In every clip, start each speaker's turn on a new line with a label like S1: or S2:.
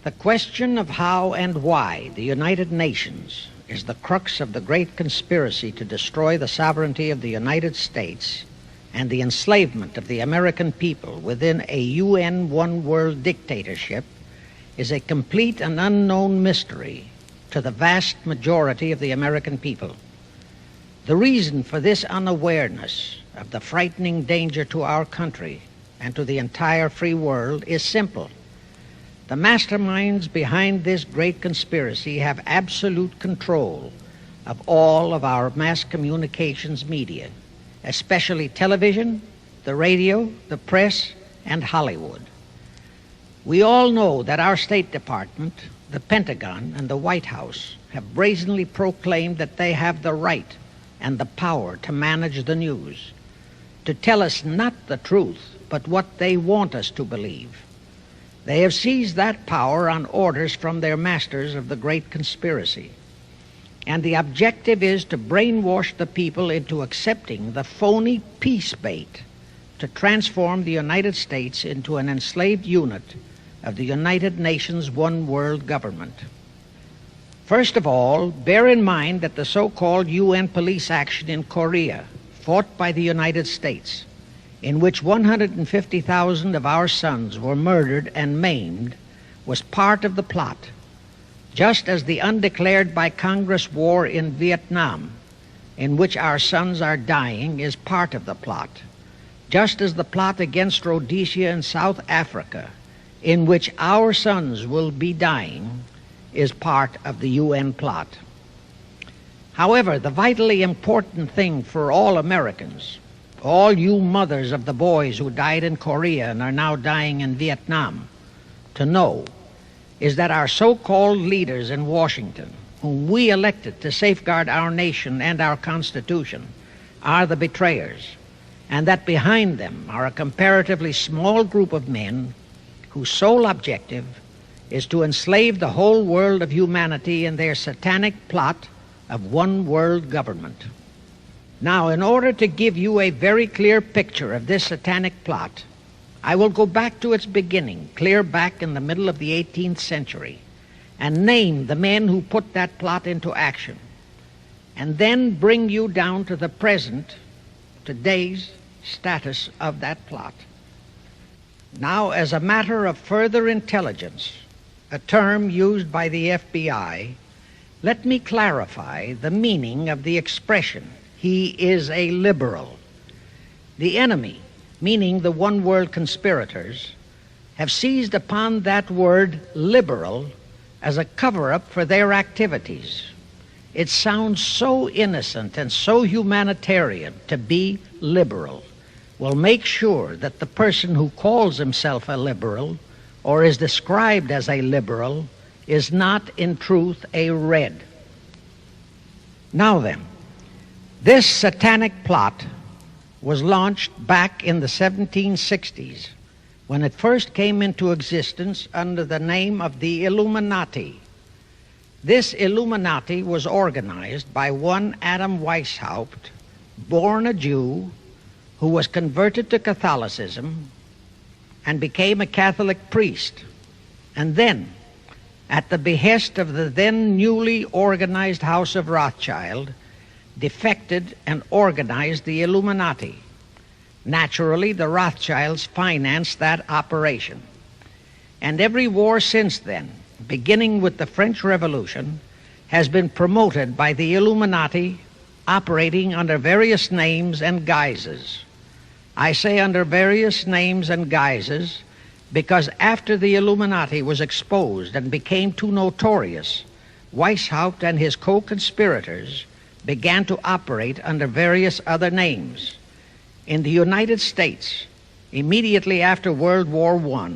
S1: The question of how and why the United Nations is the crux of the great conspiracy to destroy the sovereignty of the United States and the enslavement of the American people within a UN one-world dictatorship is a complete and unknown mystery to the vast majority of the American people. The reason for this unawareness of the frightening danger to our country and to the entire free world is simple. The masterminds behind this great conspiracy have absolute control of all of our mass communications media, especially television, the radio, the press, and Hollywood. We all know that our State Department, the Pentagon, and the White House have brazenly proclaimed that they have the right and the power to manage the news, to tell us not the truth, but what they want us to believe. They have seized that power on orders from their masters of the great conspiracy. And the objective is to brainwash the people into accepting the phony peace bait to transform the United States into an enslaved unit of the United Nations one world government. First of all, bear in mind that the so-called UN police action in Korea, fought by the United States, in which 150,000 of our sons were murdered and maimed, was part of the plot, just as the undeclared by Congress war in Vietnam, in which our sons are dying, is part of the plot, just as the plot against Rhodesia and South Africa, in which our sons will be dying, is part of the UN plot. However, the vitally important thing for all Americans, all you mothers of the boys who died in Korea and are now dying in Vietnam, to know is that our so-called leaders in Washington, whom we elected to safeguard our nation and our Constitution, are the betrayers, and that behind them are a comparatively small group of men whose sole objective is to enslave the whole world of humanity in their satanic plot of one world government. Now, in order to give you a very clear picture of this satanic plot, I will go back to its beginning, clear back in the middle of the 18th century, and name the men who put that plot into action, and then bring you down to the present, today's status of that plot. Now, as a matter of further intelligence, a term used by the FBI, let me clarify the meaning of the expression, "He is a liberal." The enemy, meaning the one world conspirators, have seized upon that word liberal as a cover-up for their activities. It sounds so innocent and so humanitarian to be liberal. We'll make sure that the person who calls himself a liberal or is described as a liberal is not in truth a red. Now then, this satanic plot was launched back in the 1760s when it first came into existence under the name of the Illuminati. This Illuminati was organized by one Adam Weishaupt, born a Jew, who was converted to Catholicism and became a Catholic priest, and then, at the behest of the then newly organized House of Rothschild, defected and organized the Illuminati. Naturally, the Rothschilds financed that operation. And every war since then, beginning with the French Revolution, has been promoted by the Illuminati, operating under various names and guises. I say under various names and guises because after the Illuminati was exposed and became too notorious, Weishaupt and his co-conspirators began to operate under various other names. In the United States, immediately after World War I,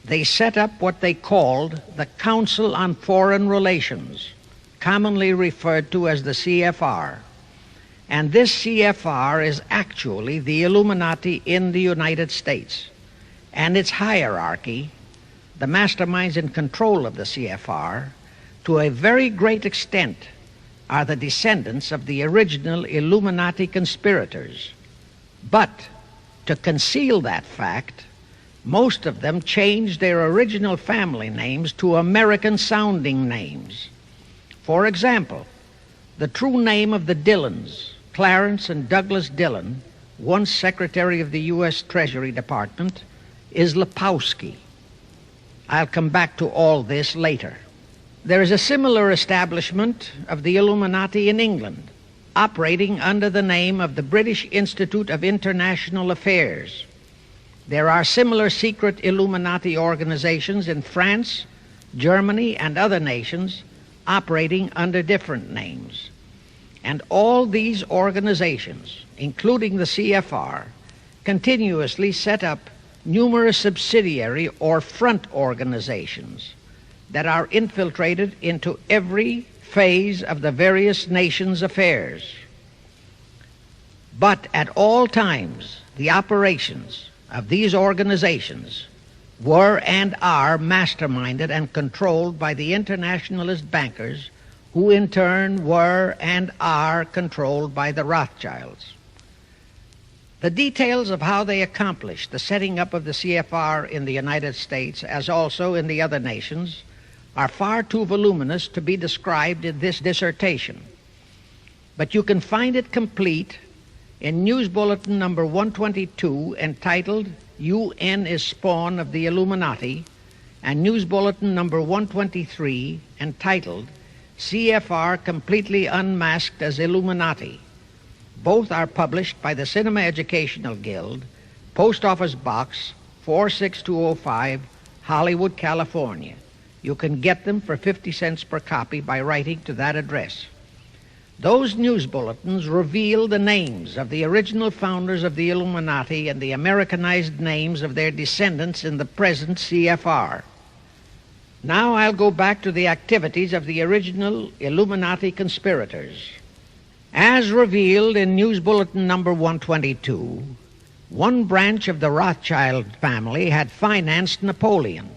S1: they set up what they called the Council on Foreign Relations, commonly referred to as the CFR. And this CFR is actually the Illuminati in the United States. And its hierarchy, the masterminds in control of the CFR, to a very great extent are the descendants of the original Illuminati conspirators. But to conceal that fact, Most of them changed their original family names to American-sounding names. For example, the true name of the Dillons, Clarence and Douglas Dillon, once Secretary of the U.S. Treasury Department, is Lepowski. I'll come back to all this later. There is a similar establishment of the Illuminati in England, operating under the name of the British Institute of International Affairs. There are similar secret Illuminati organizations in France, Germany, and other nations operating under different names. And all these organizations, including the CFR, continuously set up numerous subsidiary or front organizations that are infiltrated into every phase of the various nations' affairs. But at all times, the operations of these organizations were and are masterminded and controlled by the internationalist bankers, who in turn were and are controlled by the Rothschilds. The details of how they accomplished the setting up of the CFR in the United States, as also in the other nations, are far too voluminous to be described in this dissertation. But you can find it complete in News Bulletin number 122, entitled UN is Spawn of the Illuminati, and News Bulletin number 123, entitled CFR Completely Unmasked as Illuminati. Both are published by the Cinema Educational Guild, Post Office Box 46205, Hollywood, California. You can get them for 50 cents per copy by writing to that address. Those news bulletins reveal the names of the original founders of the Illuminati and the Americanized names of their descendants in the present CFR. Now I'll go back to the activities of the original Illuminati conspirators. As revealed in News Bulletin number 122, one branch of the Rothschild family had financed Napoleon.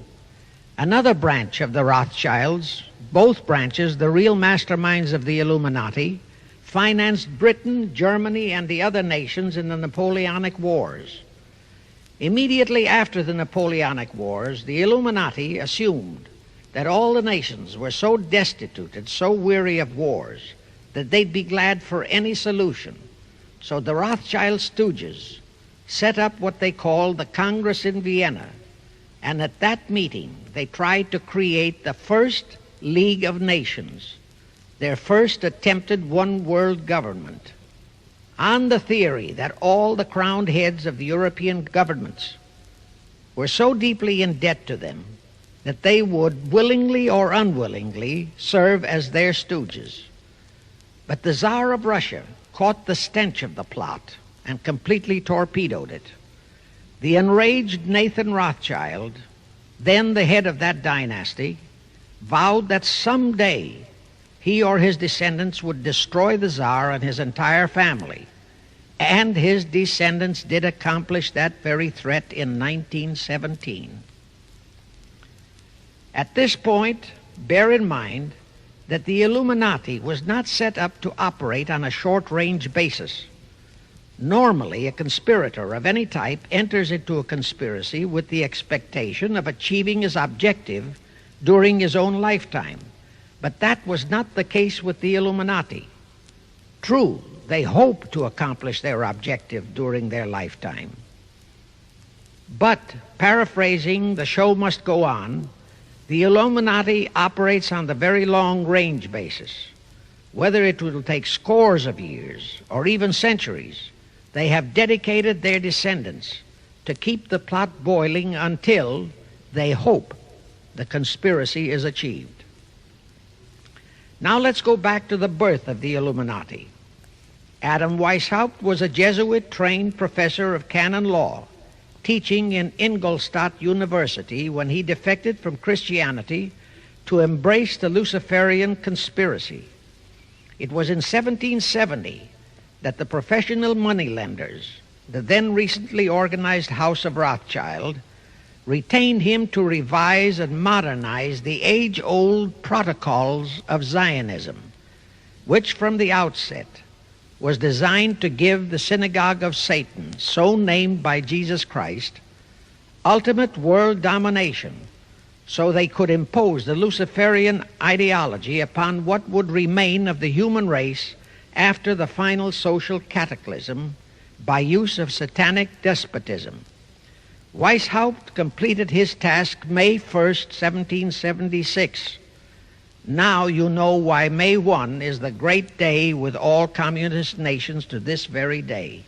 S1: Another branch of the Rothschilds, both branches the real masterminds of the Illuminati, financed Britain, Germany, and the other nations in the Napoleonic Wars. Immediately after the Napoleonic Wars, the Illuminati assumed that all the nations were so destitute and so weary of wars that they'd be glad for any solution. So the Rothschild stooges set up what they called the Congress in Vienna, and at that meeting they tried to create the first League of Nations, their first attempted one world government, on the theory that all the crowned heads of the European governments were so deeply in debt to them that they would willingly or unwillingly serve as their stooges. But the Tsar of Russia caught the stench of the plot and completely torpedoed it. The enraged Nathan Rothschild, then the head of that dynasty, vowed that someday he or his descendants would destroy the Tsar and his entire family. And his descendants did accomplish that very threat in 1917. At this point, bear in mind that the Illuminati was not set up to operate on a short-range basis. Normally, a conspirator of any type enters into a conspiracy with the expectation of achieving his objective during his own lifetime. But that was not the case with the Illuminati. True, they hoped to accomplish their objective during their lifetime. But, paraphrasing The Show Must Go On, the Illuminati operates on the very long-range basis. Whether it will take scores of years or even centuries, they have dedicated their descendants to keep the plot boiling until they hope the conspiracy is achieved. Now let's go back to the birth of the Illuminati. Adam Weishaupt was a Jesuit-trained professor of canon law, teaching in Ingolstadt University when he defected from Christianity to embrace the Luciferian conspiracy. It was in 1770 that the professional moneylenders, the then recently organized House of Rothschild, retained him to revise and modernize the age-old protocols of Zionism, which from the outset was designed to give the synagogue of Satan, so named by Jesus Christ, ultimate world domination, so they could impose the Luciferian ideology upon what would remain of the human race after the final social cataclysm by use of satanic despotism. Weishaupt completed his task May 1st, 1776. Now you know why May 1 is the great day with all communist nations to this very day.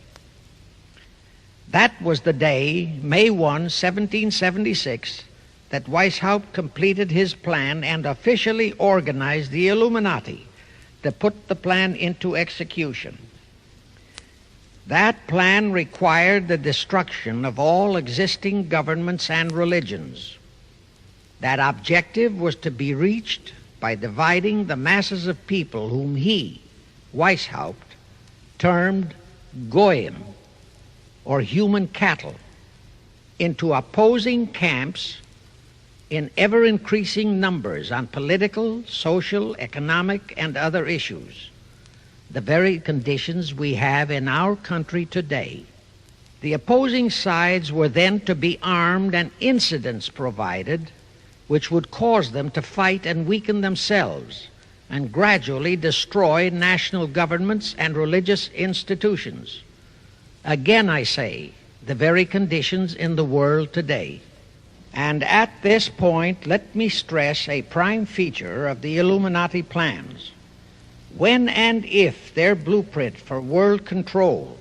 S1: That was the day, May 1, 1776, that Weishaupt completed his plan and officially organized the Illuminati to put the plan into execution. That plan required the destruction of all existing governments and religions. That objective was to be reached by dividing the masses of people whom he, Weishaupt, termed Goyim, or human cattle, into opposing camps in ever-increasing numbers on political, social, economic, and other issues, the very conditions we have in our country today. The opposing sides were then to be armed and incidents provided which would cause them to fight and weaken themselves and gradually destroy national governments and religious institutions. Again, I say, the very conditions in the world today. And at this point, let me stress a prime feature of the Illuminati plans. When and if their blueprint for world control,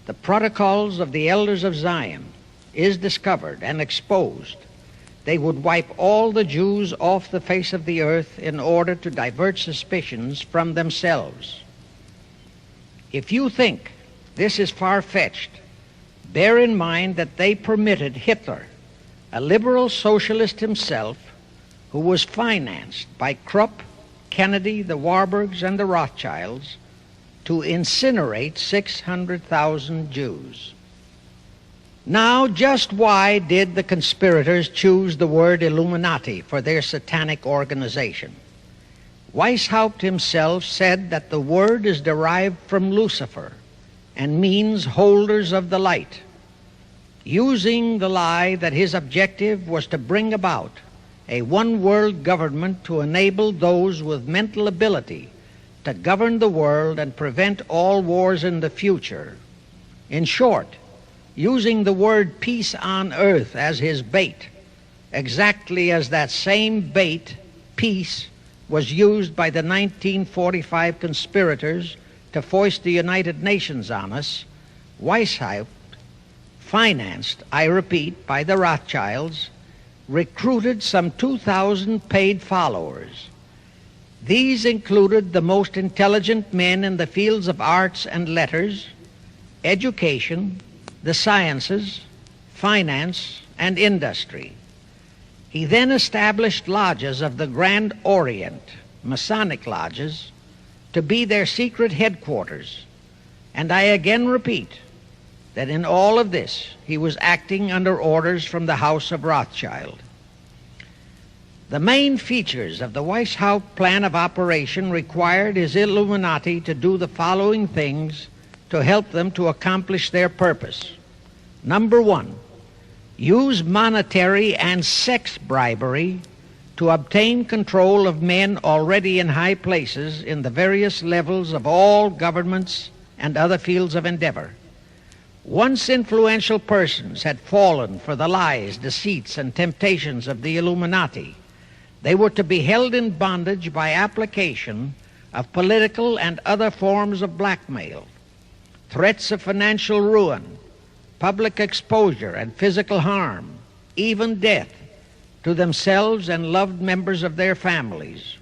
S1: the protocols of the elders of Zion, is discovered and exposed, they would wipe all the Jews off the face of the earth in order to divert suspicions from themselves. If you think this is far-fetched, bear in mind that they permitted Hitler, a liberal socialist himself, who was financed by Krupp, Kennedy, the Warburgs, and the Rothschilds, to incinerate 600,000 Jews. Now, just why did the conspirators choose the word Illuminati for their satanic organization? Weishaupt himself said that the word is derived from Lucifer and means holders of the light, using the lie that his objective was to bring about a one-world government to enable those with mental ability to govern the world and prevent all wars in the future. In short, using the word peace on earth as his bait, exactly as that same bait, peace, was used by the 1945 conspirators to foist the United Nations on us. Weishaupt, financed, I repeat, by the Rothschilds, recruited some 2,000 paid followers. These included the most intelligent men in the fields of arts and letters, education, the sciences, finance, and industry. He then established lodges of the Grand Orient, Masonic lodges, to be their secret headquarters. And I again repeat that in all of this he was acting under orders from the House of Rothschild. The main features of the Weishaupt plan of operation required his Illuminati to do the following things to help them to accomplish their purpose. Number one, use monetary and sex bribery to obtain control of men already in high places in the various levels of all governments and other fields of endeavor. Once influential persons had fallen for the lies, deceits, and temptations of the Illuminati, they were to be held in bondage by application of political and other forms of blackmail, threats of financial ruin, public exposure and physical harm, even death, to themselves and loved members of their families.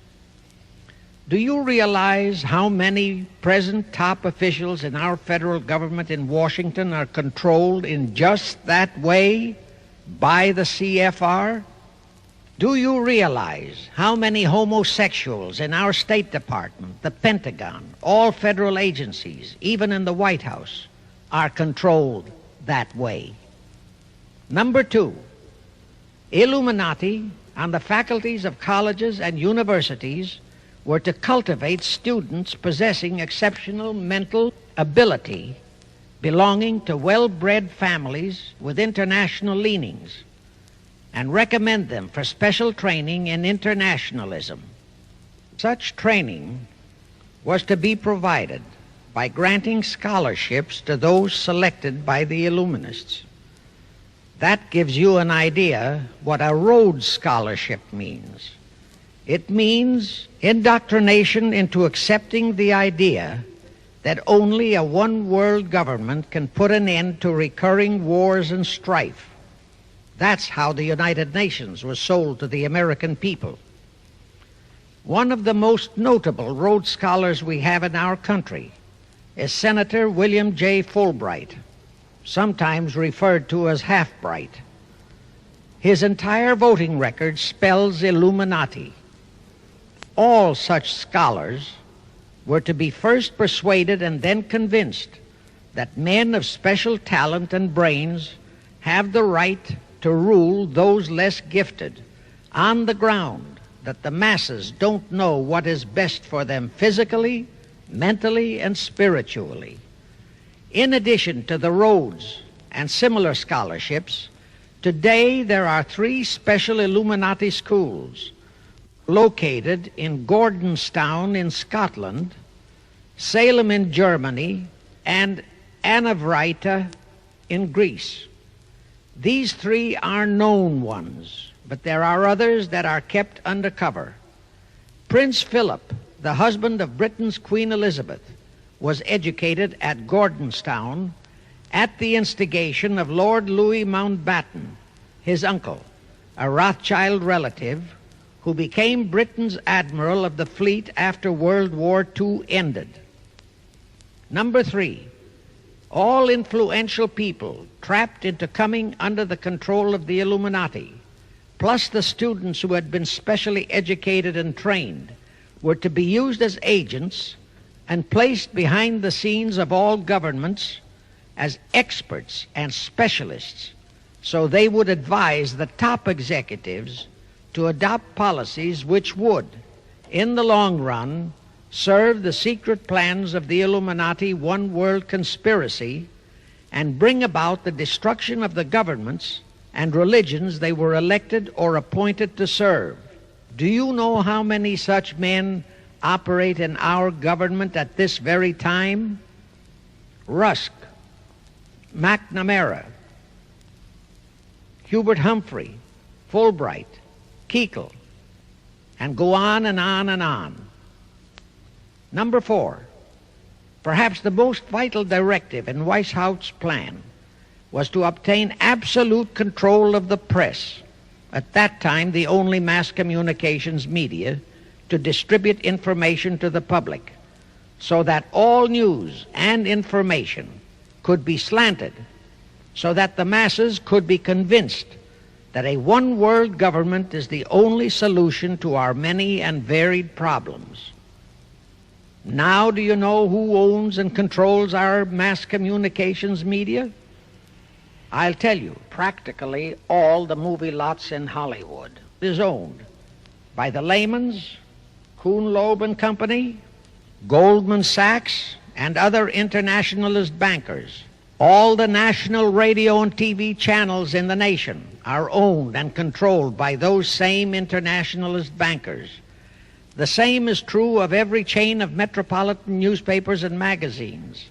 S1: Do you realize how many present top officials in our federal government in Washington are controlled in just that way by the CFR? Do you realize how many homosexuals in our State Department, the Pentagon, all federal agencies, even in the White House, are controlled that way? Number two, Illuminati on the faculties of colleges and universities were to cultivate students possessing exceptional mental ability belonging to well-bred families with international leanings and recommend them for special training in internationalism. Such training was to be provided by granting scholarships to those selected by the Illuminists. That gives you an idea what a Rhodes Scholarship means. It means indoctrination into accepting the idea that only a one-world government can put an end to recurring wars and strife. That's how the United Nations was sold to the American people. One of the most notable Rhodes Scholars we have in our country is Senator William J. Fulbright, sometimes referred to as Half-Bright. His entire voting record spells Illuminati. All such scholars were to be first persuaded and then convinced that men of special talent and brains have the right to rule those less gifted on the ground that the masses don't know what is best for them physically, mentally, and spiritually. In addition to the Rhodes and similar scholarships, today there are 3 special Illuminati schools located in Gordonstown in Scotland, Salem in Germany, and Anavrita in Greece. These 3 are known ones, but there are others that are kept undercover. Prince Philip, the husband of Britain's Queen Elizabeth, was educated at Gordonstown at the instigation of Lord Louis Mountbatten, his uncle, a Rothschild relative who became Britain's admiral of the fleet after World War II ended. Number 3, all influential people trapped into coming under the control of the Illuminati, plus the students who had been specially educated and trained, were to be used as agents and placed behind the scenes of all governments as experts and specialists, so they would advise the top executives to adopt policies which would, in the long run, serve the secret plans of the Illuminati one-world conspiracy and bring about the destruction of the governments and religions they were elected or appointed to serve. Do you know how many such men operate in our government at this very time? Rusk, McNamara, Hubert Humphrey, Fulbright, Kuchel, and go on and on and on. Number 4, perhaps the most vital directive in Weishaupt's plan was to obtain absolute control of the press, at that time the only mass communications media, to distribute information to the public, so that all news and information could be slanted, so that the masses could be convinced that a one-world government is the only solution to our many and varied problems. Now do you know who owns and controls our mass communications media? I'll tell you, practically all the movie lots in Hollywood is owned by the Lehmans, Kuhn, Loeb and Company, Goldman Sachs, and other internationalist bankers. All the national radio and TV channels in the nation are owned and controlled by those same internationalist bankers. The same is true of every chain of metropolitan newspapers and magazines,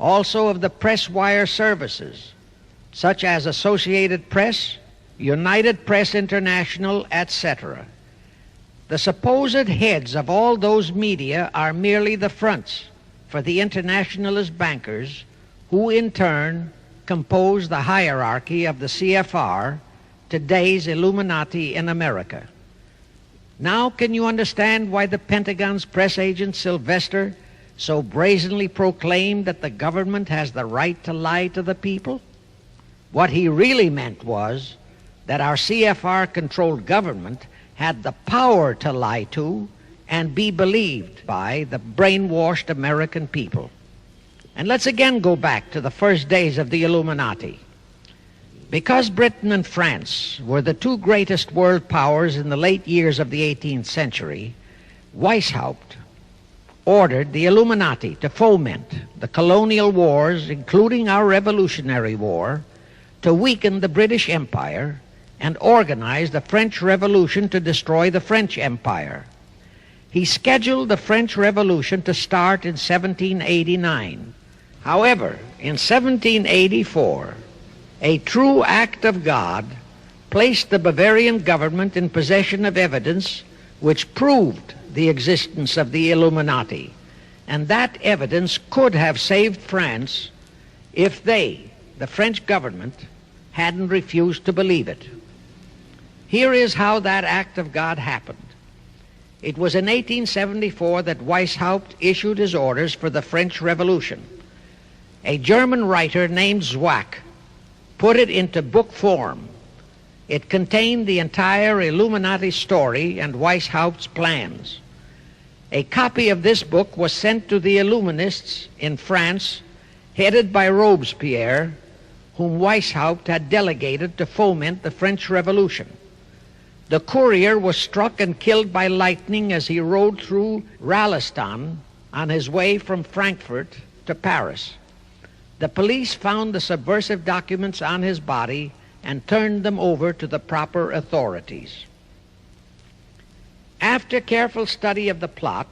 S1: also of the press wire services, such as Associated Press, United Press International, etc. The supposed heads of all those media are merely the fronts for the internationalist bankers, who in turn compose the hierarchy of the CFR, today's Illuminati in America. Now can you understand why the Pentagon's press agent Sylvester so brazenly proclaimed that the government has the right to lie to the people? What he really meant was that our CFR-controlled government had the power to lie to and be believed by the brainwashed American people. And let's again go back to the first days of the Illuminati. Because Britain and France were the 2 greatest world powers in the late years of the 18th century, Weishaupt ordered the Illuminati to foment the colonial wars, including our Revolutionary War, to weaken the British Empire and organize the French Revolution to destroy the French Empire. He scheduled the French Revolution to start in 1789. However, in 1784, a true act of God placed the Bavarian government in possession of evidence which proved the existence of the Illuminati, and that evidence could have saved France if they, the French government, hadn't refused to believe it. Here is how that act of God happened. It was in 1874 that Weishaupt issued his orders for the French Revolution. A German writer named Zwack put it into book form. It contained the entire Illuminati story and Weishaupt's plans. A copy of this book was sent to the Illuminists in France, headed by Robespierre, whom Weishaupt had delegated to foment the French Revolution. The courier was struck and killed by lightning as he rode through Ralestan on his way from Frankfurt to Paris. The police found the subversive documents on his body and turned them over to the proper authorities. After careful study of the plot,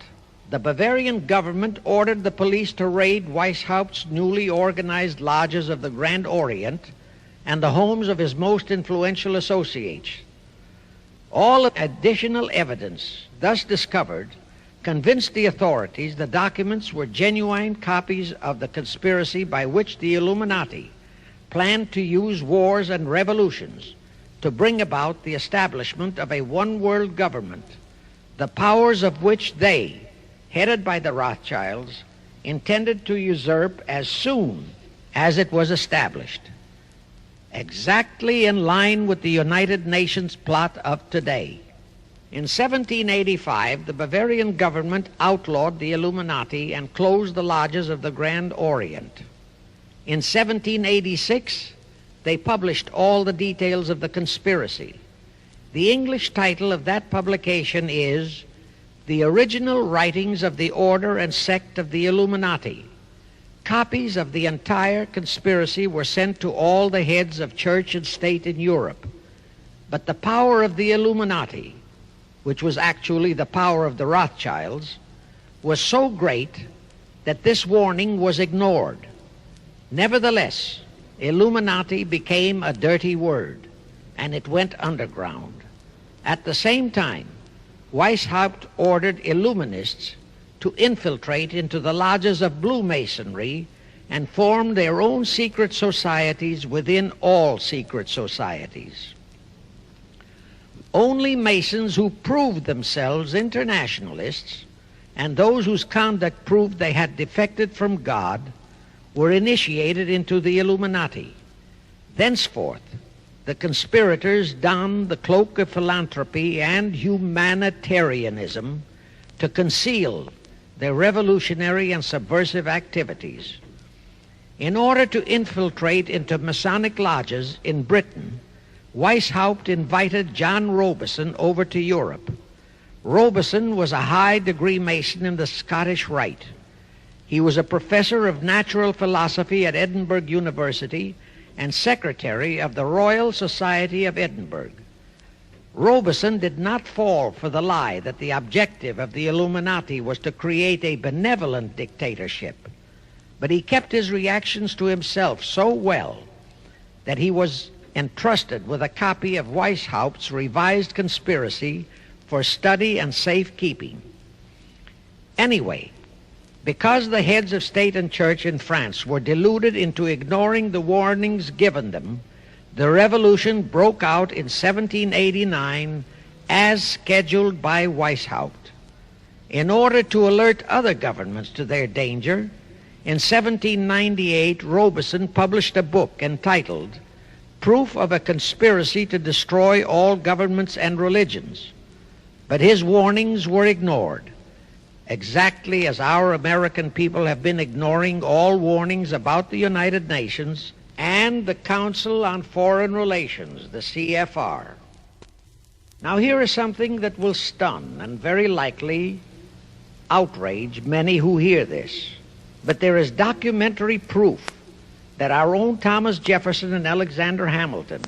S1: the Bavarian government ordered the police to raid Weishaupt's newly organized lodges of the Grand Orient and the homes of his most influential associates. All additional evidence thus discovered convinced the authorities the documents were genuine copies of the conspiracy by which the Illuminati planned to use wars and revolutions to bring about the establishment of a one-world government, the powers of which they, headed by the Rothschilds, intended to usurp as soon as it was established, exactly in line with the United Nations plot of today. In 1785, the Bavarian government outlawed the Illuminati and closed the lodges of the Grand Orient. In 1786, they published all the details of the conspiracy. The English title of that publication is The Original Writings of the Order and Sect of the Illuminati. Copies of the entire conspiracy were sent to all the heads of church and state in Europe. But the power of the Illuminati, which was actually the power of the Rothschilds, was so great that this warning was ignored. Nevertheless, Illuminati became a dirty word, and it went underground. At the same time, Weishaupt ordered Illuminists to infiltrate into the lodges of Blue Masonry and form their own secret societies within all secret societies. Only Masons who proved themselves internationalists and those whose conduct proved they had defected from God were initiated into the Illuminati. Thenceforth, the conspirators donned the cloak of philanthropy and humanitarianism to conceal their revolutionary and subversive activities. In order to infiltrate into Masonic lodges in Britain, Weishaupt invited John Robison over to Europe. Robison was a high-degree Mason in the Scottish Rite. He was a professor of natural philosophy at Edinburgh University and secretary of the Royal Society of Edinburgh. Robison did not fall for the lie that the objective of the Illuminati was to create a benevolent dictatorship, but he kept his reactions to himself so well that he was entrusted with a copy of Weishaupt's revised conspiracy for study and safekeeping. Anyway, because the heads of state and church in France were deluded into ignoring the warnings given them, the revolution broke out in 1789 as scheduled by Weishaupt. In order to alert other governments to their danger, in 1798 Robison published a book entitled Proof of a Conspiracy to Destroy All Governments and Religions. But his warnings were ignored, exactly as our American people have been ignoring all warnings about the United Nations and the Council on Foreign Relations, the CFR. Now here is something that will stun and very likely outrage many who hear this, but there is documentary proof that our own Thomas Jefferson and Alexander Hamilton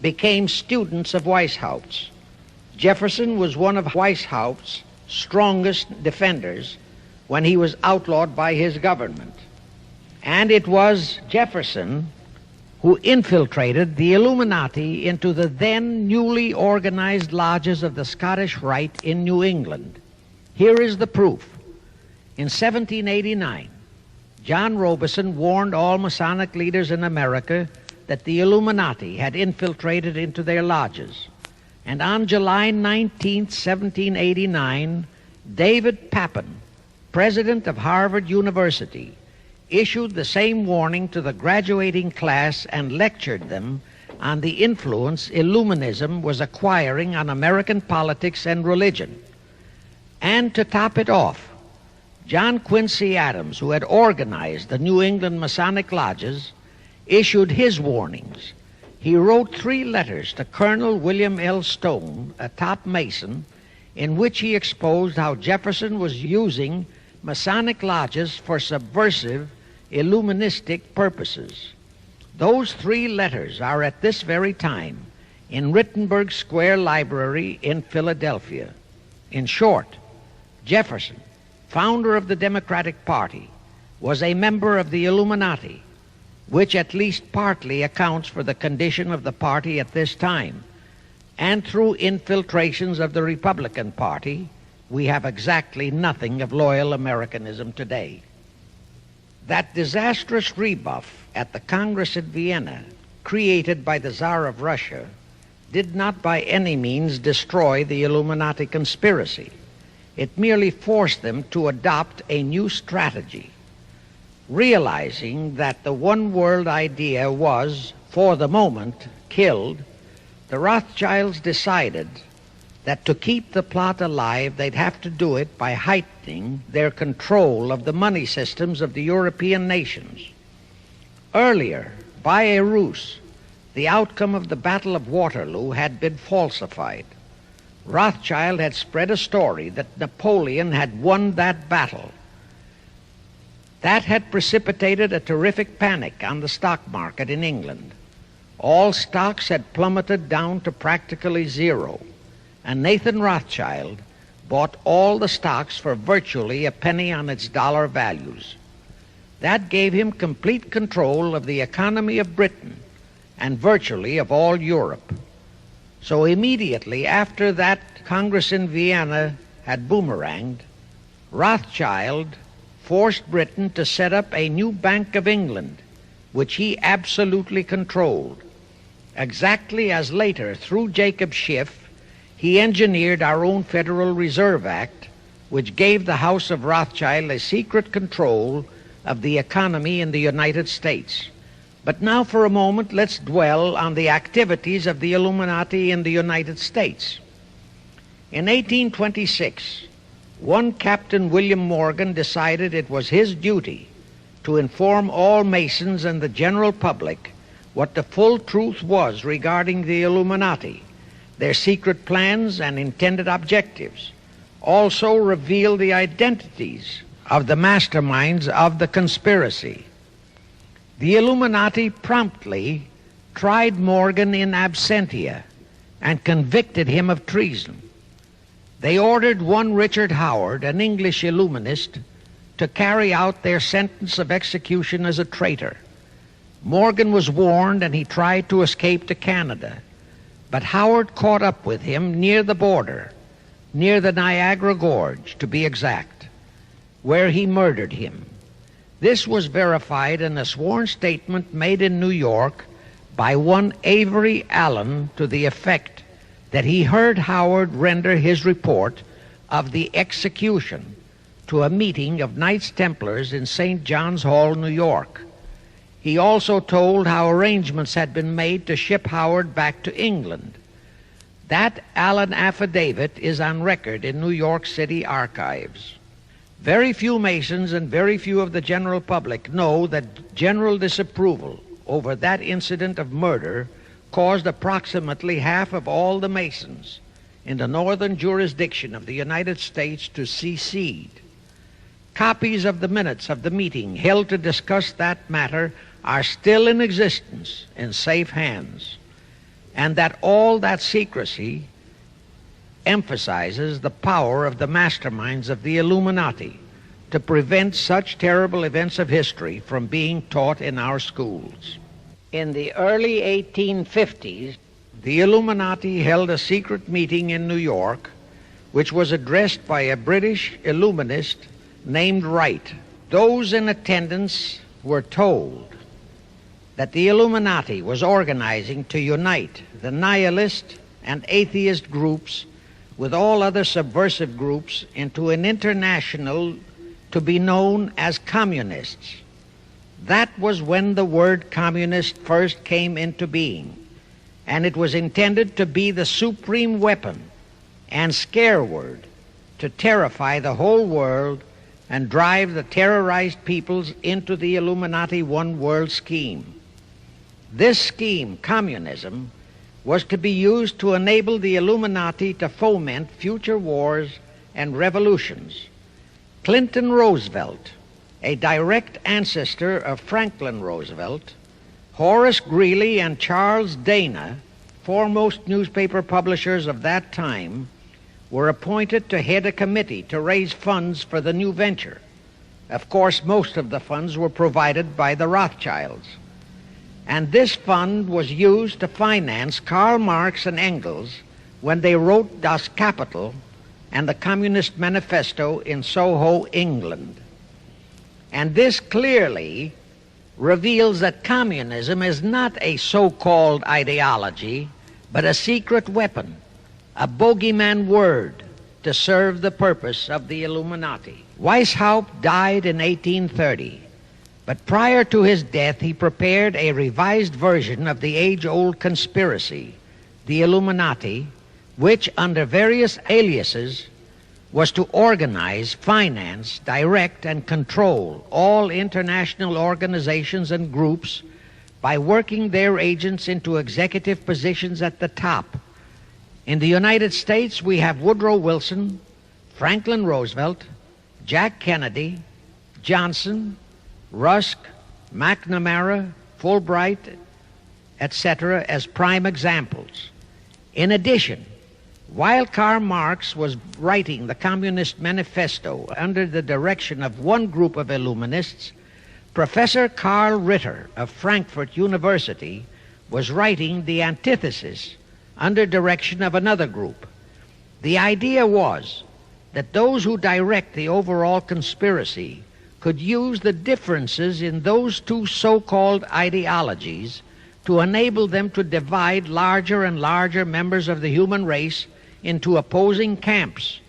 S1: became students of Weishaupt. Jefferson was one of Weishaupt's strongest defenders when he was outlawed by his government. And it was Jefferson who infiltrated the Illuminati into the then newly organized lodges of the Scottish Rite in New England. Here is the proof. In 1789, John Robeson warned all Masonic leaders in America that the Illuminati had infiltrated into their lodges. And on July 19, 1789, David Papin, president of Harvard University, issued the same warning to the graduating class and lectured them on the influence Illuminism was acquiring on American politics and religion. And to top it off, John Quincy Adams, who had organized the New England Masonic lodges, issued his warnings. He wrote 3 letters to Colonel William L. Stone, a top Mason, in which he exposed how Jefferson was using Masonic lodges for subversive, illuministic purposes. Those 3 letters are at this very time in Rittenberg Square Library in Philadelphia. In short, Jefferson, founder of the Democratic Party, was a member of the Illuminati, which at least partly accounts for the condition of the party at this time. And through infiltrations of the Republican Party, we have exactly nothing of loyal Americanism today. That disastrous rebuff at the Congress at Vienna, created by the Tsar of Russia, did not by any means destroy the Illuminati conspiracy. It merely forced them to adopt a new strategy. Realizing that the one world idea was, for the moment, killed, the Rothschilds decided that to keep the plot alive, they'd have to do it by heightening their control of the money systems of the European nations. Earlier, by a ruse, the outcome of the Battle of Waterloo had been falsified. Rothschild had spread a story that Napoleon had won that battle. That had precipitated a terrific panic on the stock market in England. All stocks had plummeted down to practically zero, and Nathan Rothschild bought all the stocks for virtually a penny on its dollar values. That gave him complete control of the economy of Britain and virtually of all Europe. So immediately after that Congress in Vienna had boomeranged, Rothschild forced Britain to set up a new Bank of England, which he absolutely controlled, exactly as later, through Jacob Schiff, he engineered our own Federal Reserve Act, which gave the House of Rothschild a secret control of the economy in the United States. But now for a moment, let's dwell on the activities of the Illuminati in the United States. In 1826, one Captain William Morgan decided it was his duty to inform all Masons and the general public what the full truth was regarding the Illuminati, their secret plans and intended objectives, also reveal the identities of the masterminds of the conspiracy. The Illuminati promptly tried Morgan in absentia and convicted him of treason. They ordered one Richard Howard, an English Illuminist, to carry out their sentence of execution as a traitor. Morgan was warned and he tried to escape to Canada. But Howard caught up with him near the border, near the Niagara Gorge, to be exact, where he murdered him. This was verified in a sworn statement made in New York by one Avery Allen to the effect that he heard Howard render his report of the execution to a meeting of Knights Templars in St. John's Hall, New York. He also told how arrangements had been made to ship Howard back to England. That Allen affidavit is on record in New York City archives. Very few Masons and very few of the general public know that general disapproval over that incident of murder caused approximately half of all the Masons in the northern jurisdiction of the United States to secede. Copies of the minutes of the meeting held to discuss that matter are still in existence in safe hands, and that all that secrecy emphasizes the power of the masterminds of the Illuminati to prevent such terrible events of history from being taught in our schools. In the early 1850s, the Illuminati held a secret meeting in New York, which was addressed by a British illuminist named Wright. Those in attendance were told that the Illuminati was organizing to unite the nihilist and atheist groups with all other subversive groups into an international to be known as communists. That was when the word communist first came into being, and it was intended to be the supreme weapon and scare word to terrify the whole world and drive the terrorized peoples into the Illuminati one world scheme. This scheme, communism, was to be used to enable the Illuminati to foment future wars and revolutions. Clinton Roosevelt, a direct ancestor of Franklin Roosevelt, Horace Greeley and Charles Dana, foremost newspaper publishers of that time, were appointed to head a committee to raise funds for the new venture. Of course, most of the funds were provided by the Rothschilds. And this fund was used to finance Karl Marx and Engels when they wrote Das Kapital and the Communist Manifesto in Soho, England. And this clearly reveals that communism is not a so-called ideology, but a secret weapon, a bogeyman word to serve the purpose of the Illuminati. Weishaupt died in 1830, but prior to his death he prepared a revised version of the age-old conspiracy, the Illuminati, which, under various aliases, was to organize, finance, direct, and control all international organizations and groups by working their agents into executive positions at the top. In the United States, we have Woodrow Wilson, Franklin Roosevelt, Jack Kennedy, Johnson, Rusk, McNamara, Fulbright, etc. as prime examples. In addition, while Karl Marx was writing the Communist Manifesto under the direction of one group of Illuminists, Professor Karl Ritter of Frankfurt University was writing the antithesis under direction of another group. The idea was that those who direct the overall conspiracy could use the differences in those two so-called ideologies to enable them to divide larger and larger members of the human race into opposing camps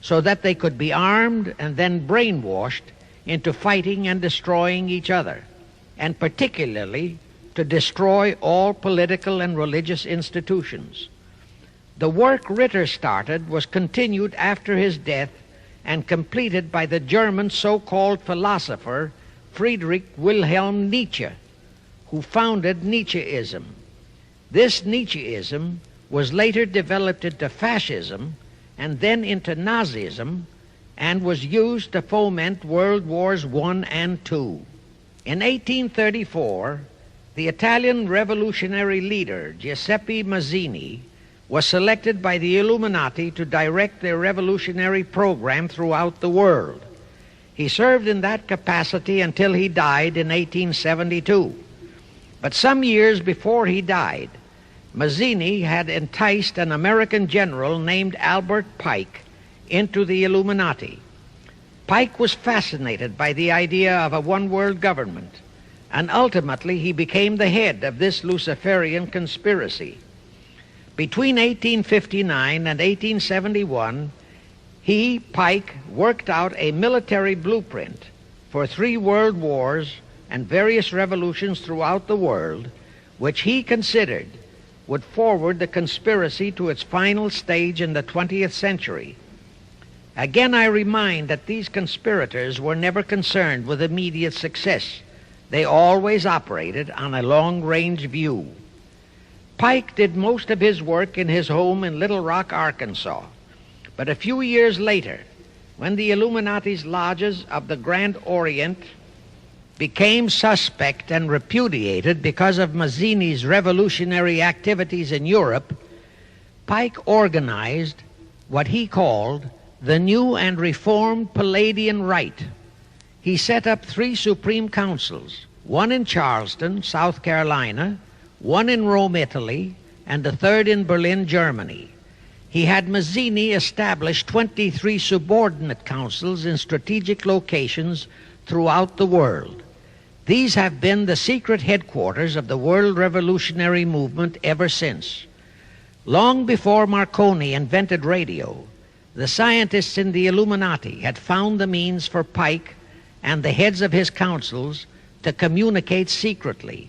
S1: so that they could be armed and then brainwashed into fighting and destroying each other, and particularly to destroy all political and religious institutions. The work Ritter started was continued after his death and completed by the German so-called philosopher Friedrich Wilhelm Nietzsche, who founded Nietzscheism. This Nietzscheism was later developed into fascism and then into Nazism and was used to foment World Wars I and II. In 1834, the Italian revolutionary leader Giuseppe Mazzini was selected by the Illuminati to direct their revolutionary program throughout the world. He served in that capacity until he died in 1872. But some years before he died, Mazzini had enticed an American general named Albert Pike into the Illuminati. Pike was fascinated by the idea of a one-world government, and ultimately he became the head of this Luciferian conspiracy. Between 1859 and 1871, he, Pike, worked out a military blueprint for 3 world wars and various revolutions throughout the world, which he considered would forward the conspiracy to its final stage in the 20th century. Again, I remind that these conspirators were never concerned with immediate success. They always operated on a long-range view. Pike did most of his work in his home in Little Rock, Arkansas. But a few years later, when the Illuminati's lodges of the Grand Orient became suspect and repudiated because of Mazzini's revolutionary activities in Europe, Pike organized what he called the New and Reformed Palladian Rite. He set up 3 Supreme Councils, one in Charleston, South Carolina, one in Rome, Italy, and the 3rd in Berlin, Germany. He had Mazzini establish 23 subordinate councils in strategic locations throughout the world. These have been the secret headquarters of the world revolutionary movement ever since. Long before Marconi invented radio, the scientists in the Illuminati had found the means for Pike and the heads of his councils to communicate secretly.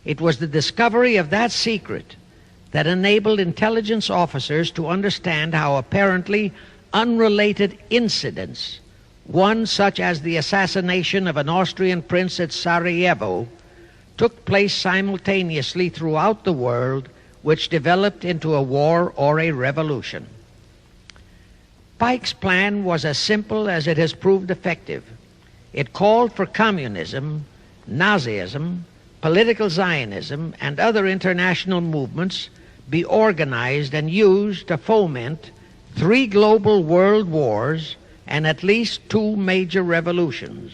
S1: It was the discovery of that secret that enabled intelligence officers to understand how apparently unrelated incidents, one such as the assassination of an Austrian prince at Sarajevo, took place simultaneously throughout the world, which developed into a war or a revolution. Pike's plan was as simple as it has proved effective. It called for communism, Nazism, political Zionism, and other international movements be organized and used to foment 3 global world wars and at least 2 major revolutions.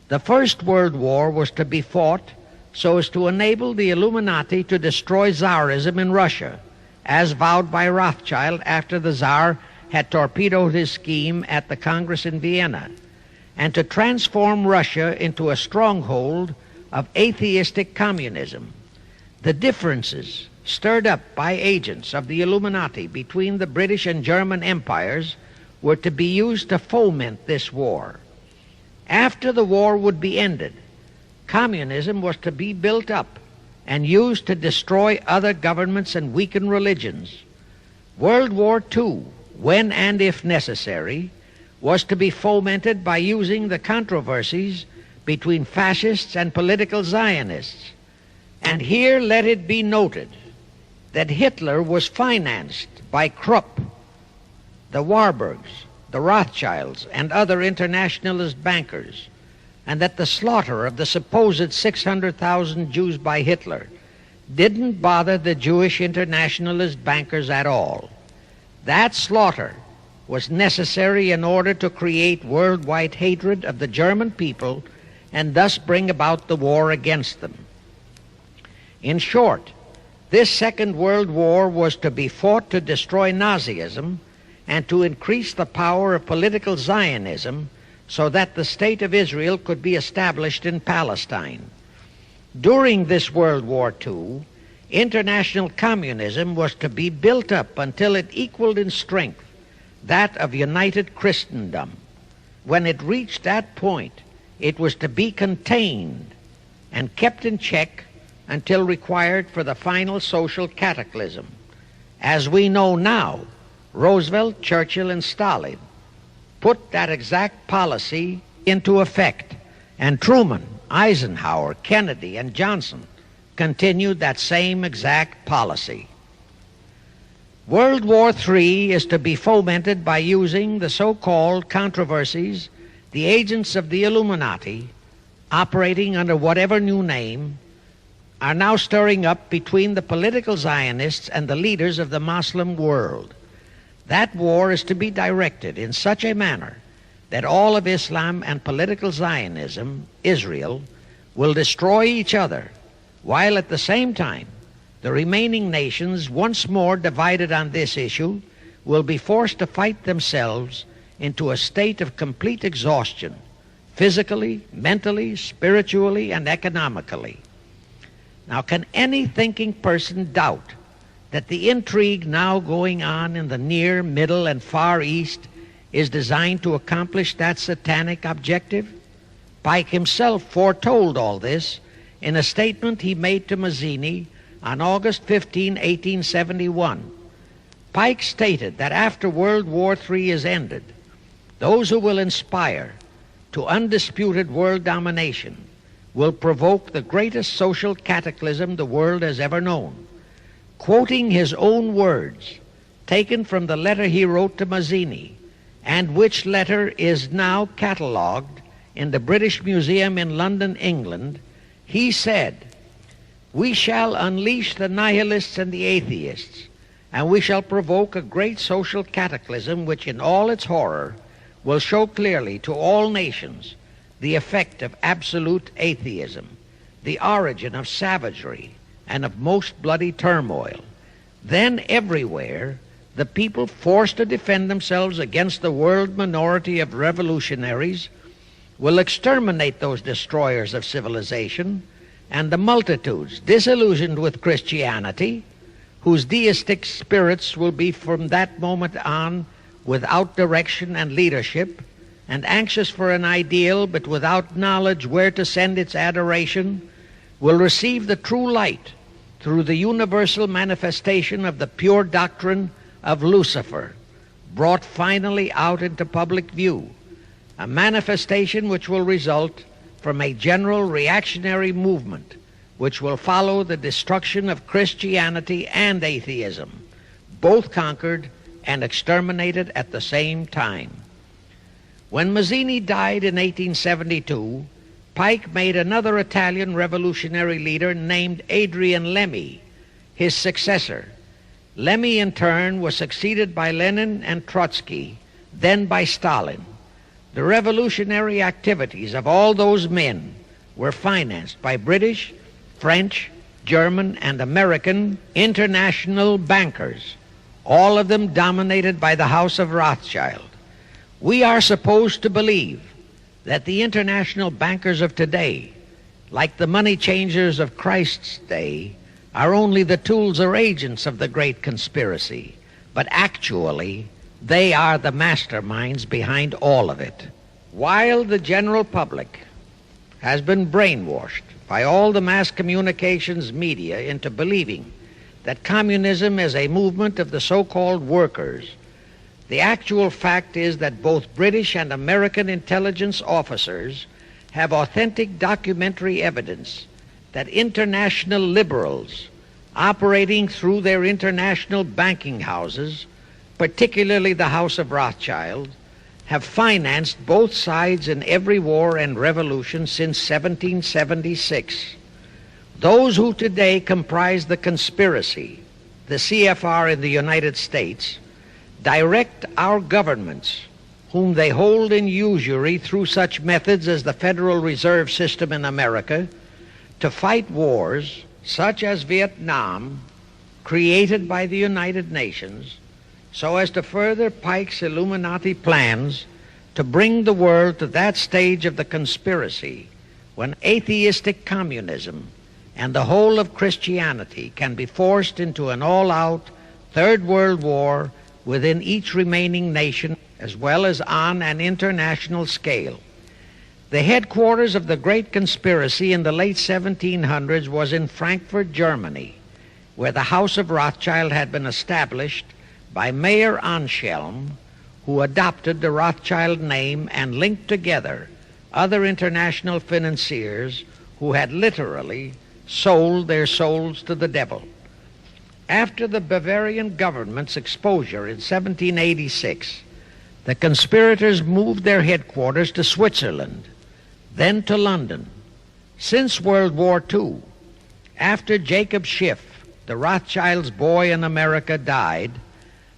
S1: The First World War was to be fought so as to enable the Illuminati to destroy Tsarism in Russia, as vowed by Rothschild after the Tsar had torpedoed his scheme at the Congress in Vienna, and to transform Russia into a stronghold of atheistic communism. The differences stirred up by agents of the Illuminati between the British and German empires were to be used to foment this war. After the war would be ended, communism was to be built up and used to destroy other governments and weaken religions. World War II, when and if necessary, was to be fomented by using the controversies between fascists and political Zionists. And here let it be noted that Hitler was financed by Krupp, the Warburgs, the Rothschilds, and other internationalist bankers, and that the slaughter of the supposed 600,000 Jews by Hitler didn't bother the Jewish internationalist bankers at all. That slaughter was necessary in order to create worldwide hatred of the German people and thus bring about the war against them. In short, this Second World War was to be fought to destroy Nazism and to increase the power of political Zionism so that the State of Israel could be established in Palestine. During this World War II, international communism was to be built up until it equaled in strength that of united Christendom. When it reached that point, it was to be contained and kept in check until required for the final social cataclysm. As we know now, Roosevelt, Churchill, and Stalin put that exact policy into effect, and Truman, Eisenhower, Kennedy, and Johnson continued that same exact policy. World War III is to be fomented by using the so-called controversies the agents of the Illuminati, operating under whatever new name, are now stirring up between the political Zionists and the leaders of the Muslim world. That war is to be directed in such a manner that all of Islam and political Zionism, Israel, will destroy each other, while at the same time the remaining nations, once more divided on this issue, will be forced to fight themselves into a state of complete exhaustion, physically, mentally, spiritually, and economically. Now, can any thinking person doubt that the intrigue now going on in the Near, Middle, and Far East is designed to accomplish that satanic objective? Pike himself foretold all this in a statement he made to Mazzini on August 15, 1871. Pike stated that after World War III is ended, those who will inspire to undisputed world domination will provoke the greatest social cataclysm the world has ever known. Quoting his own words, taken from the letter he wrote to Mazzini, and which letter is now catalogued in the British Museum in London, England, he said, "We shall unleash the nihilists and the atheists, and we shall provoke a great social cataclysm which in all its horror will show clearly to all nations the effect of absolute atheism, the origin of savagery and of most bloody turmoil. Then everywhere the people forced to defend themselves against the world minority of revolutionaries will exterminate those destroyers of civilization, and the multitudes disillusioned with Christianity, whose deistic spirits will be from that moment on without direction and leadership, and anxious for an ideal but without knowledge where to send its adoration, will receive the true light through the universal manifestation of the pure doctrine of Lucifer, brought finally out into public view, a manifestation which will result from a general reactionary movement which will follow the destruction of Christianity and atheism, both conquered and exterminated at the same time." When Mazzini died in 1872, Pike made another Italian revolutionary leader named Adrian Lemmy his successor. Lemmy, in turn, was succeeded by Lenin and Trotsky, then by Stalin. The revolutionary activities of all those men were financed by British, French, German, and American international bankers, all of them dominated by the House of Rothschild. We are supposed to believe that the international bankers of today, like the money changers of Christ's day, are only the tools or agents of the great conspiracy, but actually they are the masterminds behind all of it. While the general public has been brainwashed by all the mass communications media into believing that communism is a movement of the so-called workers, the actual fact is that both British and American intelligence officers have authentic documentary evidence that international liberals operating through their international banking houses, particularly the House of Rothschild, have financed both sides in every war and revolution since 1776. Those who today comprise the conspiracy, the CFR in the United States, direct our governments, whom they hold in usury through such methods as the Federal Reserve System in America, to fight wars such as Vietnam, created by the United Nations, so as to further Pike's Illuminati plans to bring the world to that stage of the conspiracy when atheistic communism and the whole of Christianity can be forced into an all-out Third World War within each remaining nation, as well as on an international scale. The headquarters of the great conspiracy in the late 1700s was in Frankfurt, Germany, where the House of Rothschild had been established by Mayer Anschelm, who adopted the Rothschild name and linked together other international financiers who had literally sold their souls to the devil. After the Bavarian government's exposure in 1786, the conspirators moved their headquarters to Switzerland, then to London. Since World War II, after Jacob Schiff, the Rothschild's boy in America, died,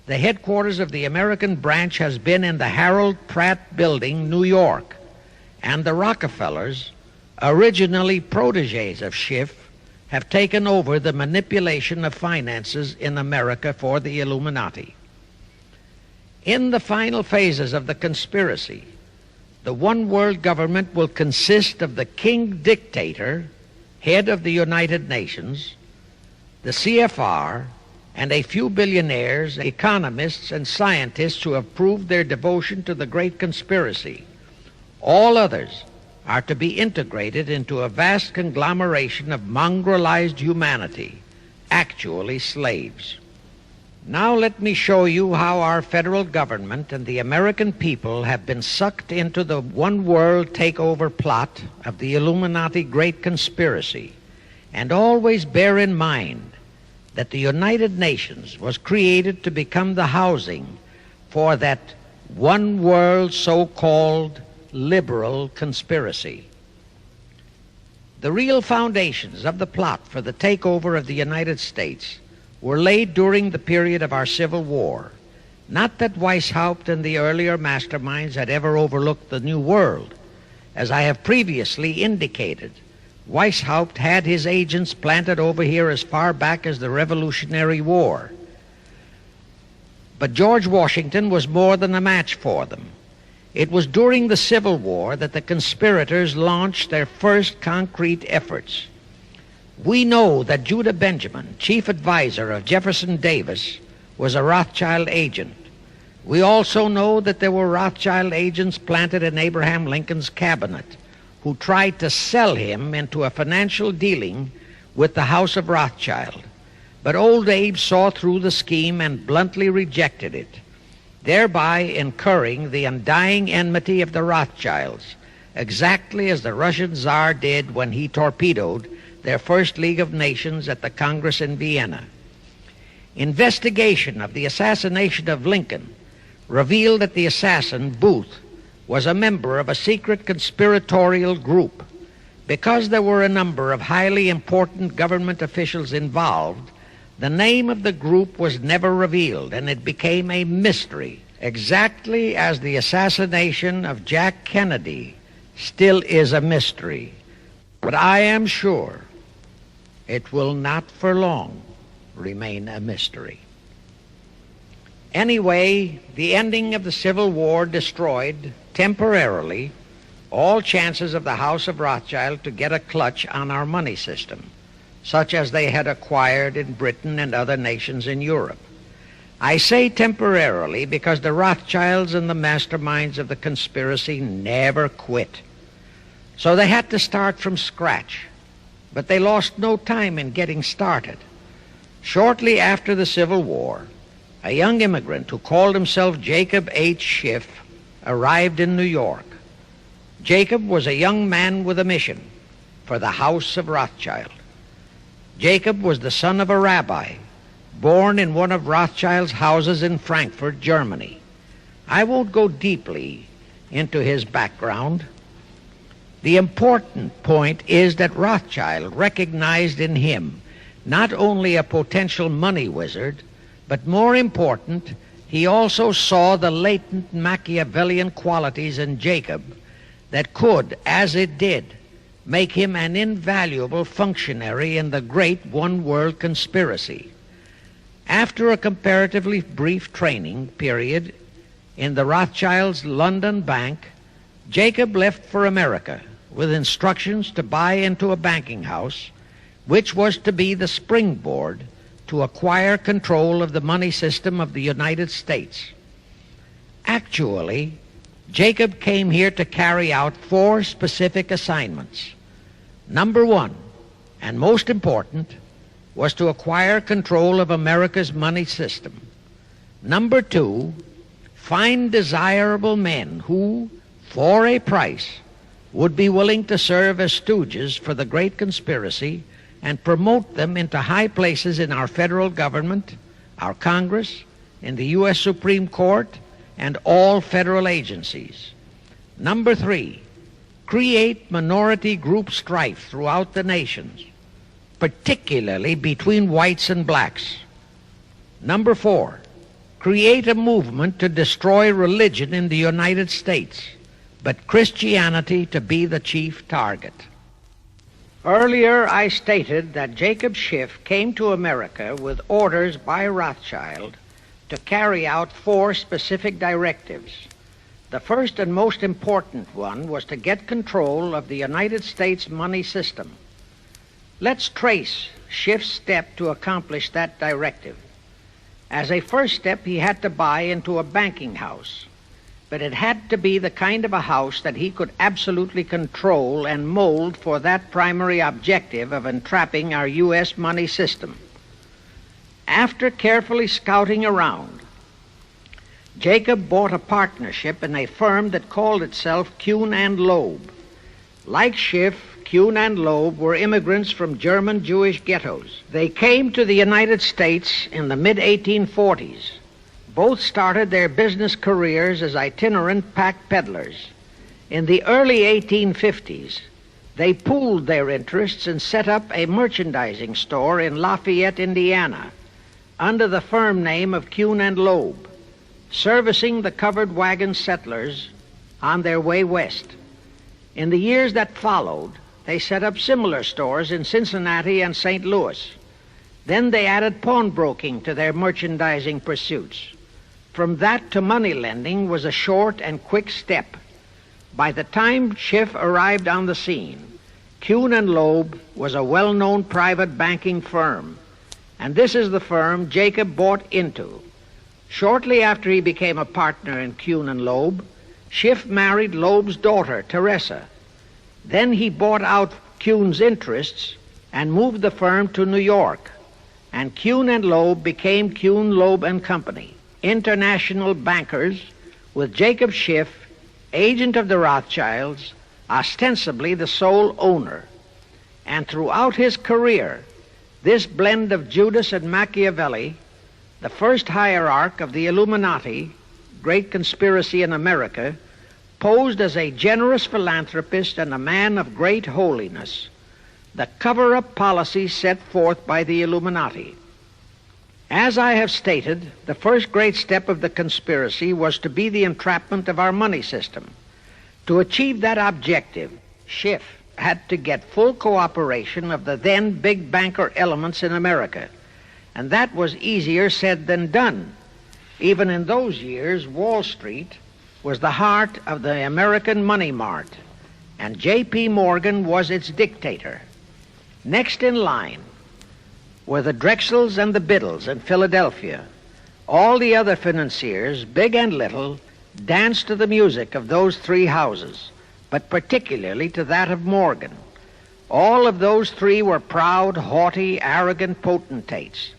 S1: the headquarters of the American branch has been in the Harold Pratt Building, New York, and the Rockefellers, originally protégés of Schiff, have taken over the manipulation of finances in America for the Illuminati. In the final phases of the conspiracy, the one world government will consist of the king dictator, head of the United Nations, the CFR, and a few billionaires, economists, and scientists who have proved their devotion to the great conspiracy. All others are to be integrated into a vast conglomeration of mongrelized humanity, actually slaves. Now let me show you how our federal government and the American people have been sucked into the one world takeover plot of the Illuminati great conspiracy. And always bear in mind that the United Nations was created to become the housing for that one world so-called liberal conspiracy. The real foundations of the plot for the takeover of the United States were laid during the period of our Civil War. Not that Weishaupt and the earlier masterminds had ever overlooked the New World. As I have previously indicated, Weishaupt had his agents planted over here as far back as the Revolutionary War. But George Washington was more than a match for them. It was during the Civil War that the conspirators launched their first concrete efforts. We know that Judah Benjamin, chief advisor of Jefferson Davis, was a Rothschild agent. We also know that there were Rothschild agents planted in Abraham Lincoln's cabinet who tried to sell him into a financial dealing with the House of Rothschild. But old Abe saw through the scheme and bluntly rejected it, thereby incurring the undying enmity of the Rothschilds, exactly as the Russian Tsar did when he torpedoed their first League of Nations at the Congress in Vienna. Investigation of the assassination of Lincoln revealed that the assassin, Booth, was a member of a secret conspiratorial group. Because there were a number of highly important government officials involved, the name of the group was never revealed, and it became a mystery, exactly as the assassination of Jack Kennedy still is a mystery. But I am sure it will not for long remain a mystery. Anyway, the ending of the Civil War destroyed, temporarily, all chances of the House of Rothschild to get a clutch on our money system, such as they had acquired in Britain and other nations in Europe. I say temporarily because the Rothschilds and the masterminds of the conspiracy never quit. So they had to start from scratch, but they lost no time in getting started. Shortly after the Civil War, a young immigrant who called himself Jacob H. Schiff arrived in New York. Jacob was a young man with a mission for the House of Rothschild. Jacob was the son of a rabbi, born in one of Rothschild's houses in Frankfurt, Germany. I won't go deeply into his background. The important point is that Rothschild recognized in him not only a potential money wizard, but more important, he also saw the latent Machiavellian qualities in Jacob that could, as it did, make him an invaluable functionary in the great one-world conspiracy. After a comparatively brief training period in the Rothschilds' London bank, Jacob left for America with instructions to buy into a banking house, which was to be the springboard to acquire control of the money system of the United States. Actually, Jacob came here to carry out 4 specific assignments. Number 1, and most important, was to acquire control of America's money system. Number 2, find desirable men who, for a price, would be willing to serve as stooges for the great conspiracy and promote them into high places in our federal government, our Congress, in the U.S. Supreme Court, and all federal agencies. Number 3, create minority group strife throughout the nations, particularly between whites and blacks. Number 4, create a movement to destroy religion in the United States, but Christianity to be the chief target. Earlier, I stated that Jacob Schiff came to America with orders by Rothschild to carry out 4 specific directives. The first and most important one was to get control of the United States money system. Let's trace Schiff's step to accomplish that directive. As a first step, he had to buy into a banking house, but it had to be the kind of a house that he could absolutely control and mold for that primary objective of entrapping our U.S. money system. After carefully scouting around, Jacob bought a partnership in a firm that called itself Kuhn and Loeb. Like Schiff, Kuhn and Loeb were immigrants from German Jewish ghettos. They came to the United States in the mid-1840s, Both started their business careers as itinerant pack peddlers. In the early 1850s, they pooled their interests and set up a merchandising store in Lafayette, Indiana, under the firm name of Kuhn and Loeb, servicing the covered wagon settlers on their way west. In the years that followed, they set up similar stores in Cincinnati and St. Louis. Then they added pawnbroking to their merchandising pursuits. From that to money lending was a short and quick step. By the time Schiff arrived on the scene, Kuhn and Loeb was a well-known private banking firm, and this is the firm Jacob bought into. Shortly after he became a partner in Kuhn and Loeb, Schiff married Loeb's daughter, Teresa. Then he bought out Kuhn's interests and moved the firm to New York, and Kuhn and Loeb became Kuhn, Loeb and Company, international bankers, with Jacob Schiff, agent of the Rothschilds, ostensibly the sole owner. And throughout his career, this blend of Judas and Machiavelli, the first hierarch of the Illuminati, great conspiracy in America, posed as a generous philanthropist and a man of great holiness, the cover-up policy set forth by the Illuminati. As I have stated, the first great step of the conspiracy was to be the entrapment of our money system. To achieve that objective, Schiff had to get full cooperation of the then big banker elements in America, and that was easier said than done. Even in those years, Wall Street was the heart of the American money mart, and J.P. Morgan was its dictator. Next in line were the Drexels and the Biddles in Philadelphia. All the other financiers, big and little, danced to the music of those three houses, but particularly to that of Morgan. All of those three were proud, haughty, arrogant potentates.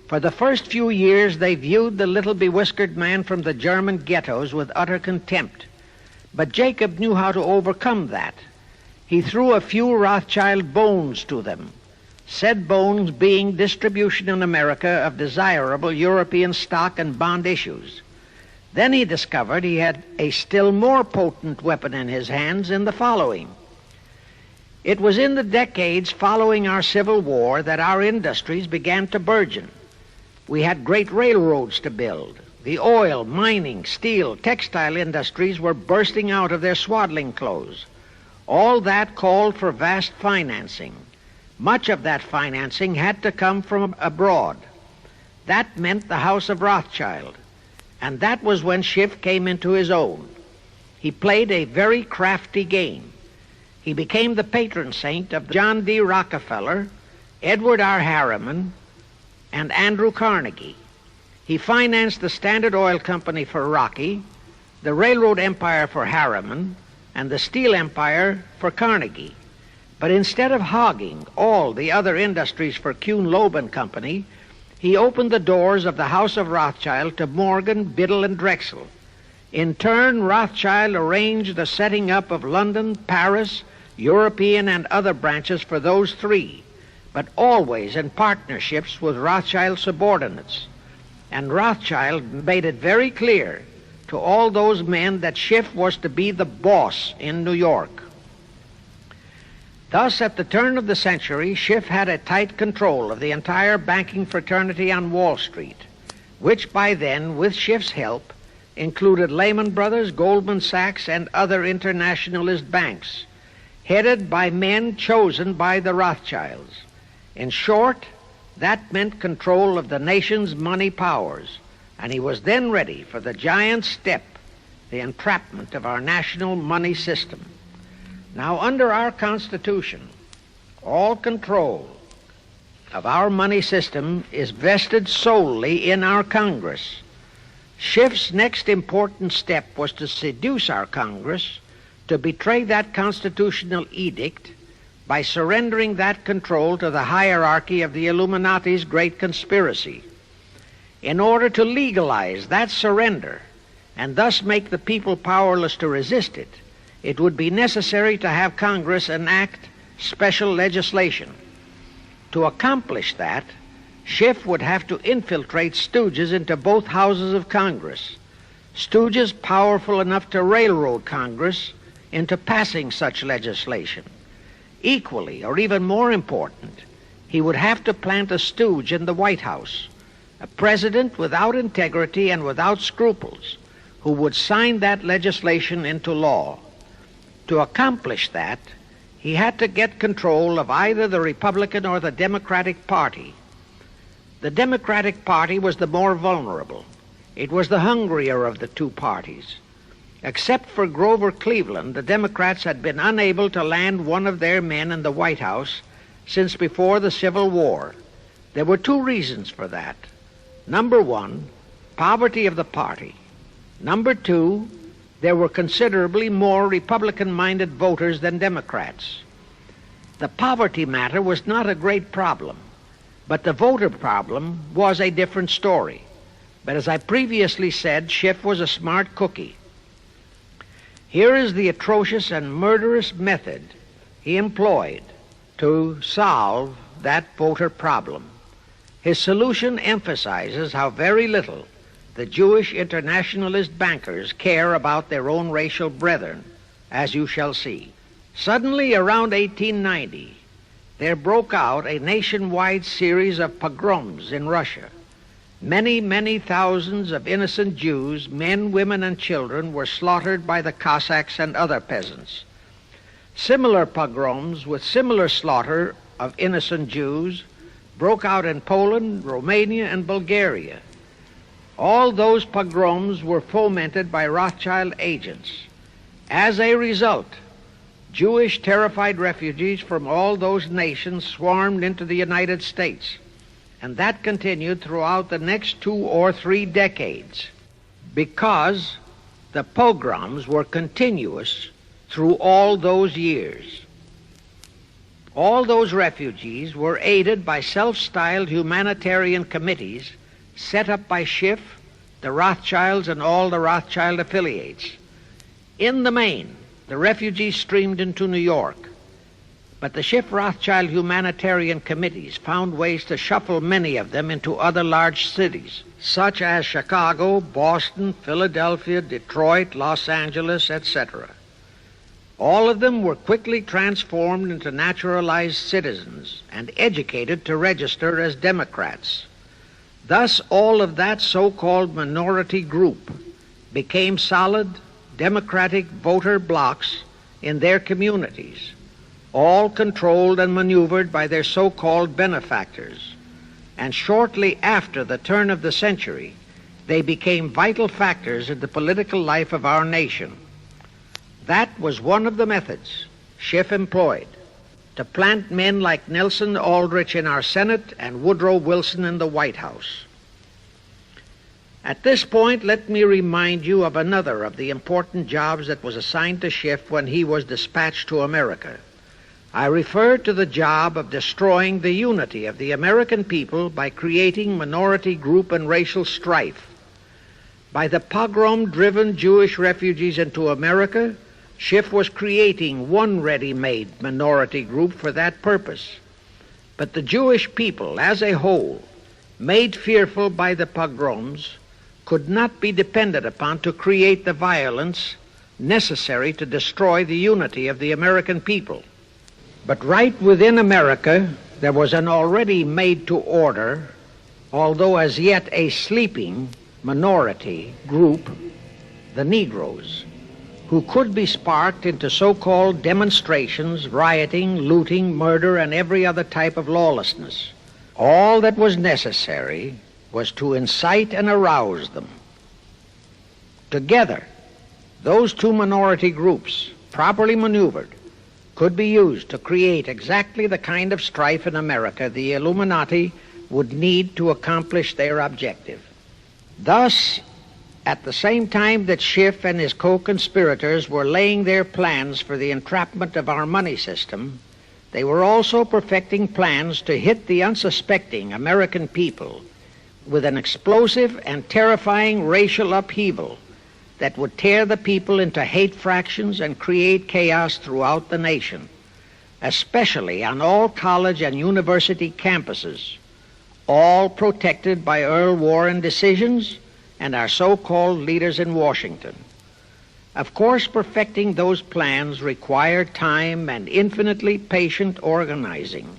S1: For the first few years, they viewed the little bewhiskered man from the German ghettos with utter contempt. But Jacob knew how to overcome that. He threw a few Rothschild bones to them, said bones being distribution in America of desirable European stock and bond issues. Then he discovered he had a still more potent weapon in his hands in the following. It was in the decades following our Civil War that our industries began to burgeon. We had great railroads to build. The oil, mining, steel, textile industries were bursting out of their swaddling clothes. All that called for vast financing. Much of that financing had to come from abroad. That meant the House of Rothschild, and that was when Schiff came into his own. He played a very crafty game. He became the patron saint of John D. Rockefeller, Edward R. Harriman, and Andrew Carnegie. He financed the Standard Oil Company for Rocky, the railroad empire for Harriman, and the steel empire for Carnegie. But instead of hogging all the other industries for Kuhn, Loeb and Company, he opened the doors of the House of Rothschild to Morgan, Biddle, and Drexel. In turn, Rothschild arranged the setting up of London, Paris, European, and other branches for those three, but always in partnerships with Rothschild subordinates. And Rothschild made it very clear to all those men that Schiff was to be the boss in New York. Thus, at the turn of the century, Schiff had a tight control of the entire banking fraternity on Wall Street, which by then, with Schiff's help, included Lehman Brothers, Goldman Sachs, and other internationalist banks, headed by men chosen by the Rothschilds. In short, that meant control of the nation's money powers, and he was then ready for the giant step, the entrapment of our national money system. Now, under our Constitution, all control of our money system is vested solely in our Congress. Schiff's next important step was to seduce our Congress to betray that constitutional edict by surrendering that control to the hierarchy of the Illuminati's great conspiracy. In order to legalize that surrender and thus make the people powerless to resist it, it would be necessary to have Congress enact special legislation. To accomplish that, Schiff would have to infiltrate stooges into both houses of Congress, stooges powerful enough to railroad Congress into passing such legislation. Equally, or even more important, he would have to plant a stooge in the White House, a president without integrity and without scruples, who would sign that legislation into law. To accomplish that, he had to get control of either the Republican or the Democratic Party. The Democratic Party was the more vulnerable. It was the hungrier of the two parties. Except for Grover Cleveland, the Democrats had been unable to land one of their men in the White House since before the Civil War. There were two reasons for that. Number one, poverty of the party. Number two, there were considerably more Republican-minded voters than Democrats. The poverty matter was not a great problem, but the voter problem was a different story. But as I previously said, Schiff was a smart cookie. Here is the atrocious and murderous method he employed to solve that voter problem. His solution emphasizes how very little the Jewish internationalist bankers care about their own racial brethren, as you shall see. Suddenly, around 1890, there broke out a nationwide series of pogroms in Russia. Many, many thousands of innocent Jews, men, women, and children, were slaughtered by the Cossacks and other peasants. Similar pogroms with similar slaughter of innocent Jews broke out in Poland, Romania, and Bulgaria. All those pogroms were fomented by Rothschild agents. As a result, Jewish terrified refugees from all those nations swarmed into the United States, and that continued throughout the next 2 or 3 decades because the pogroms were continuous through all those years. All those refugees were aided by self-styled humanitarian committees set up by Schiff, the Rothschilds, and all the Rothschild affiliates. In the main, the refugees streamed into New York, but the Schiff-Rothschild humanitarian committees found ways to shuffle many of them into other large cities, such as Chicago, Boston, Philadelphia, Detroit, Los Angeles, etc. All of them were quickly transformed into naturalized citizens and educated to register as Democrats. Thus, all of that so-called minority group became solid Democratic voter blocs in their communities, all controlled and maneuvered by their so-called benefactors. And shortly after the turn of the century, they became vital factors in the political life of our nation. That was one of the methods Schiff employed to plant men like Nelson Aldrich in our Senate and Woodrow Wilson in the White House. At this point, let me remind you of another of the important jobs that was assigned to Schiff when he was dispatched to America. I refer to the job of destroying the unity of the American people by creating minority group and racial strife. By the pogrom-driven Jewish refugees into America, Schiff was creating one ready-made minority group for that purpose. But the Jewish people as a whole, made fearful by the pogroms, could not be depended upon to create the violence necessary to destroy the unity of the American people. But right within America, there was an already made-to-order, although as yet a sleeping minority group, the Negroes, who could be sparked into so-called demonstrations, rioting, looting, murder, and every other type of lawlessness. All that was necessary was to incite and arouse them. Together, those two minority groups, properly maneuvered, could be used to create exactly the kind of strife in America the Illuminati would need to accomplish their objective. Thus, at the same time that Schiff and his co-conspirators were laying their plans for the entrapment of our money system, they were also perfecting plans to hit the unsuspecting American people with an explosive and terrifying racial upheaval that would tear the people into hate fractions and create chaos throughout the nation, especially on all college and university campuses. all protected by Earl Warren decisions and our so-called leaders in Washington. Of course, perfecting those plans required time and infinitely patient organizing.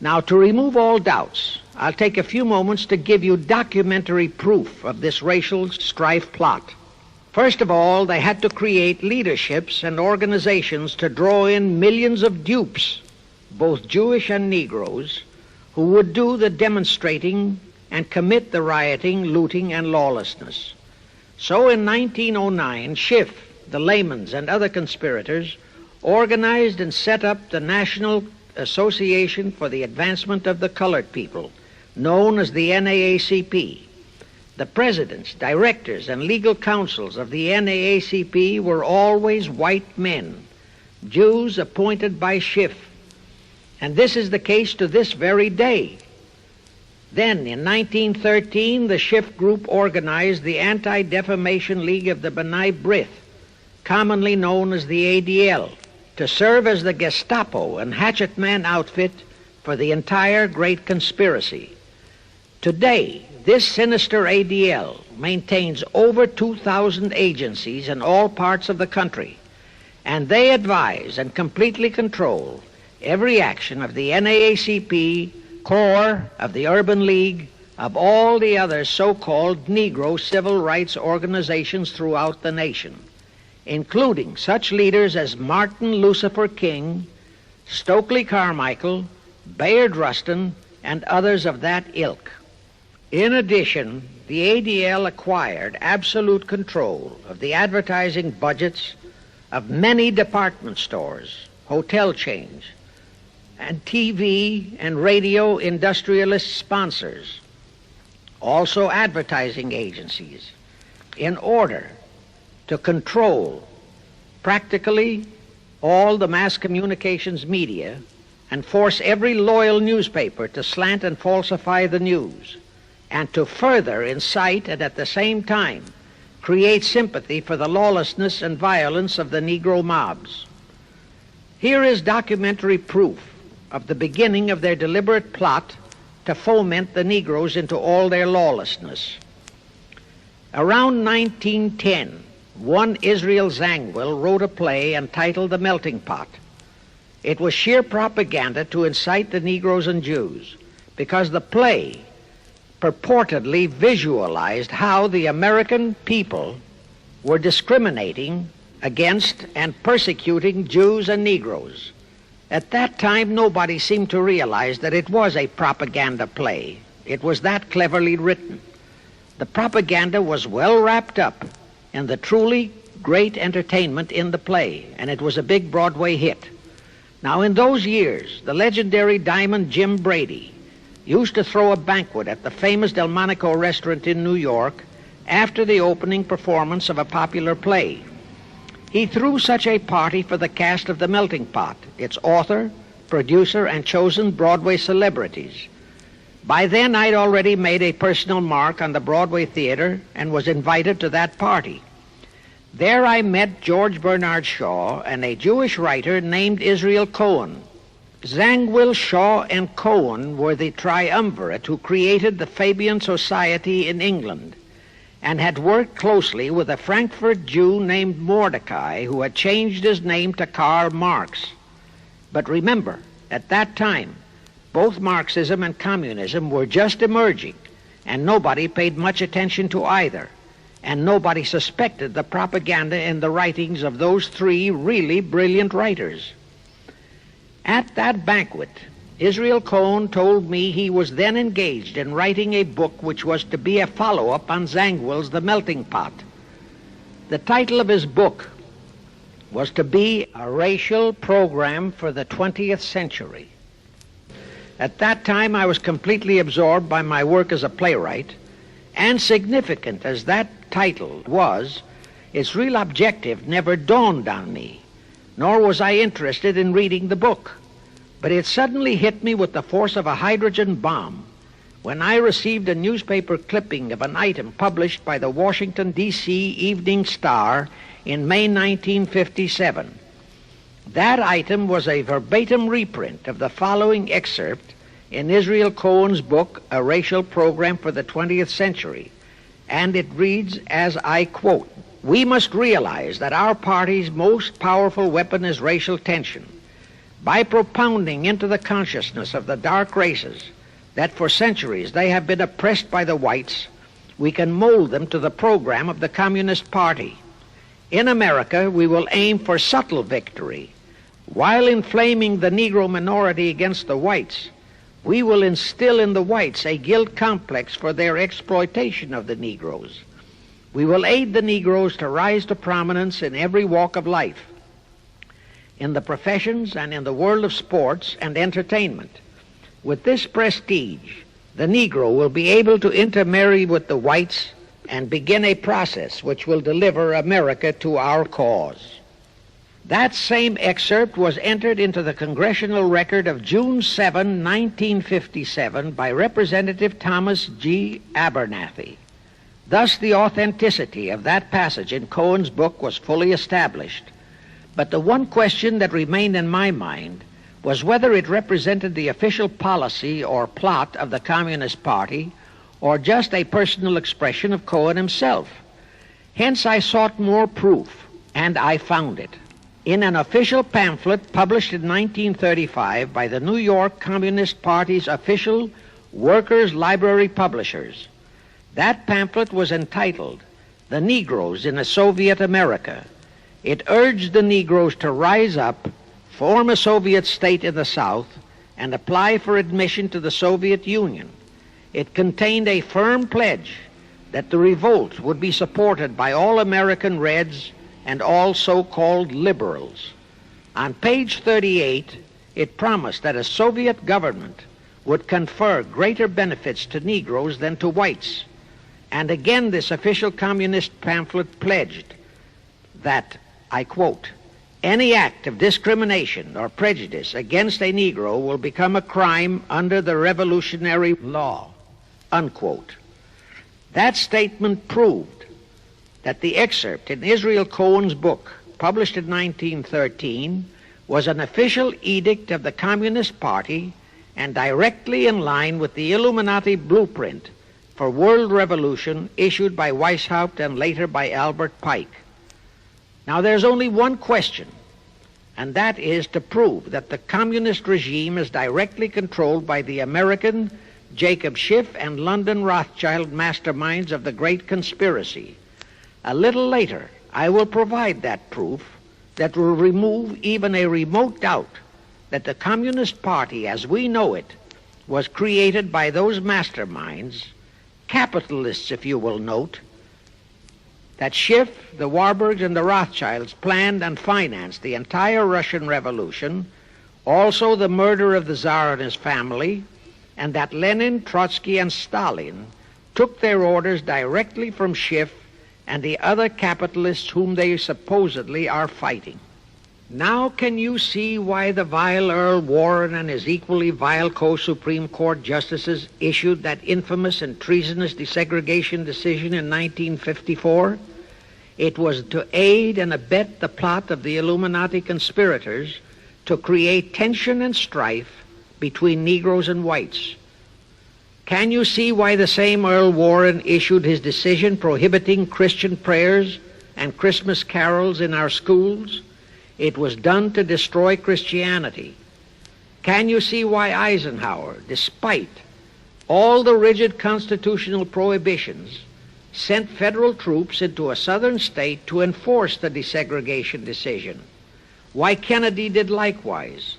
S1: Now, to remove all doubts, I'll take a few moments to give you documentary proof of this racial strife plot. First of all, they had to create leaderships and organizations to draw in millions of dupes, both Jewish and Negroes, who would do the demonstrating and commit the rioting, looting, and lawlessness. So in 1909, Schiff, the Lamans, and other conspirators organized and set up the National Association for the Advancement of the Colored People, known as the NAACP. The presidents, directors, and legal counsels of the NAACP were always white men, Jews appointed by Schiff. And this is the case to this very day. Then, in 1913, the Schiff Group organized the Anti-Defamation League of the B'nai B'rith, commonly known as the ADL, to serve as the Gestapo and hatchet man outfit for the entire great conspiracy. Today, this sinister ADL maintains over 2,000 agencies in all parts of the country, and they advise and completely control every action of the NAACP, CORE, of the Urban League, of all the other so-called Negro civil rights organizations throughout the nation, including such leaders as Martin Lucifer King, Stokely Carmichael, Bayard Rustin, and others of that ilk. In addition, the ADL acquired absolute control of the advertising budgets of many department stores, hotel chains, and TV and radio industrialist sponsors, also advertising agencies, in order to control practically all the mass communications media and force every loyal newspaper to slant and falsify the news, and to further incite and at the same time create sympathy for the lawlessness and violence of the Negro mobs. Here is documentary proof of the beginning of their deliberate plot to foment the Negroes into all their lawlessness. Around 1910, one Israel Zangwill wrote a play entitled The Melting Pot. It was sheer propaganda to incite the Negroes and Jews, because the play purportedly visualized how the American people were discriminating against and persecuting Jews and Negroes. At that time, nobody seemed to realize that it was a propaganda play. It was that cleverly written. The propaganda was well wrapped up in the truly great entertainment in the play, and it was a big Broadway hit. Now, in those years, the legendary Diamond Jim Brady used to throw a banquet at the famous Delmonico restaurant in New York after the opening performance of a popular play. He threw such a party for the cast of The Melting Pot, its author, producer, and chosen Broadway celebrities. By then, I'd already made a personal mark on the Broadway theater and was invited to that party. There I met George Bernard Shaw and a Jewish writer named Israel Cohen. Zangwill, Shaw, and Cohen were the triumvirate who created the Fabian Society in England and had worked closely with a Frankfurt Jew named Mordecai, who had changed his name to Karl Marx. But remember, at that time, both Marxism and communism were just emerging, and nobody paid much attention to either, and nobody suspected the propaganda in the writings of those three really brilliant writers. At that banquet, Israel Cohen told me he was then engaged in writing a book which was to be a follow-up on Zangwill's The Melting Pot. The title of his book was to be A Racial Program for the 20th Century. At that time, I was completely absorbed by my work as a playwright, and significant as that title was, its real objective never dawned on me, nor was I interested in reading the book. But it suddenly hit me with the force of a hydrogen bomb when I received a newspaper clipping of an item published by the Washington, D.C. Evening Star in May 1957. That item was a verbatim reprint of the following excerpt in Israel Cohen's book, A Racial Program for the 20th Century, and it reads, as I quote, "We must realize that our party's most powerful weapon is racial tension. By propounding into the consciousness of the dark races that for centuries they have been oppressed by the whites, we can mold them to the program of the Communist Party. In America, we will aim for subtle victory. While inflaming the Negro minority against the whites, we will instill in the whites a guilt complex for their exploitation of the Negroes. We will aid the Negroes to rise to prominence in every walk of life, in the professions and in the world of sports and entertainment. With this prestige, the Negro will be able to intermarry with the whites and begin a process which will deliver America to our cause." That same excerpt was entered into the congressional record of June 7, 1957 by Representative Thomas G. Abernathy. Thus the authenticity of that passage in Cohen's book was fully established. But the one question that remained in my mind was whether it represented the official policy or plot of the Communist Party or just a personal expression of Cohen himself. Hence I sought more proof, and I found it. In an official pamphlet published in 1935 by the New York Communist Party's official Workers' Library Publishers. That pamphlet was entitled, "The Negroes in a Soviet America." It urged the Negroes to rise up, form a Soviet state in the South, and apply for admission to the Soviet Union. It contained a firm pledge that the revolt would be supported by all American Reds and all so-called liberals. On page 38, it promised that a Soviet government would confer greater benefits to Negroes than to whites. And again, this official communist pamphlet pledged that, I quote, "Any act of discrimination or prejudice against a Negro will become a crime under the revolutionary law," unquote. That statement proved that the excerpt in Israel Cohen's book, published in 1913, was an official edict of the Communist Party and directly in line with the Illuminati blueprint for world revolution issued by Weishaupt and later by Albert Pike. Now there's only one question, and that is to prove that the communist regime is directly controlled by the American Jacob Schiff and London Rothschild masterminds of the Great Conspiracy. A little later, I will provide that proof that will remove even a remote doubt that the Communist Party, as we know it, was created by those masterminds, capitalists, if you will note, that Schiff, the Warburgs, and the Rothschilds planned and financed the entire Russian Revolution, also the murder of the Tsar and his family, and that Lenin, Trotsky, and Stalin took their orders directly from Schiff and the other capitalists whom they supposedly are fighting. Now can you see why the vile Earl Warren and his equally vile co-Supreme Court justices issued that infamous and treasonous desegregation decision in 1954? It was to aid and abet the plot of the Illuminati conspirators to create tension and strife between Negroes and whites. Can you see why the same Earl Warren issued his decision prohibiting Christian prayers and Christmas carols in our schools? It was done to destroy Christianity. Can you see why Eisenhower, despite all the rigid constitutional prohibitions, sent federal troops into a southern state to enforce the desegregation decision? Why Kennedy did likewise?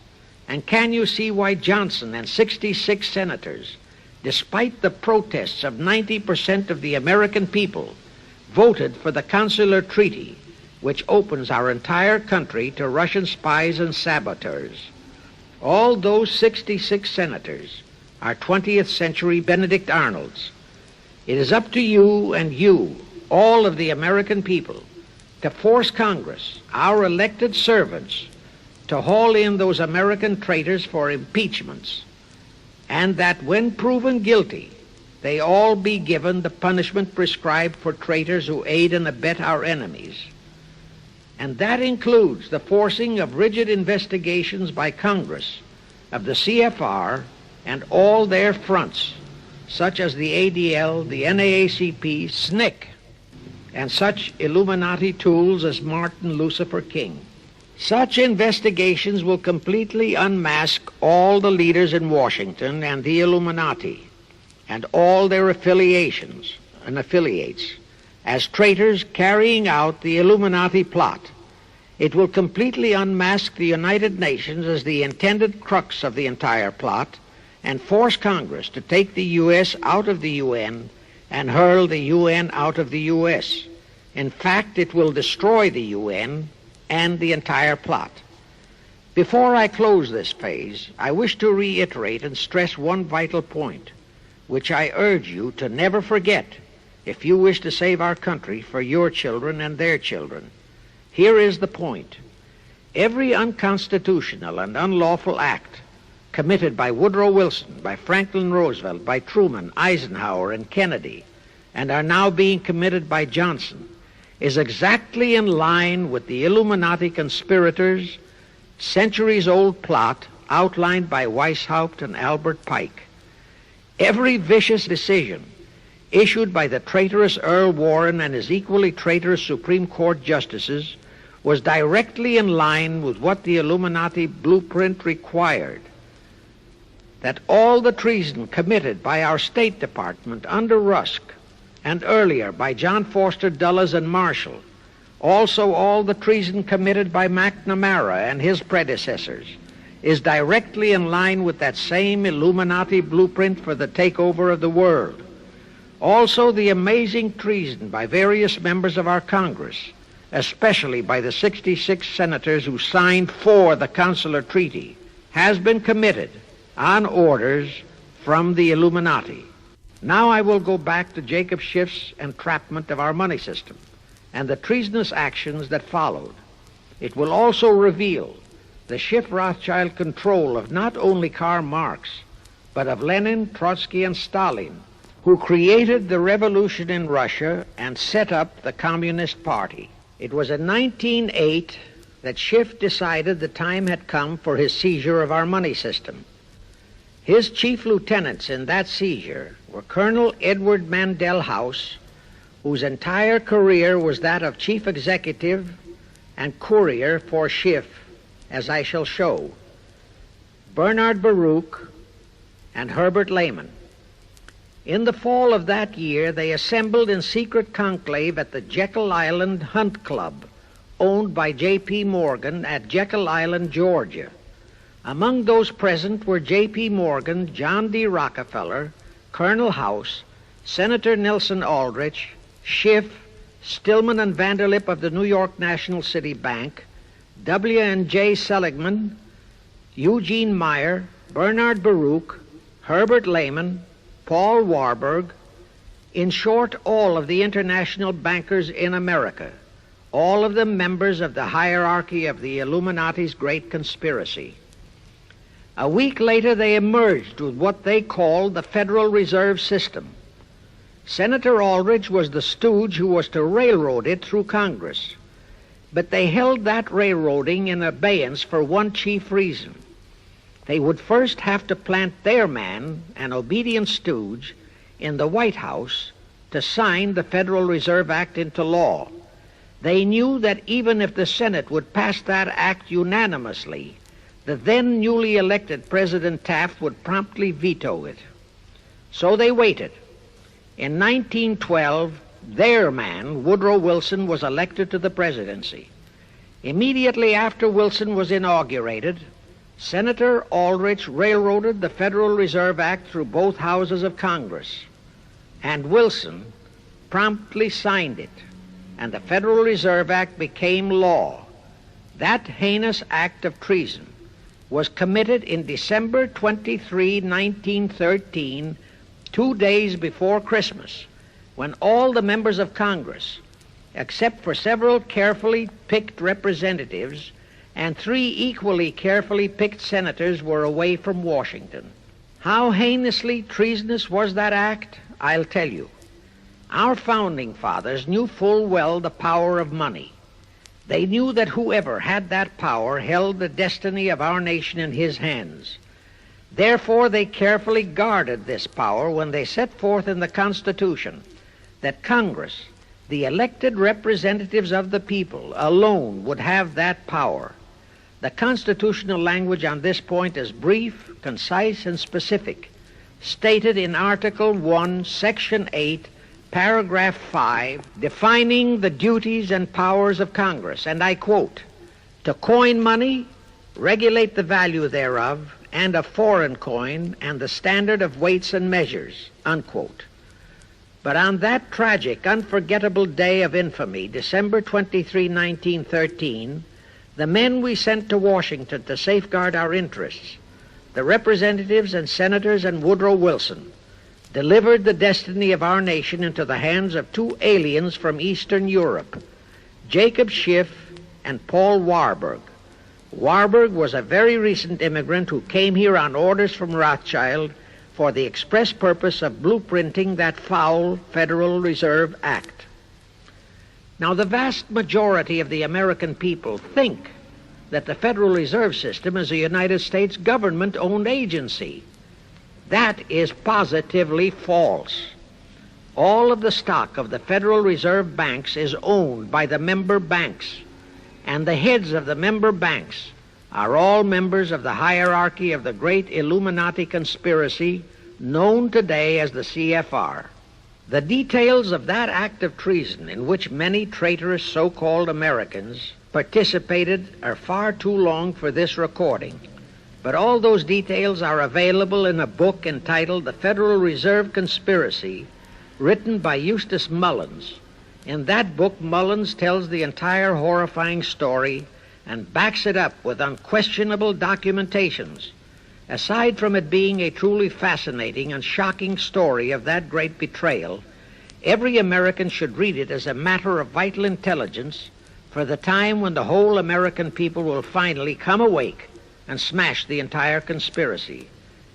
S1: And can you see why Johnson and 66 senators, despite the protests of 90% of the American people, voted for the Consular Treaty, which opens our entire country to Russian spies and saboteurs? All those 66 senators are 20th century Benedict Arnolds. It is up to you and you, all of the American people, to force Congress, our elected servants, to haul in those American traitors for impeachments, and that when proven guilty, they all be given the punishment prescribed for traitors who aid and abet our enemies. And that includes the forcing of rigid investigations by Congress of the CFR and all their fronts, such as the ADL, the NAACP, SNCC, and such Illuminati tools as Martin Lucifer King. Such investigations will completely unmask all the leaders in Washington and the Illuminati and all their affiliations and affiliates as traitors carrying out the Illuminati plot. It will completely unmask the United Nations as the intended crux of the entire plot and force Congress to take the U.S. out of the UN and hurl the UN out of the U.S. In fact, it will destroy the UN and the entire plot. Before I close this phase, I wish to reiterate and stress one vital point, which I urge you to never forget if you wish to save our country for your children and their children. Here is the point. Every unconstitutional and unlawful act committed by Woodrow Wilson, by Franklin Roosevelt, by Truman, Eisenhower, and Kennedy, and are now being committed by Johnson, is exactly in line with the Illuminati conspirators' centuries-old plot outlined by Weishaupt and Albert Pike. Every vicious decision issued by the traitorous Earl Warren and his equally traitorous Supreme Court justices was directly in line with what the Illuminati blueprint required. That all the treason committed by our State Department under Rusk and earlier by John Foster Dulles and Marshall, also all the treason committed by McNamara and his predecessors, is directly in line with that same Illuminati blueprint for the takeover of the world. Also the amazing treason by various members of our Congress, especially by the 66 senators who signed for the Consular Treaty, has been committed on orders from the Illuminati. Now I will go back to Jacob Schiff's entrapment of our money system and the treasonous actions that followed. It will also reveal the Schiff-Rothschild control of not only Karl Marx, but of Lenin, Trotsky, and Stalin, who created the revolution in Russia and set up the Communist Party. It was in 1908 that Schiff decided the time had come for his seizure of our money system. His chief lieutenants in that seizure were Colonel Edward Mandel House, whose entire career was that of chief executive and courier for Schiff, as I shall show, Bernard Baruch, and Herbert Lehman. In the fall of that year, they assembled in secret conclave at the Jekyll Island Hunt Club, owned by J.P. Morgan at Jekyll Island, Georgia. Among those present were J.P. Morgan, John D. Rockefeller, Colonel House, Senator Nelson Aldrich, Schiff, Stillman and Vanderlip of the New York National City Bank, W.N.J. Seligman, Eugene Meyer, Bernard Baruch, Herbert Lehman, Paul Warburg, in short, all of the international bankers in America, all of them members of the hierarchy of the Illuminati's great conspiracy. A week later, they emerged with what they called the Federal Reserve System. Senator Aldrich was the stooge who was to railroad it through Congress. But they held that railroading in abeyance for one chief reason. They would first have to plant their man, an obedient stooge, in the White House to sign the Federal Reserve Act into law. They knew that even if the Senate would pass that act unanimously, the then newly elected President Taft would promptly veto it. So they waited. In 1912, their man, Woodrow Wilson, was elected to the presidency. Immediately after Wilson was inaugurated, Senator Aldrich railroaded the Federal Reserve Act through both houses of Congress, and Wilson promptly signed it, and the Federal Reserve Act became law. That heinous act of treason was committed in December 23, 1913, 2 days before Christmas, when all the members of Congress, except for several carefully picked representatives and 3 equally carefully picked senators, were away from Washington. How heinously treasonous was that act? I'll tell you. Our founding fathers knew full well the power of money. They knew that whoever had that power held the destiny of our nation in his hands. Therefore, they carefully guarded this power when they set forth in the Constitution that Congress, the elected representatives of the people, alone would have that power. The constitutional language on this point is brief, concise, and specific, stated in Article 1, Section 8, Paragraph 5, defining the duties and powers of Congress, and I quote, "To coin money, regulate the value thereof, and of foreign coin, and the standard of weights and measures," unquote. But on that tragic, unforgettable day of infamy, December 23, 1913, the men we sent to Washington to safeguard our interests, the representatives and senators and Woodrow Wilson, delivered the destiny of our nation into the hands of two aliens from Eastern Europe, Jacob Schiff and Paul Warburg. Warburg was a very recent immigrant who came here on orders from Rothschild for the express purpose of blueprinting that foul Federal Reserve Act. Now, the vast majority of the American people think that the Federal Reserve System is a United States government-owned agency. That is positively false. All of the stock of the Federal Reserve banks is owned by the member banks, and the heads of the member banks are all members of the hierarchy of the great Illuminati conspiracy known today as the CFR. The details of that act of treason in which many traitorous so-called Americans participated are far too long for this recording, but all those details are available in a book entitled The Federal Reserve Conspiracy, written by Eustace Mullins. In that book, Mullins tells the entire horrifying story and backs it up with unquestionable documentations. Aside from it being a truly fascinating and shocking story of that great betrayal, every American should read it as a matter of vital intelligence for the time when the whole American people will finally come awake and smash the entire conspiracy.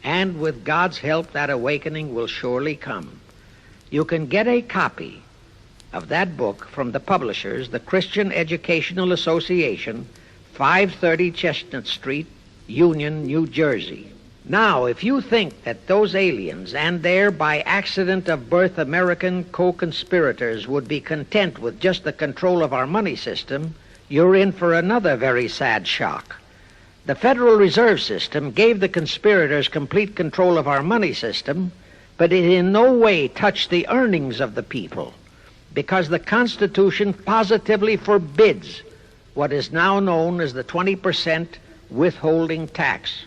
S1: And with God's help, that awakening will surely come. You can get a copy of that book from the publishers, the Christian Educational Association, 530 Chestnut Street, Union, New Jersey. Now, if you think that those aliens and their by accident of birth American co-conspirators would be content with just the control of our money system, you're in for another very sad shock. The Federal Reserve System gave the conspirators complete control of our money system, but it in no way touched the earnings of the people, because the Constitution positively forbids what is now known as the 20% withholding tax.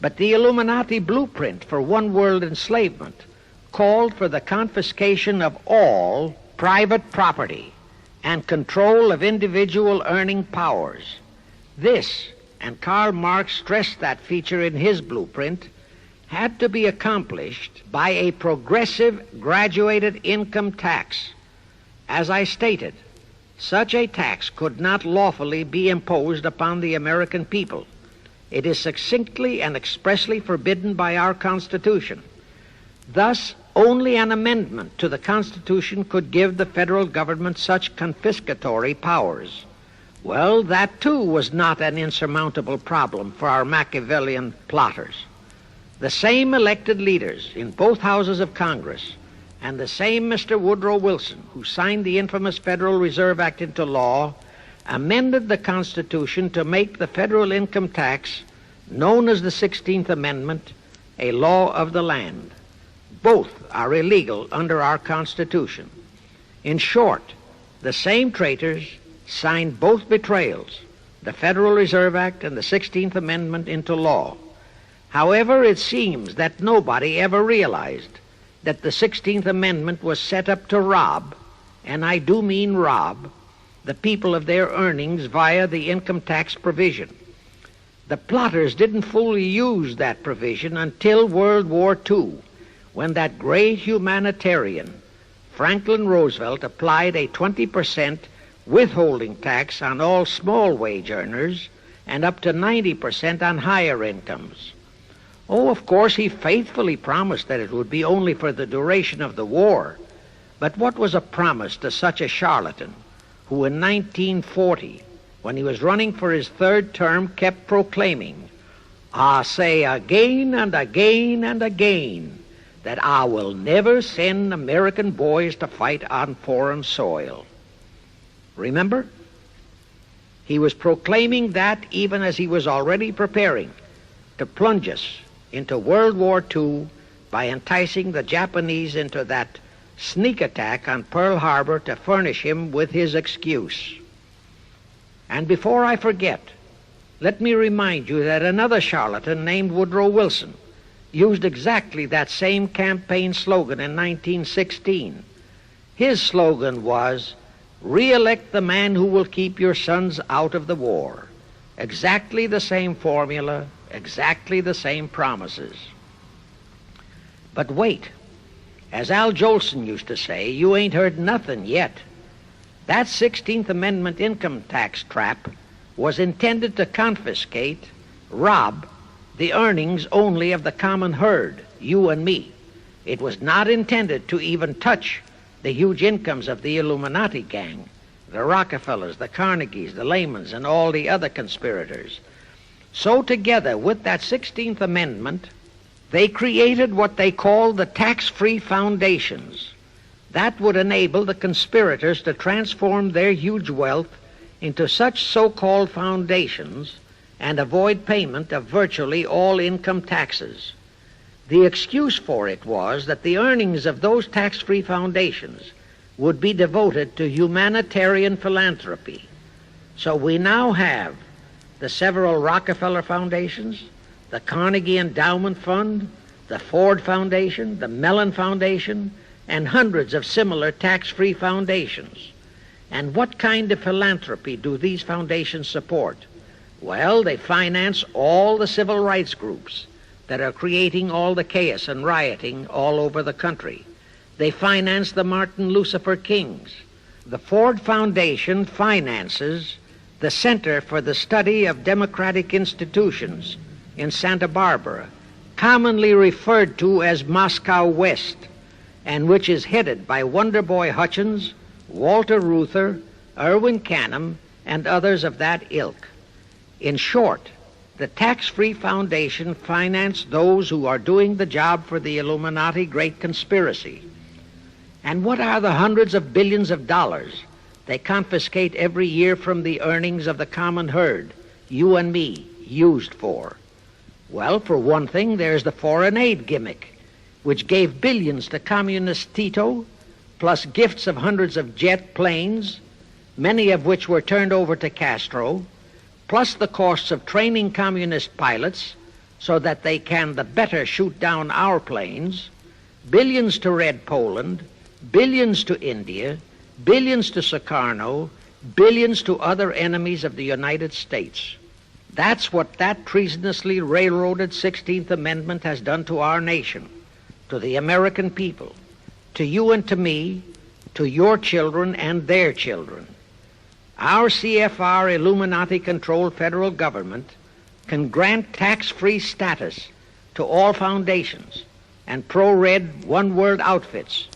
S1: But the Illuminati blueprint for one-world enslavement called for the confiscation of all private property and control of individual earning powers. This, and Karl Marx stressed that feature in his blueprint, had to be accomplished by a progressive graduated income tax. As I stated, such a tax could not lawfully be imposed upon the American people. It is succinctly and expressly forbidden by our Constitution. Thus, only an amendment to the Constitution could give the federal government such confiscatory powers. Well, that too was not an insurmountable problem for our Machiavellian plotters. The same elected leaders in both houses of Congress and the same Mr. Woodrow Wilson, who signed the infamous Federal Reserve Act into law, amended the Constitution to make the federal income tax, known as the 16th Amendment, a law of the land. Both are illegal under our Constitution. In short, the same traitors signed both betrayals, the Federal Reserve Act and the 16th Amendment, into law. However, it seems that nobody ever realized that the 16th Amendment was set up to rob, and I do mean rob, the people of their earnings via the income tax provision. The plotters didn't fully use that provision until World War II, when that great humanitarian, Franklin Roosevelt, applied a 20% withholding tax on all small wage earners and up to 90% on higher incomes. Oh, of course, he faithfully promised that it would be only for the duration of the war. But what was a promise to such a charlatan who in 1940, when he was running for his third term, kept proclaiming, I say again and again and again that I will never send American boys to fight on foreign soil. Remember? He was proclaiming that even as he was already preparing to plunge us into World War II by enticing the Japanese into that sneak attack on Pearl Harbor to furnish him with his excuse. And before I forget, let me remind you that another charlatan named Woodrow Wilson used exactly that same campaign slogan in 1916. His slogan was, "Re-elect the man who will keep your sons out of the war." Exactly the same formula, exactly the same promises. But wait, as Al Jolson used to say, you ain't heard nothing yet. That 16th Amendment income tax trap was intended to confiscate, rob, the earnings only of the common herd, you and me. It was not intended to even touch the huge incomes of the Illuminati gang, the Rockefellers, the Carnegies, the Lehmans, and all the other conspirators. So together with that 16th Amendment, they created what they called the tax-free foundations. That would enable the conspirators to transform their huge wealth into such so-called foundations and avoid payment of virtually all income taxes. The excuse for it was that the earnings of those tax-free foundations would be devoted to humanitarian philanthropy. So we now have the several Rockefeller foundations, the Carnegie Endowment Fund, the Ford Foundation, the Mellon Foundation, and hundreds of similar tax-free foundations. And what kind of philanthropy do these foundations support? Well, they finance all the civil rights groups that are creating all the chaos and rioting all over the country. They finance the Martin Lucifer Kings. The Ford Foundation finances the Center for the Study of Democratic Institutions in Santa Barbara, commonly referred to as Moscow West, and which is headed by Wonderboy Hutchins, Walter Reuther, Irwin Canham, and others of that ilk. In short, the tax-free foundation financed those who are doing the job for the Illuminati Great Conspiracy. And what are the hundreds of billions of dollars they confiscate every year from the earnings of the common herd, you and me, used for? Well, for one thing, there's the foreign aid gimmick, which gave billions to Communist Tito, plus gifts of hundreds of jet planes, many of which were turned over to Castro, plus the costs of training communist pilots so that they can the better shoot down our planes, billions to Red Poland, billions to India, billions to Sukarno, billions to other enemies of the United States. That's what that treasonously railroaded 16th Amendment has done to our nation, to the American people, to you and to me, to your children and their children. Our CFR Illuminati-controlled federal government can grant tax-free status to all foundations and pro-red one-world outfits,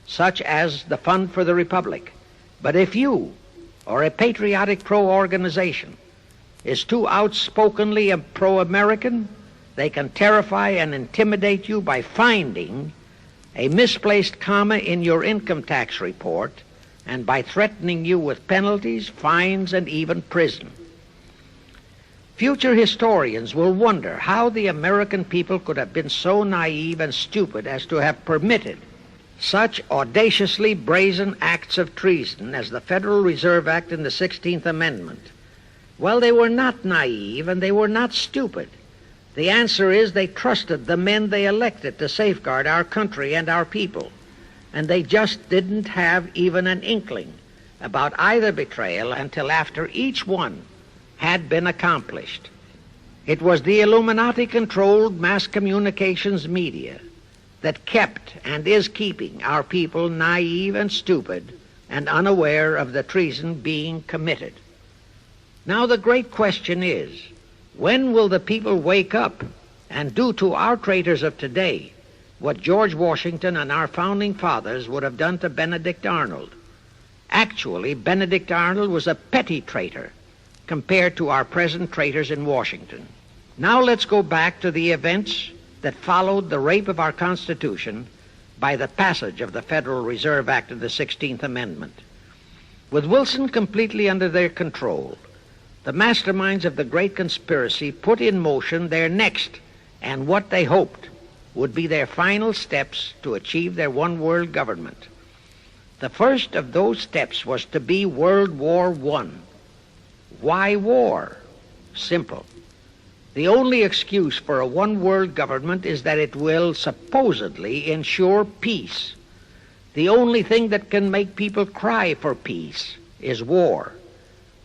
S1: such as the Fund for the Republic. But if you, or a patriotic pro-organization, is too outspokenly pro-American, they can terrify and intimidate you by finding a misplaced comma in your income tax report and by threatening you with penalties, fines, and even prison. Future historians will wonder how the American people could have been so naive and stupid as to have permitted such audaciously brazen acts of treason as the Federal Reserve Act and the 16th Amendment. Well, they were not naive and they were not stupid. The answer is they trusted the men they elected to safeguard our country and our people, and they just didn't have even an inkling about either betrayal until after each one had been accomplished. It was the Illuminati-controlled mass communications media that kept and is keeping our people naive and stupid and unaware of the treason being committed. Now the great question is, when will the people wake up and do to our traitors of today what George Washington and our founding fathers would have done to Benedict Arnold? Actually, Benedict Arnold was a petty traitor compared to our present traitors in Washington. Now let's go back to the events that followed the rape of our Constitution by the passage of the Federal Reserve Act of the 16th Amendment. With Wilson completely under their control, the masterminds of the great conspiracy put in motion their next and what they hoped would be their final steps to achieve their one world government. The first of those steps was to be World War I. Why war? Simple. The only excuse for a one world government is that it will supposedly ensure peace. The only thing that can make people cry for peace is war.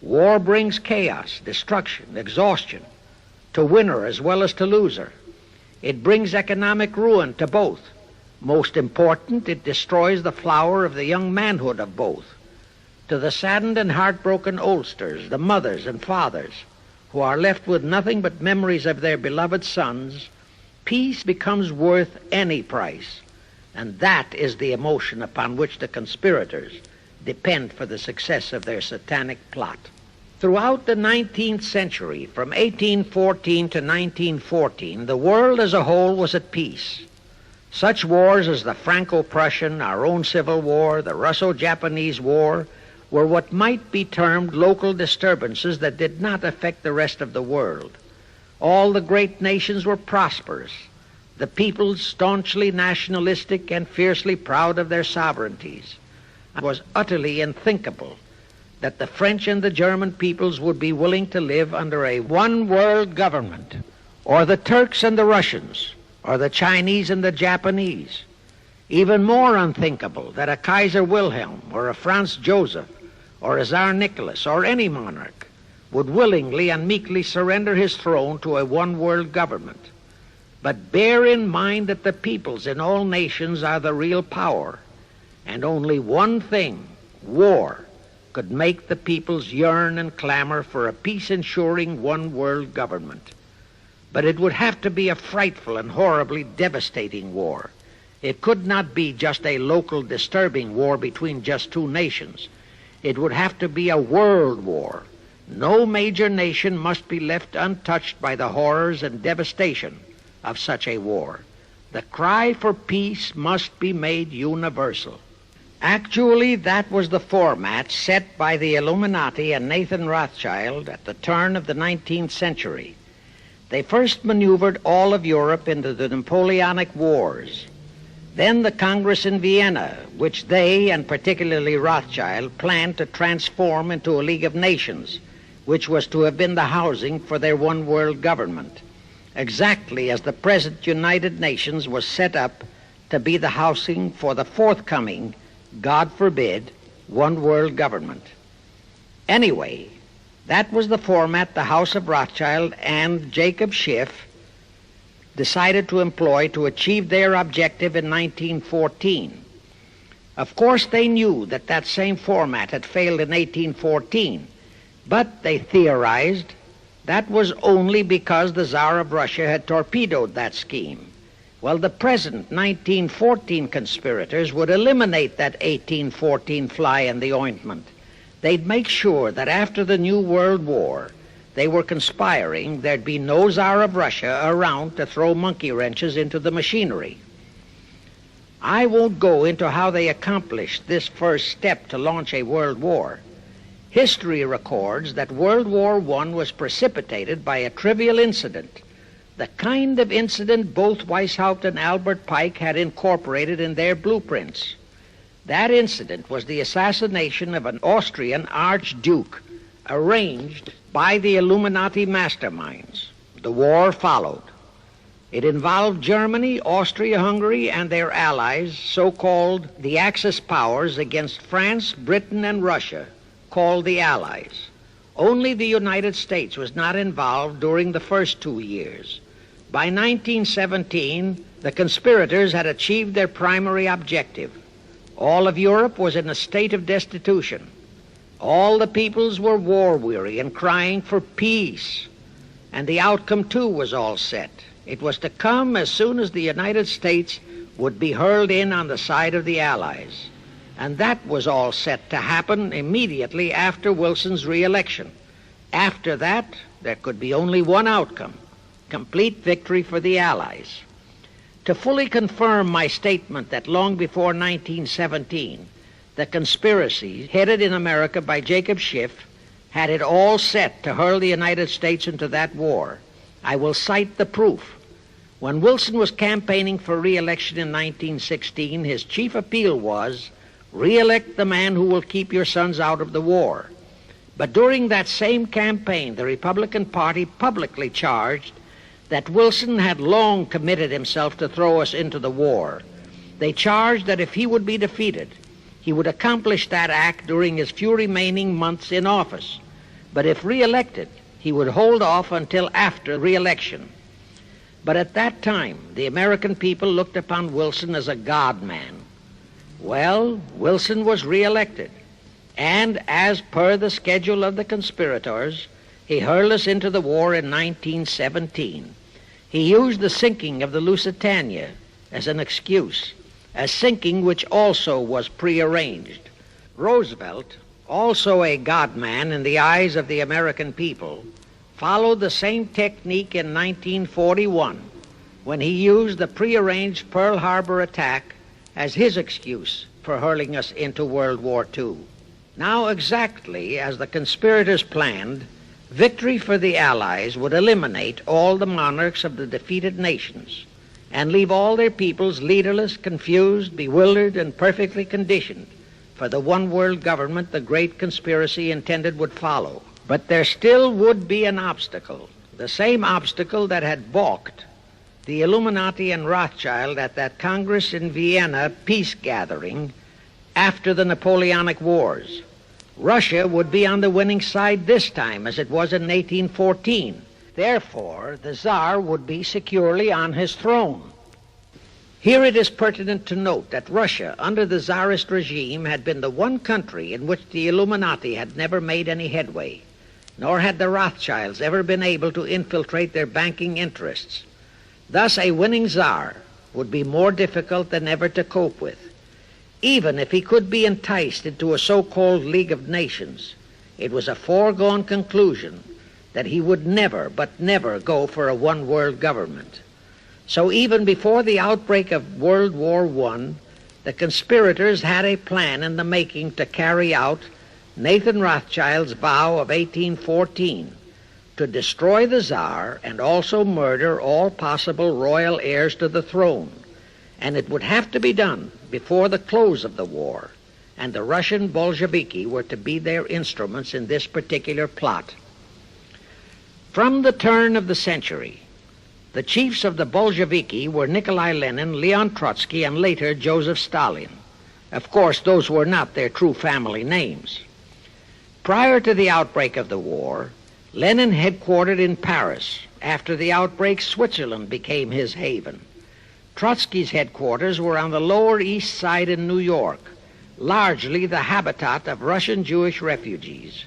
S1: War brings chaos, destruction, exhaustion, to winner as well as to loser. It brings economic ruin to both. Most important, it destroys the flower of the young manhood of both. To the saddened and heartbroken oldsters, the mothers and fathers, who are left with nothing but memories of their beloved sons, peace becomes worth any price. And that is the emotion upon which the conspirators depend for the success of their satanic plot. Throughout the 19th century, from 1814 to 1914, the world as a whole was at peace. Such wars as the Franco-Prussian, our own Civil War, the Russo-Japanese War, were what might be termed local disturbances that did not affect the rest of the world. All the great nations were prosperous, the peoples staunchly nationalistic and fiercely proud of their sovereignties. It was utterly unthinkable that the French and the German peoples would be willing to live under a one-world government, or the Turks and the Russians, or the Chinese and the Japanese. Even more unthinkable that a Kaiser Wilhelm, or a Franz Joseph, or a Tsar Nicholas, or any monarch would willingly and meekly surrender his throne to a one-world government. But bear in mind that the peoples in all nations are the real power, and only one thing, war, could make the peoples yearn and clamor for a peace-ensuring one-world government. But it would have to be a frightful and horribly devastating war. It could not be just a local disturbing war between just two nations. It would have to be a world war. No major nation must be left untouched by the horrors and devastation of such a war. The cry for peace must be made universal. Actually, that was the format set by the Illuminati and Nathan Rothschild at the turn of the 19th century. They first maneuvered all of Europe into the Napoleonic Wars. Then the Congress in Vienna, which they, and particularly Rothschild, planned to transform into a League of Nations, which was to have been the housing for their one-world government, exactly as the present United Nations was set up to be the housing for the forthcoming, God forbid, one-world government. Anyway, that was the format the House of Rothschild and Jacob Schiff decided to employ to achieve their objective in 1914. Of course, they knew that that same format had failed in 1814, but they theorized that was only because the Tsar of Russia had torpedoed that scheme. Well, the present 1914 conspirators would eliminate that 1814 fly in the ointment. They'd make sure that after the New World War, they were conspiring there'd be no Tsar of Russia around to throw monkey wrenches into the machinery. I won't go into how they accomplished this first step to launch a world war. History records that World War I was precipitated by a trivial incident, the kind of incident both Weishaupt and Albert Pike had incorporated in their blueprints. That incident was the assassination of an Austrian archduke, arranged by the Illuminati masterminds. The war followed. It involved Germany, Austria-Hungary, and their allies, so-called the Axis powers, against France, Britain, and Russia, called the Allies. Only the United States was not involved during the first 2 years. By 1917, the conspirators had achieved their primary objective. All of Europe was in a state of destitution. All the peoples were war-weary and crying for peace. And the outcome, too, was all set. It was to come as soon as the United States would be hurled in on the side of the Allies. And that was all set to happen immediately after Wilson's re-election. After that, there could be only one outcome: complete victory for the Allies. To fully confirm my statement that long before 1917, the conspiracy headed in America by Jacob Schiff had it all set to hurl the United States into that war, I will cite the proof. When Wilson was campaigning for re-election in 1916, his chief appeal was, "Re-elect the man who will keep your sons out of the war." But during that same campaign, the Republican Party publicly charged that Wilson had long committed himself to throw us into the war. They charged that if he would be defeated, he would accomplish that act during his few remaining months in office. But if re-elected, he would hold off until after re-election. But at that time, the American people looked upon Wilson as a God man. Well, Wilson was re-elected, and as per the schedule of the conspirators, he hurled us into the war in 1917. He used the sinking of the Lusitania as an excuse, a sinking which also was prearranged. Roosevelt, also a God man in the eyes of the American people, followed the same technique in 1941 when he used the prearranged Pearl Harbor attack as his excuse for hurling us into World War II. Now, exactly as the conspirators planned, victory for the Allies would eliminate all the monarchs of the defeated nations and leave all their peoples leaderless, confused, bewildered, and perfectly conditioned for the one world government the great conspiracy intended would follow. But there still would be an obstacle, the same obstacle that had balked the Illuminati and Rothschild at that Congress in Vienna peace gathering after the Napoleonic Wars. Russia would be on the winning side this time, as it was in 1814. Therefore, the Tsar would be securely on his throne. Here it is pertinent to note that Russia, under the Tsarist regime, had been the one country in which the Illuminati had never made any headway, nor had the Rothschilds ever been able to infiltrate their banking interests. Thus, a winning Tsar would be more difficult than ever to cope with. Even if he could be enticed into a so-called League of Nations, it was a foregone conclusion that he would never, but never go for a one-world government. So even before the outbreak of World War I, the conspirators had a plan in the making to carry out Nathan Rothschild's vow of 1814 to destroy the Tsar and also murder all possible royal heirs to the throne. And it would have to be done before the close of the war, and the Russian Bolsheviki were to be their instruments in this particular plot. From the turn of the century, the chiefs of the Bolsheviki were Nikolai Lenin, Leon Trotsky, and later Joseph Stalin. Of course, those were not their true family names. Prior to the outbreak of the war, Lenin headquartered in Paris. After the outbreak, Switzerland became his haven. Trotsky's headquarters were on the Lower East Side in New York, largely the habitat of Russian Jewish refugees.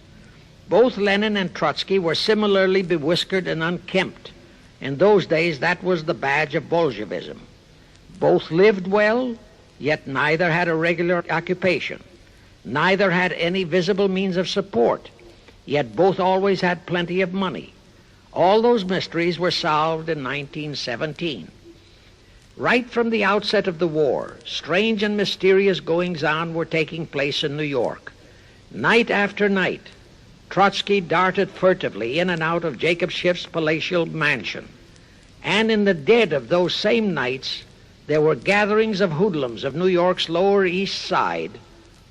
S1: Both Lenin and Trotsky were similarly bewhiskered and unkempt. In those days, that was the badge of Bolshevism. Both lived well, yet neither had a regular occupation. Neither had any visible means of support, yet both always had plenty of money. All those mysteries were solved in 1917. Right from the outset of the war, strange and mysterious goings-on were taking place in New York. Night after night, Trotsky darted furtively in and out of Jacob Schiff's palatial mansion. And in the dead of those same nights, there were gatherings of hoodlums of New York's Lower East Side,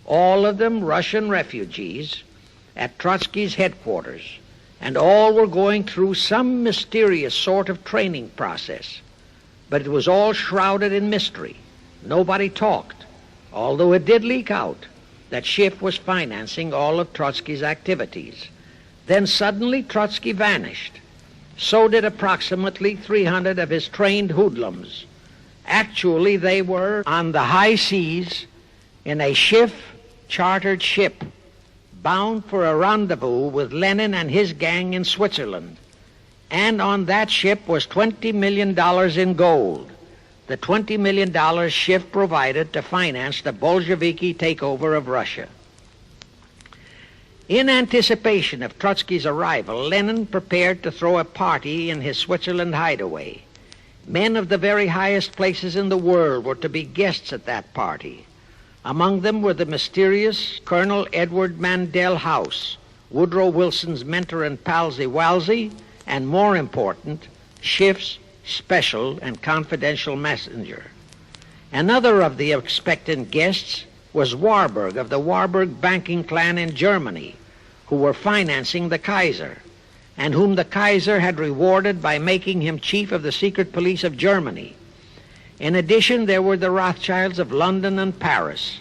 S1: all of them Russian refugees, at Trotsky's headquarters, and all were going through some mysterious sort of training process. But it was all shrouded in mystery. Nobody talked, although it did leak out that Schiff was financing all of Trotsky's activities. Then suddenly Trotsky vanished. So did approximately 300 of his trained hoodlums. Actually, they were on the high seas in a Schiff-chartered ship bound for a rendezvous with Lenin and his gang in Switzerland. And on that ship was $20 million in gold, the $20 million Schiff provided to finance the Bolsheviki takeover of Russia. In anticipation of Trotsky's arrival, Lenin prepared to throw a party in his Switzerland hideaway. Men of the very highest places in the world were to be guests at that party. Among them were the mysterious Colonel Edward Mandell House, Woodrow Wilson's mentor and palsy-walsy, and more important, Schiff's special and confidential messenger. Another of the expectant guests was Warburg of the Warburg banking clan in Germany, who were financing the Kaiser, and whom the Kaiser had rewarded by making him chief of the secret police of Germany. In addition, there were the Rothschilds of London and Paris,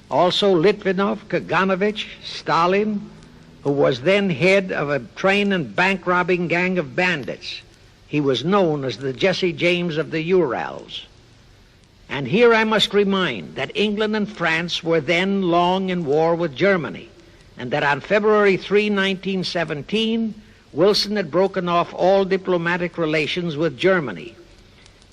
S1: also Litvinov, Kaganovich, Stalin, who was then head of a train and bank-robbing gang of bandits. He was known as the Jesse James of the Urals. And here I must remind that England and France were then long in war with Germany, and that on February 3, 1917, Wilson had broken off all diplomatic relations with Germany.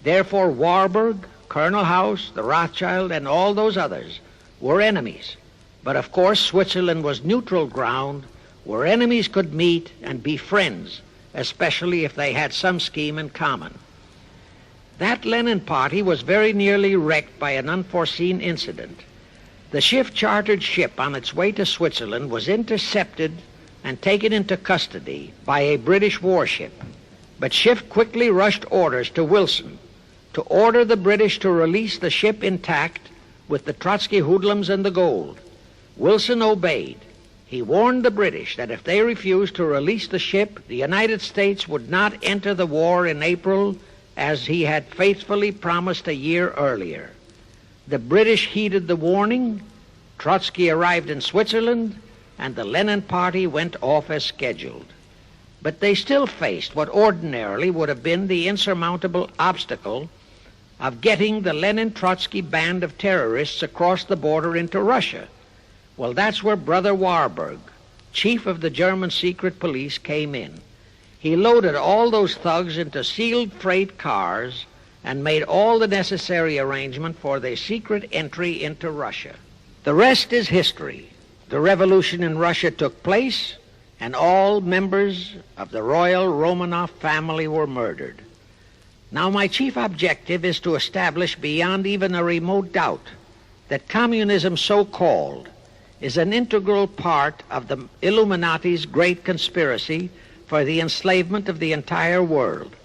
S1: Therefore, Warburg, Colonel House, the Rothschild, and all those others were enemies. But of course, Switzerland was neutral ground where enemies could meet and be friends, especially if they had some scheme in common. That Lenin party was very nearly wrecked by an unforeseen incident. The Schiff-chartered ship on its way to Switzerland was intercepted and taken into custody by a British warship. But Schiff quickly rushed orders to Wilson to order the British to release the ship intact with the Trotsky hoodlums and the gold. Wilson obeyed. He warned the British that if they refused to release the ship, the United States would not enter the war in April as he had faithfully promised a year earlier. The British heeded the warning. Trotsky arrived in Switzerland, and the Lenin party went off as scheduled. But they still faced what ordinarily would have been the insurmountable obstacle of getting the Lenin-Trotsky band of terrorists across the border into Russia. Well, that's where Brother Warburg, chief of the German secret police, came in. He loaded all those thugs into sealed freight cars and made all the necessary arrangement for their secret entry into Russia. The rest is history. The revolution in Russia took place, and all members of the royal Romanov family were murdered. Now, my chief objective is to establish beyond even a remote doubt that communism, so-called, is an integral part of the Illuminati's great conspiracy for the enslavement of the entire world,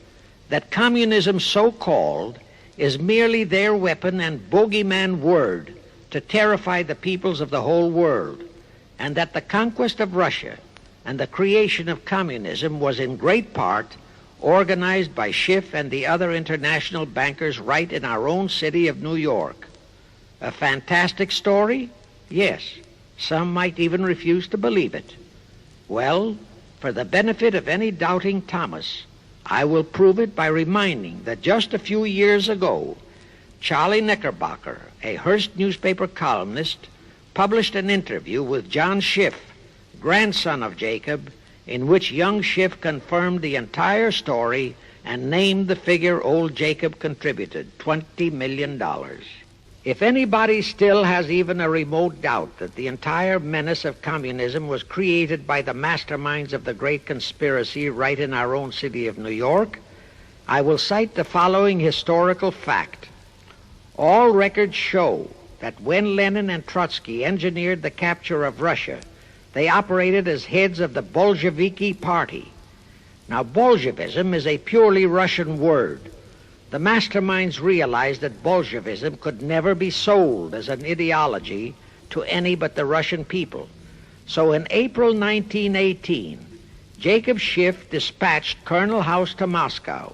S1: that communism, so-called, is merely their weapon and bogeyman word to terrify the peoples of the whole world, and that the conquest of Russia and the creation of communism was in great part organized by Schiff and the other international bankers right in our own city of New York. A fantastic story? Yes. Some might even refuse to believe it. Well, for the benefit of any doubting Thomas, I will prove it by reminding that just a few years ago, Charlie Knickerbocker, a Hearst newspaper columnist, published an interview with John Schiff, grandson of Jacob, in which young Schiff confirmed the entire story and named the figure old Jacob contributed, $20 million. If anybody still has even a remote doubt that the entire menace of communism was created by the masterminds of the great conspiracy right in our own city of New York, I will cite the following historical fact. All records show that when Lenin and Trotsky engineered the capture of Russia, they operated as heads of the Bolsheviki party. Now, Bolshevism is a purely Russian word. The masterminds realized that Bolshevism could never be sold as an ideology to any but the Russian people. So in April 1918, Jacob Schiff dispatched Colonel House to Moscow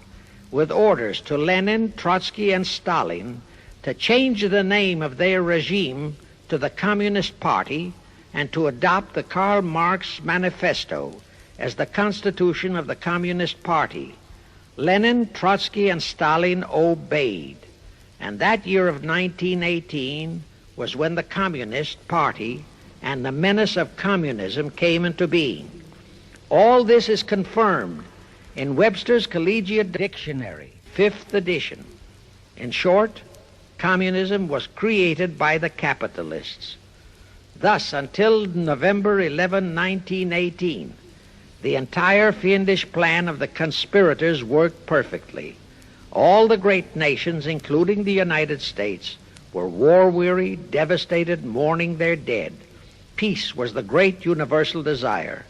S1: with orders to Lenin, Trotsky, and Stalin to change the name of their regime to the Communist Party and to adopt the Karl Marx Manifesto as the constitution of the Communist Party. Lenin, Trotsky, and Stalin obeyed. And that year of 1918 was when the Communist Party and the menace of communism came into being. All this is confirmed in Webster's Collegiate Dictionary, 5th edition. In short, communism was created by the capitalists. Thus, until November 11, 1918, the entire fiendish plan of the conspirators worked perfectly. All the great nations, including the United States, were war-weary, devastated, mourning their dead. Peace was the great universal desire.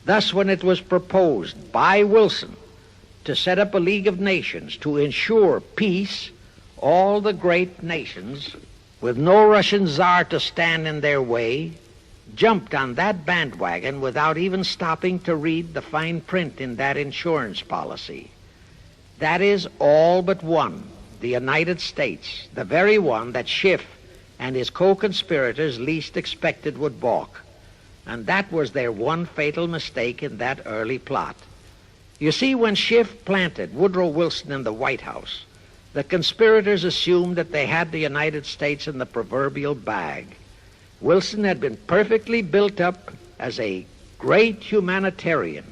S1: Thus, when it was proposed by Wilson to set up a League of Nations to ensure peace, all the great nations, with no Russian Tsar to stand in their way, jumped on that bandwagon without even stopping to read the fine print in that insurance policy. That is, all but one, the United States, the very one that Schiff and his co-conspirators least expected would balk. And that was their one fatal mistake in that early plot. You see, when Schiff planted Woodrow Wilson in the White House, the conspirators assumed that they had the United States in the proverbial bag. Wilson had been perfectly built up as a great humanitarian.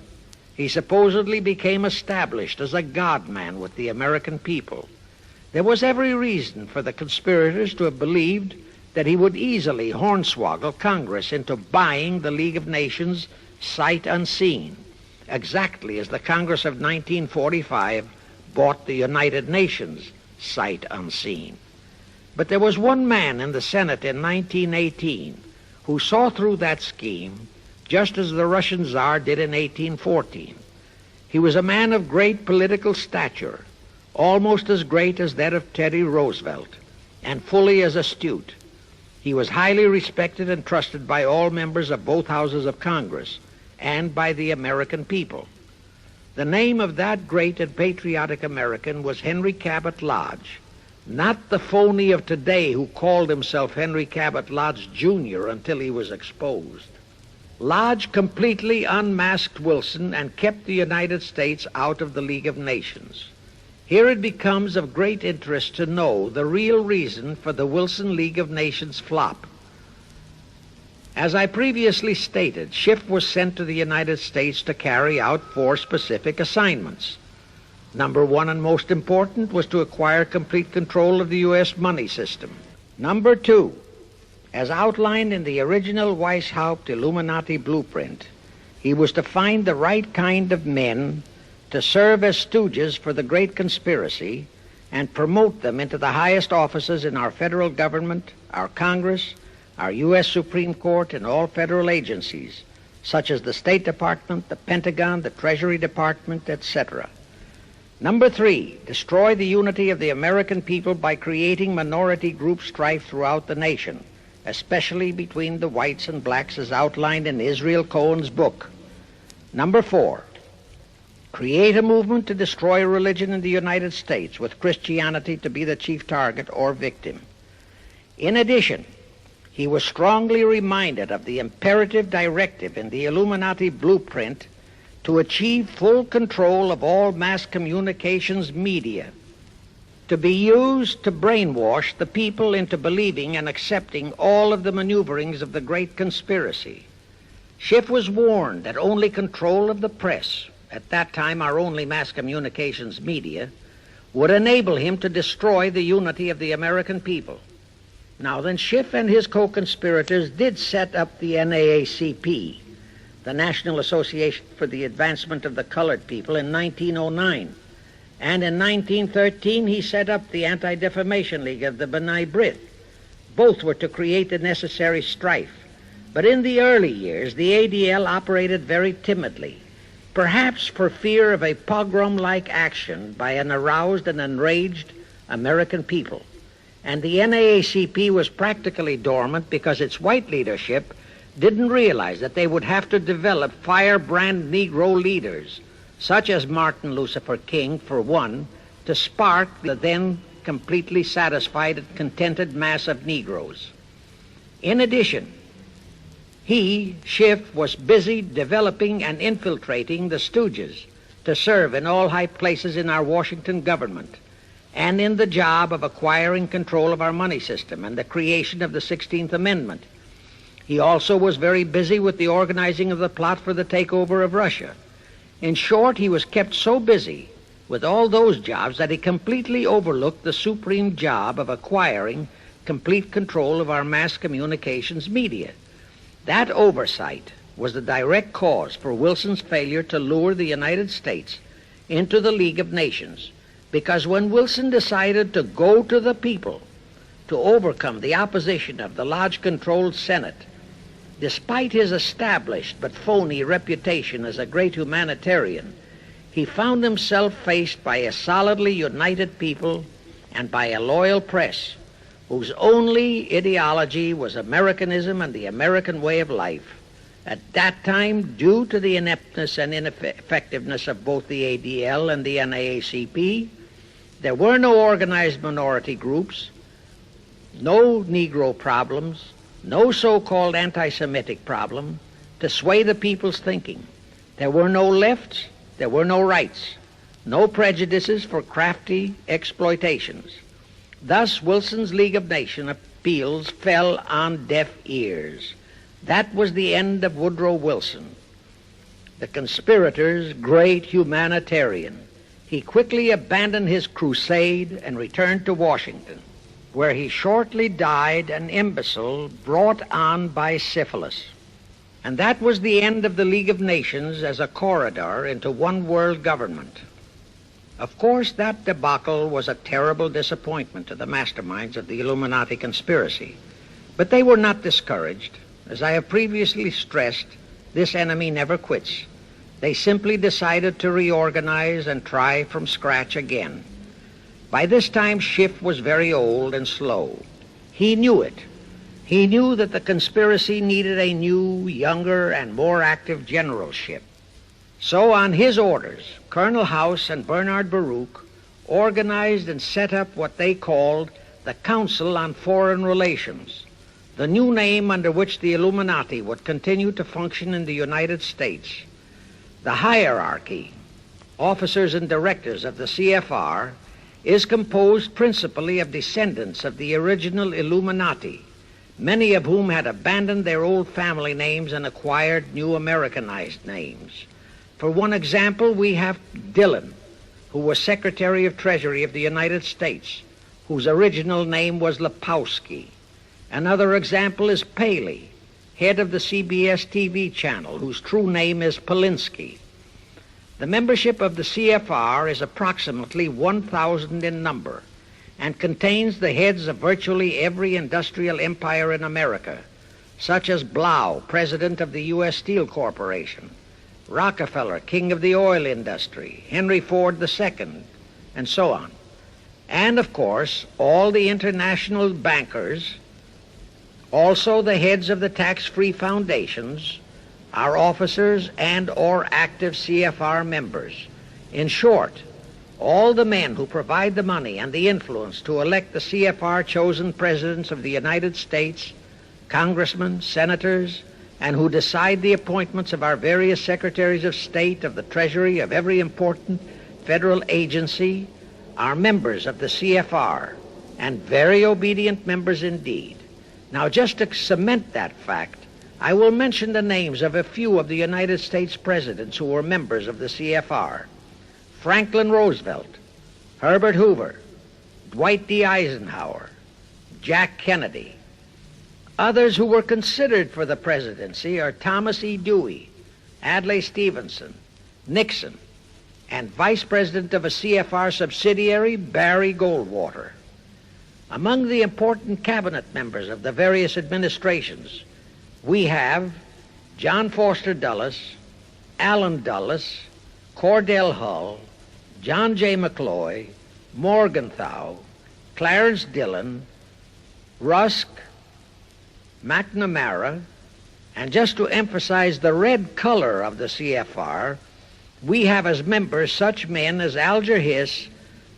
S1: He supposedly became established as a God-man with the American people. There was every reason for the conspirators to have believed that he would easily hornswoggle Congress into buying the League of Nations sight unseen, exactly as the Congress of 1945 bought the United Nations sight unseen. But there was one man in the Senate in 1918 who saw through that scheme just as the Russian Tsar did in 1814. He was a man of great political stature, almost as great as that of Teddy Roosevelt, and fully as astute. He was highly respected and trusted by all members of both houses of Congress and by the American people. The name of that great and patriotic American was Henry Cabot Lodge, not the phony of today who called himself Henry Cabot Lodge Jr. until he was exposed. Lodge completely unmasked Wilson and kept the United States out of the League of Nations. Here it becomes of great interest to know the real reason for the Wilson League of Nations flop. As I previously stated, Schiff was sent to the United States to carry out 4 specific assignments. Number 1 and most important was to acquire complete control of the U.S. money system. Number 2, as outlined in the original Weishaupt Illuminati blueprint, he was to find the right kind of men to serve as stooges for the great conspiracy and promote them into the highest offices in our federal government, our Congress, our U.S. Supreme Court, and all federal agencies, such as the State Department, the Pentagon, the Treasury Department, etc. Number 3, destroy the unity of the American people by creating minority group strife throughout the nation, especially between the whites and blacks as outlined in Israel Cohen's book. Number 4, create a movement to destroy religion in the United States, with Christianity to be the chief target or victim. In addition, he was strongly reminded of the imperative directive in the Illuminati blueprint to achieve full control of all mass communications media, to be used to brainwash the people into believing and accepting all of the maneuverings of the great conspiracy. Schiff was warned that only control of the press, at that time our only mass communications media, would enable him to destroy the unity of the American people. Now then, Schiff and his co-conspirators did set up the NAACP, the National Association for the Advancement of the Colored People, in 1909. And in 1913, he set up the Anti-Defamation League of the B'nai B'rith. Both were to create the necessary strife. But in the early years, the ADL operated very timidly, perhaps for fear of a pogrom-like action by an aroused and enraged American people. And the NAACP was practically dormant because its white leadership didn't realize that they would have to develop firebrand Negro leaders, such as Martin Lucifer King, for one, to spark the then completely satisfied and contented mass of Negroes. In addition, he, Schiff, was busy developing and infiltrating the stooges to serve in all high places in our Washington government and in the job of acquiring control of our money system and the creation of the 16th Amendment. He also was very busy with the organizing of the plot for the takeover of Russia. In short, he was kept so busy with all those jobs that he completely overlooked the supreme job of acquiring complete control of our mass communications media, That oversight was the direct cause for Wilson's failure to lure the United States into the League of Nations, because when Wilson decided to go to the people to overcome the opposition of the lodge-controlled Senate, despite his established but phony reputation as a great humanitarian, he found himself faced by a solidly united people and by a loyal press whose only ideology was Americanism and the American way of life. At that time, due to the ineptness and ineffectiveness of both the ADL and the NAACP, there were no organized minority groups, no Negro problems, no so-called anti-Semitic problem to sway the people's thinking. There were no lefts, there were no rights, no prejudices for crafty exploitations. Thus, Wilson's League of Nations appeals fell on deaf ears. That was the end of Woodrow Wilson, the conspirator's great humanitarian. He quickly abandoned his crusade and returned to Washington, where he shortly died an imbecile brought on by syphilis. And that was the end of the League of Nations as a corridor into one world government. Of course, that debacle was a terrible disappointment to the masterminds of the Illuminati conspiracy. But they were not discouraged. As I have previously stressed, this enemy never quits. They simply decided to reorganize and try from scratch again. By this time, Schiff was very old and slow. He knew it. He knew that the conspiracy needed a new, younger, and more active generalship. So on his orders, Colonel House and Bernard Baruch organized and set up what they called the Council on Foreign Relations, the new name under which the Illuminati would continue to function in the United States. The hierarchy, officers and directors of the CFR, is composed principally of descendants of the original Illuminati, many of whom had abandoned their old family names and acquired new Americanized names. For one example, we have Dillon, who was Secretary of Treasury of the United States, whose original name was Lepowski. Another example is Paley, head of the CBS TV channel, whose true name is Polinsky. The membership of the CFR is approximately 1,000 in number and contains the heads of virtually every industrial empire in America, such as Blau, president of the U.S. Steel Corporation, Rockefeller, king of the oil industry, Henry Ford II, and so on. And, of course, all the international bankers, also the heads of the tax-free foundations, are officers and or active CFR members. In short, all the men who provide the money and the influence to elect the CFR chosen presidents of the United States, congressmen, senators, and who decide the appointments of our various secretaries of state, of the Treasury, of every important federal agency, are members of the CFR, and very obedient members indeed. Now, just to cement that fact, I will mention the names of a few of the United States presidents who were members of the CFR. Franklin Roosevelt, Herbert Hoover, Dwight D. Eisenhower, Jack Kennedy. Others who were considered for the presidency are Thomas E. Dewey, Adlai Stevenson, Nixon, and Vice President of a CFR subsidiary, Barry Goldwater. Among the important cabinet members of the various administrations, we have John Foster Dulles, Allen Dulles, Cordell Hull, John J. McCloy, Morgenthau, Clarence Dillon, Rusk, McNamara, and just to emphasize the red color of the CFR, we have as members such men as Alger Hiss,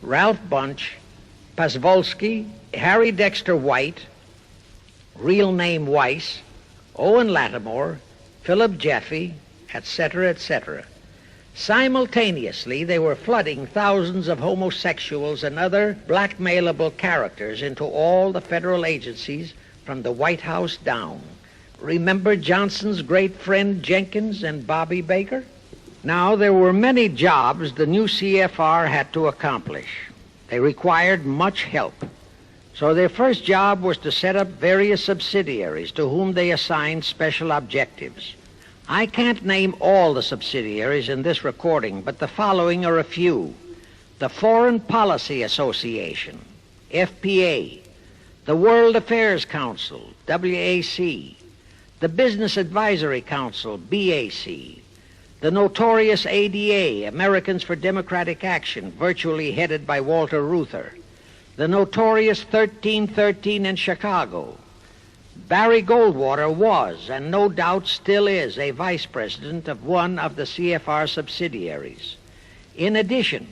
S1: Ralph Bunch, Pasvolsky, Harry Dexter White, real name Weiss, Owen Lattimore, Philip Jeffy, etc., etc. Simultaneously, they were flooding thousands of homosexuals and other blackmailable characters into all the federal agencies from the White House down. Remember Johnson's great friend Jenkins and Bobby Baker? Now, there were many jobs the new CFR had to accomplish. They required much help. So their first job was to set up various subsidiaries to whom they assigned special objectives. I can't name all the subsidiaries in this recording, but the following are a few. The Foreign Policy Association, FPA, the World Affairs Council, WAC, the Business Advisory Council, BAC, the notorious ADA, Americans for Democratic Action, virtually headed by Walter Reuther, the notorious 1313 in Chicago. Barry Goldwater was, and no doubt still is, a vice president of one of the CFR subsidiaries. In addition,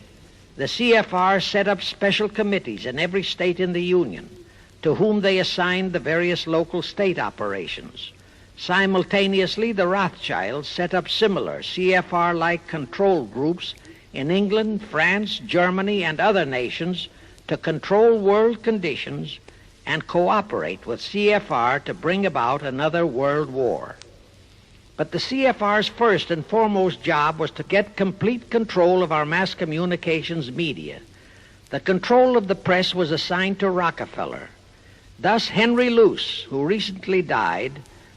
S1: the CFR set up special committees in every state in the Union, to whom they assigned the various local state operations. Simultaneously, the Rothschilds set up similar CFR-like control groups in England, France, Germany, and other nations to control world conditions and cooperate with CFR to bring about another world war. But the CFR's first and foremost job was to get complete control of our mass communications media. The control of the press was assigned to Rockefeller. Thus, Henry Luce, who recently died,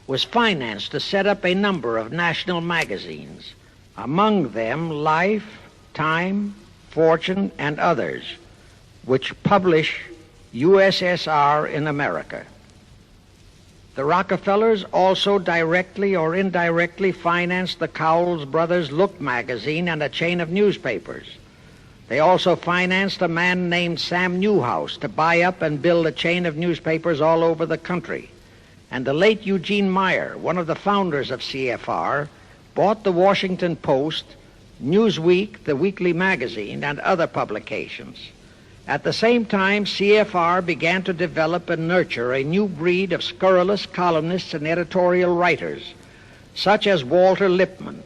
S1: was financed to set up a number of national magazines, among them Life, Time, Fortune, and others, which publish USSR in America. The Rockefellers also directly or indirectly financed the Cowles Brothers Look magazine and a chain of newspapers. They also financed a man named Sam Newhouse to buy up and build a chain of newspapers all over the country. And the late Eugene Meyer, one of the founders of CFR, bought the Washington Post, Newsweek, the weekly magazine, and other publications. At the same time, CFR began to develop and nurture a new breed of scurrilous columnists and editorial writers, such as Walter Lippmann,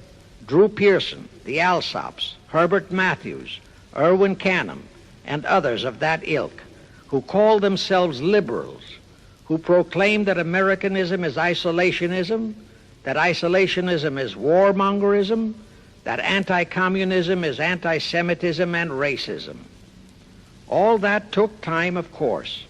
S1: Drew Pearson, the Alsops, Herbert Matthews, Irwin Canham, and others of that ilk, who called themselves liberals, who proclaimed that Americanism is isolationism, that isolationism is warmongerism, that anti-communism is anti-Semitism and racism. All that took time, of course,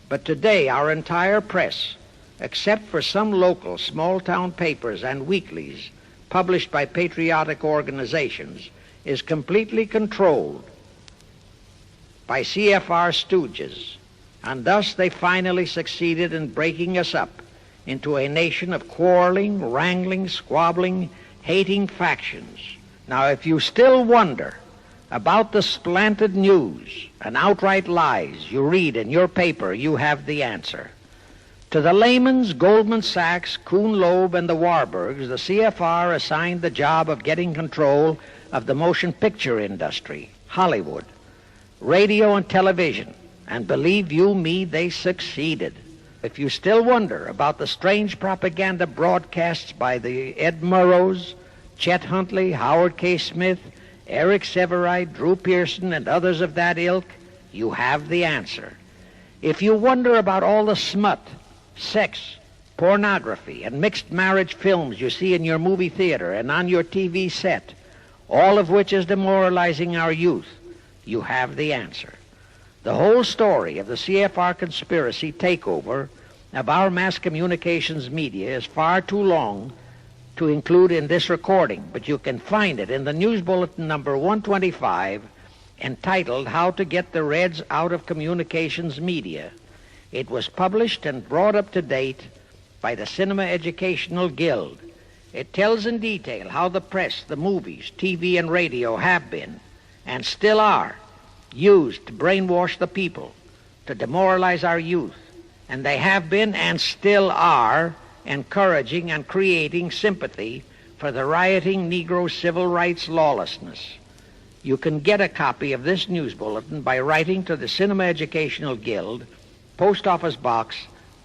S1: but today our entire press, except for some local small-town papers and weeklies published by patriotic organizations, is completely controlled by CFR stooges, and thus they finally succeeded in breaking us up into a nation of quarreling, wrangling, squabbling, hating factions. Now, if you still wonder about the slanted news and outright lies you read in your paper, you have the answer. To the Lehmans, Goldman Sachs, Kuhn Loeb, and the Warburgs, the CFR assigned the job of getting control of the motion picture industry, Hollywood, radio and television, and believe you me, they succeeded. If you still wonder about the strange propaganda broadcasts by the Ed Murrows, Chet Huntley, Howard K. Smith, Eric Severide, Drew Pearson, and others of that ilk, you have the answer. If you wonder about all the smut, sex, pornography, and mixed marriage films you see in your movie theater and on your TV set, all of which is demoralizing our youth, you have the answer. The whole story of the CFR conspiracy takeover of our mass communications media is far too long to include in this recording, but you can find it in the News Bulletin number 125, entitled How to Get the Reds Out of Communications Media. It was published and brought up to date by the Cinema Educational Guild. It tells in detail how the press, the movies, TV, and radio have been, and still are, used to brainwash the people, to demoralize our youth, and they have been and still are encouraging and creating sympathy for the rioting Negro civil rights lawlessness. You can get a copy of this news bulletin by writing to the Cinema Educational Guild, Post Office Box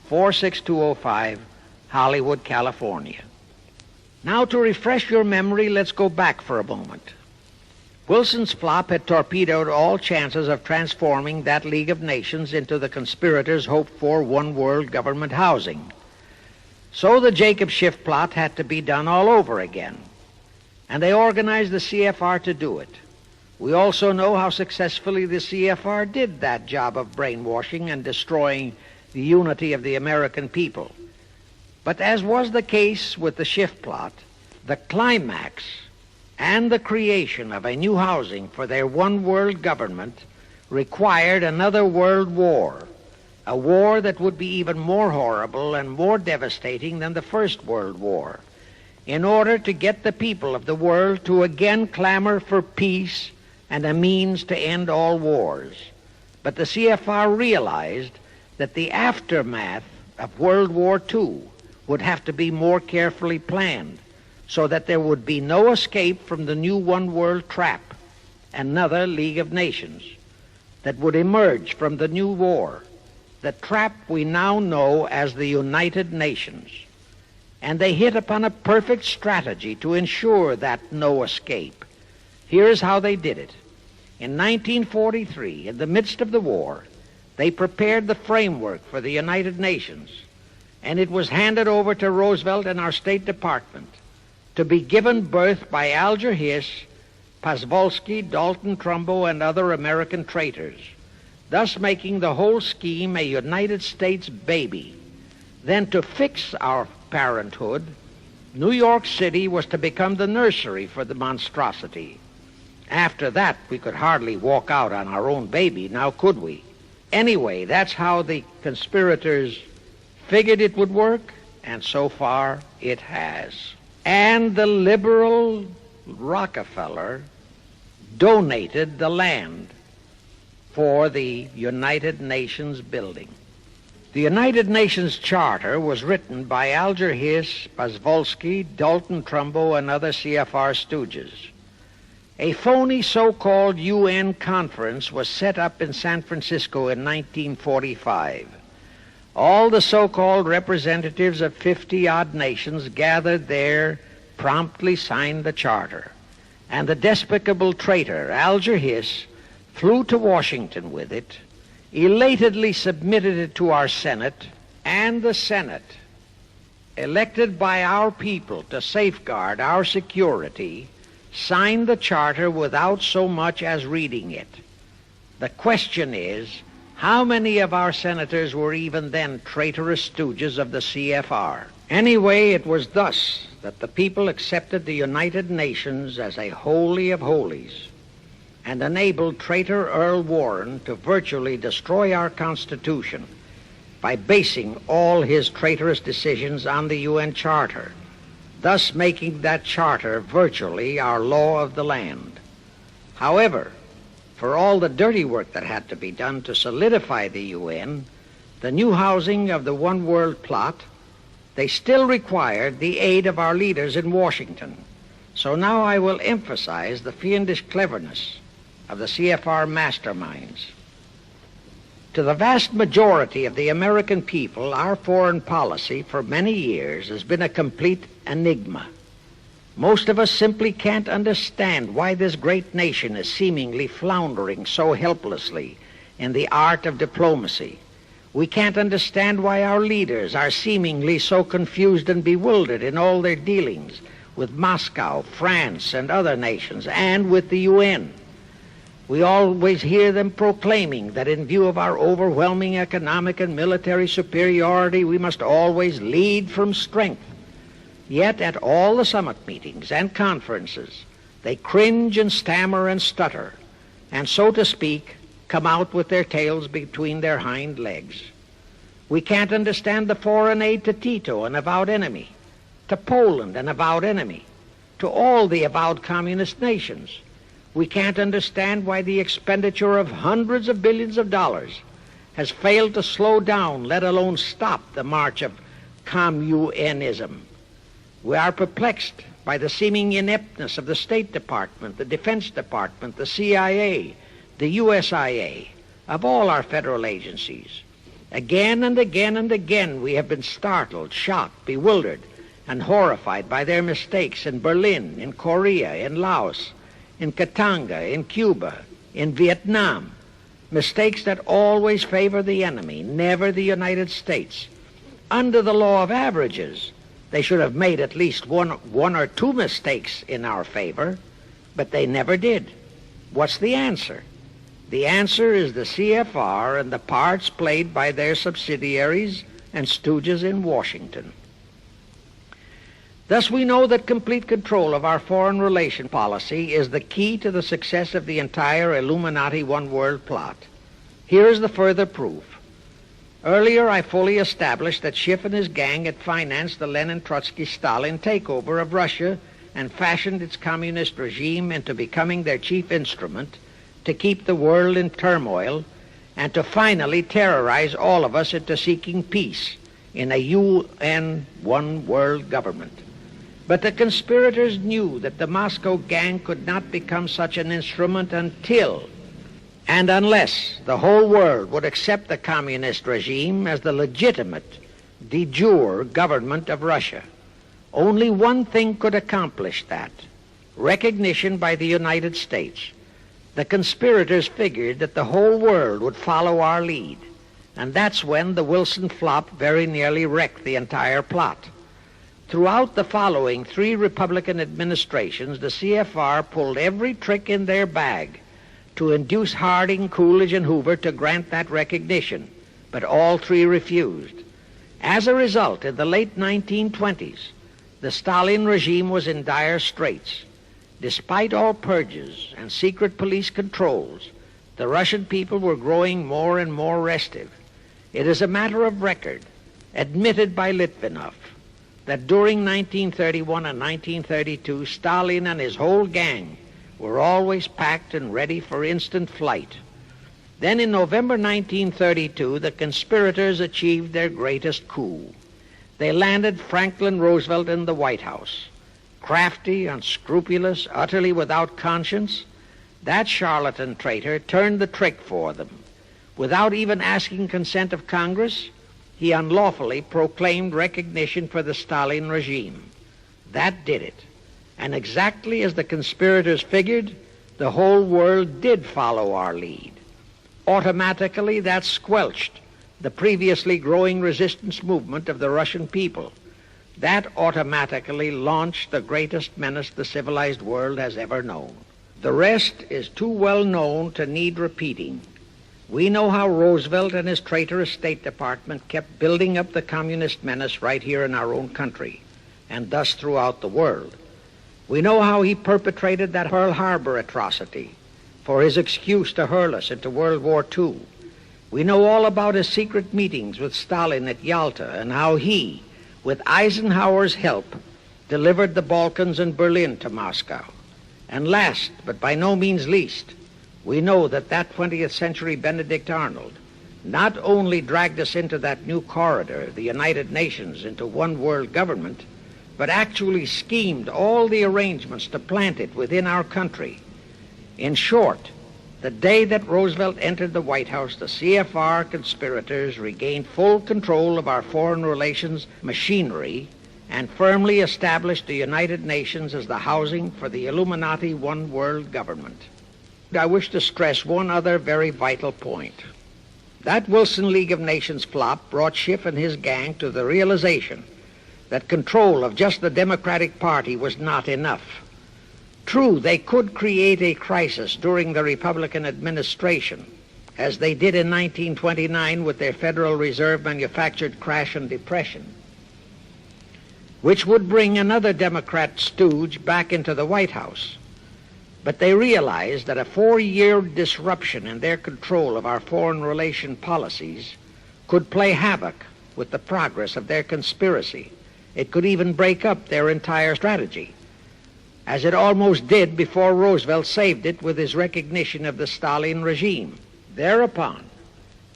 S1: 46205, Hollywood, California. Now, to refresh your memory, let's go back for a moment. Wilson's flop had torpedoed all chances of transforming that League of Nations into the conspirators' hoped-for one-world government housing. So the Jacob Schiff plot had to be done all over again, and they organized the CFR to do it. We also know how successfully the CFR did that job of brainwashing and destroying the unity of the American people. But as was the case with the shift plot, the climax and the creation of a new housing for their one-world government required another world war, a war that would be even more horrible and more devastating than the First World War, in order to get the people of the world to again clamor for peace and a means to end all wars. But the CFR realized that the aftermath of World War II would have to be more carefully planned, so that there would be no escape from the new one-world trap, another League of Nations, that would emerge from the new war, the trap we now know as the United Nations. And they hit upon a perfect strategy to ensure that no escape. Here's how they did it. In 1943, in the midst of the war, they prepared the framework for the United Nations, and it was handed over to Roosevelt and our State Department to be given birth by Alger Hiss, Pasvolsky, Dalton Trumbo, and other American traitors, thus making the whole scheme a United States baby. Then to fix our parenthood, New York City was to become the nursery for the monstrosity. After that, we could hardly walk out on our own baby, now could we? Anyway, that's how the conspirators figured it would work, and so far it has. And the liberal Rockefeller donated the land for the United Nations building. The United Nations Charter was written by Alger Hiss, Pasvolsky, Dalton Trumbo, and other CFR stooges. A phony so-called UN conference was set up in San Francisco in 1945. All the so-called representatives of 50-odd nations gathered there, promptly signed the charter, and the despicable traitor Alger Hiss flew to Washington with it, elatedly submitted it to our Senate, and the Senate, elected by our people to safeguard our security, signed the charter without so much as reading it. The question is, how many of our senators were even then traitorous stooges of the CFR? Anyway, it was thus that the people accepted the United Nations as a holy of holies and enabled traitor Earl Warren to virtually destroy our Constitution by basing all his traitorous decisions on the UN Charter, thus making that charter virtually our law of the land. However, for all the dirty work that had to be done to solidify the UN, the new housing of the one world plot, they still required the aid of our leaders in Washington. So now I will emphasize the fiendish cleverness of the CFR masterminds. To the vast majority of the American people, our foreign policy for many years has been a complete enigma. Most of us simply can't understand why this great nation is seemingly floundering so helplessly in the art of diplomacy. We can't understand why our leaders are seemingly so confused and bewildered in all their dealings with Moscow, France, and other nations, and with the UN. We always hear them proclaiming that in view of our overwhelming economic and military superiority, we must always lead from strength. Yet at all the summit meetings and conferences, they cringe and stammer and stutter, and so to speak, come out with their tails between their hind legs. We can't understand the foreign aid to Tito, an avowed enemy, to Poland, an avowed enemy, to all the avowed communist nations. We can't understand why the expenditure of hundreds of billions of dollars has failed to slow down, let alone stop, the march of communism. We are perplexed by the seeming ineptness of the State Department, the Defense Department, the CIA, the USIA, of all our federal agencies. Again and again and again we have been startled, shocked, bewildered, and horrified by their mistakes in Berlin, in Korea, in Laos, in Katanga, in Cuba, in Vietnam. Mistakes that always favor the enemy, never the United States. Under the law of averages, they should have made at least one or two mistakes in our favor, but they never did. What's the answer? The answer is the CFR and the parts played by their subsidiaries and stooges in Washington. Thus, we know that complete control of our foreign relation policy is the key to the success of the entire Illuminati one-world plot. Here is the further proof. Earlier, I fully established that Schiff and his gang had financed the Lenin-Trotsky-Stalin takeover of Russia and fashioned its communist regime into becoming their chief instrument to keep the world in turmoil and to finally terrorize all of us into seeking peace in a UN one-world government. But the conspirators knew that the Moscow gang could not become such an instrument until and unless the whole world would accept the communist regime as the legitimate, de jure government of Russia. Only one thing could accomplish that: recognition by the United States. The conspirators figured that the whole world would follow our lead, and that's when the Wilson flop very nearly wrecked the entire plot. Throughout the following 3 Republican administrations, the CFR pulled every trick in their bag to induce Harding, Coolidge, and Hoover to grant that recognition, but all 3 refused. As a result, in the late 1920s, the Stalin regime was in dire straits. Despite all purges and secret police controls, the Russian people were growing more and more restive. It is a matter of record, admitted by Litvinov, that during 1931 and 1932, Stalin and his whole gang were always packed and ready for instant flight. Then in November 1932, the conspirators achieved their greatest coup. They landed Franklin Roosevelt in the White House. Crafty, unscrupulous, utterly without conscience, that charlatan traitor turned the trick for them. Without even asking consent of Congress, he unlawfully proclaimed recognition for the Stalin regime. That did it. And exactly as the conspirators figured, the whole world did follow our lead. Automatically, that squelched the previously growing resistance movement of the Russian people. That automatically launched the greatest menace the civilized world has ever known. The rest is too well known to need repeating. We know how Roosevelt and his traitorous State Department kept building up the communist menace right here in our own country, and thus throughout the world. We know how he perpetrated that Pearl Harbor atrocity for his excuse to hurl us into World War II. We know all about his secret meetings with Stalin at Yalta and how he, with Eisenhower's help, delivered the Balkans and Berlin to Moscow. And last, but by no means least, we know that 20th century Benedict Arnold not only dragged us into that new corridor, the United Nations, into one world government, but actually schemed all the arrangements to plant it within our country. In short, the day that Roosevelt entered the White House, the CFR conspirators regained full control of our foreign relations machinery and firmly established the United Nations as the housing for the Illuminati one world government. I wish to stress one other very vital point. That Wilson League of Nations flop brought Schiff and his gang to the realization that control of just the Democratic Party was not enough. True, they could create a crisis during the Republican administration, as they did in 1929 with their Federal Reserve manufactured crash and depression, which would bring another Democrat stooge back into the White House. But they realized that a 4-year disruption in their control of our foreign relation policies could play havoc with the progress of their conspiracy. It could even break up their entire strategy, as it almost did before Roosevelt saved it with his recognition of the Stalin regime. Thereupon,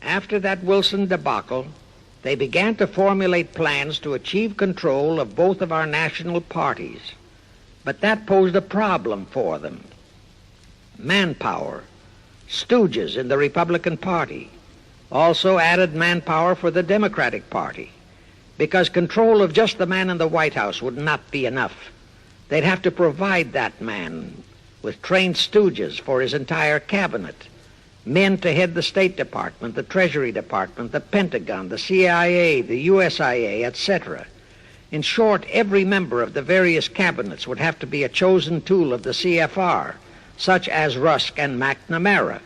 S1: after that Wilson debacle, they began to formulate plans to achieve control of both of our national parties. But that posed a problem for them. Manpower. Stooges in the Republican Party also added manpower for the Democratic Party, because control of just the man in the White House would not be enough. They'd have to provide that man with trained stooges for his entire cabinet, men to head the State Department, the Treasury Department, the Pentagon, the CIA, the USIA, etc. In short, every member of the various cabinets would have to be a chosen tool of the CFR, such as Rusk and McNamara,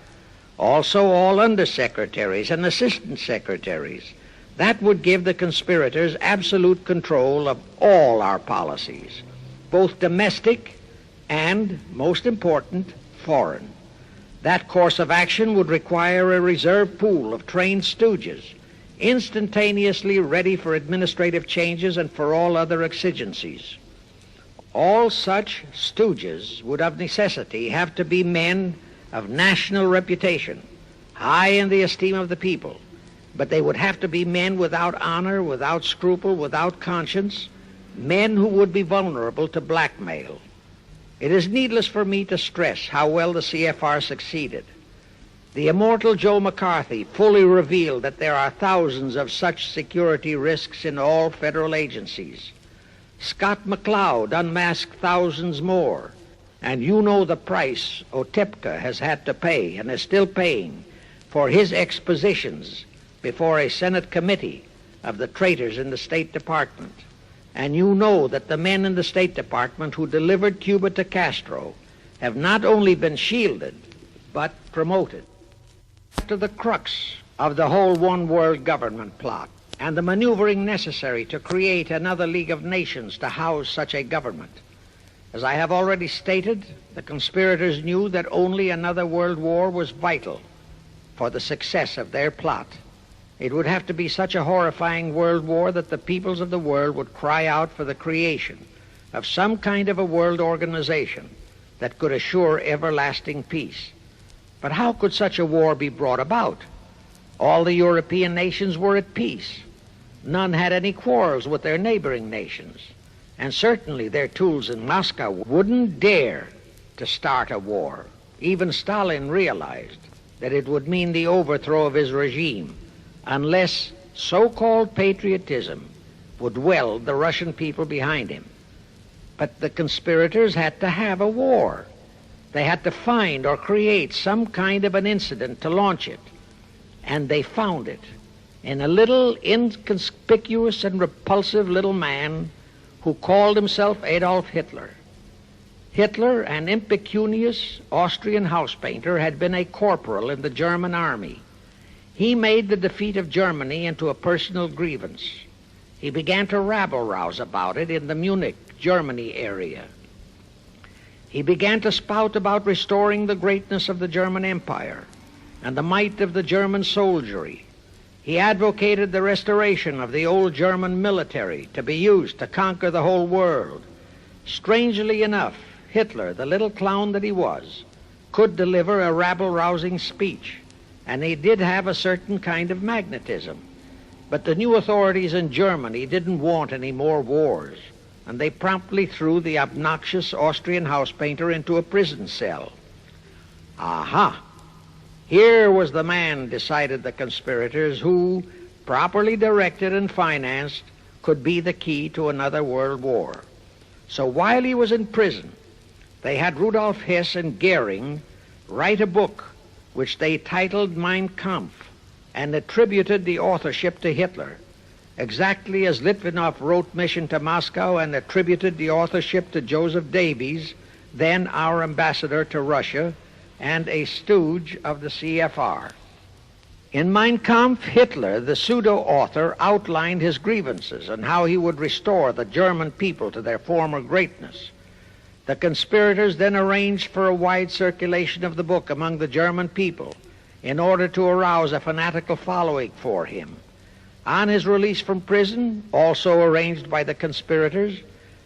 S1: also all undersecretaries and assistant secretaries. That would give the conspirators absolute control of all our policies, both domestic and, most important, foreign. That course of action would require a reserve pool of trained stooges, instantaneously ready for administrative changes and for all other exigencies. All such stooges would of necessity have to be men of national reputation, high in the esteem of the people, but they would have to be men without honor, without scruple, without conscience, men who would be vulnerable to blackmail. It is needless for me to stress how well the CFR succeeded. The immortal Joe McCarthy fully revealed that there are thousands of such security risks in all federal agencies. Scott McCloud unmasked thousands more, and you know the price Otepka has had to pay and is still paying for his expositions before a Senate committee of the traitors in the State Department. And you know that the men in the State Department who delivered Cuba to Castro have not only been shielded, but promoted. To the crux of the whole one-world government plot and the maneuvering necessary to create another League of Nations to house such a government. As I have already stated, the conspirators knew that only another world war was vital for the success of their plot. It would have to be such a horrifying world war that the peoples of the world would cry out for the creation of some kind of a world organization that could assure everlasting peace. But how could such a war be brought about? All the European nations were at peace. None had any quarrels with their neighboring nations. And certainly their tools in Moscow wouldn't dare to start a war. Even Stalin realized that it would mean the overthrow of his regime unless so-called patriotism would weld the Russian people behind him. But the conspirators had to have a war. They had to find or create some kind of an incident to launch it. And they found it in a little inconspicuous and repulsive little man who called himself Adolf Hitler. Hitler, an impecunious Austrian house painter, had been a corporal in the German army. He made the defeat of Germany into a personal grievance. He began to rabble-rouse about it in the Munich, Germany area. He began to spout about restoring the greatness of the German Empire and the might of the German soldiery. He advocated the restoration of the old German military to be used to conquer the whole world. Strangely enough, Hitler, the little clown that he was, could deliver a rabble-rousing speech, and he did have a certain kind of magnetism. But the new authorities in Germany didn't want any more wars, and they promptly threw the obnoxious Austrian house painter into a prison cell. Aha! Here was the man, decided the conspirators, who, properly directed and financed, could be the key to another world war. So while he was in prison, they had Rudolf Hess and Goering write a book which they titled Mein Kampf and attributed the authorship to Hitler, exactly as Litvinov wrote Mission to Moscow and attributed the authorship to Joseph Davies, then our ambassador to Russia and a stooge of the CFR. In Mein Kampf, Hitler, the pseudo-author, outlined his grievances and how he would restore the German people to their former greatness. The conspirators then arranged for a wide circulation of the book among the German people in order to arouse a fanatical following for him. On his release from prison, also arranged by the conspirators,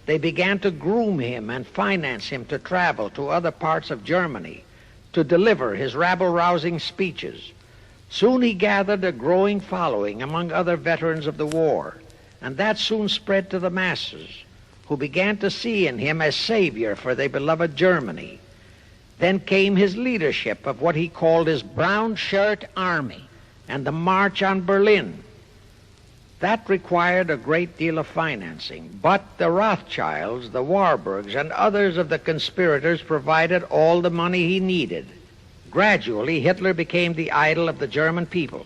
S1: they began to groom him and finance him to travel to other parts of Germany to deliver his rabble-rousing speeches. Soon he gathered a growing following among other veterans of the war, and that soon spread to the masses, who began to see in him a savior for their beloved Germany. Then came his leadership of what he called his Brown Shirt Army and the March on Berlin. That required a great deal of financing, but the Rothschilds, the Warburgs, and others of the conspirators provided all the money he needed. Gradually, Hitler became the idol of the German people,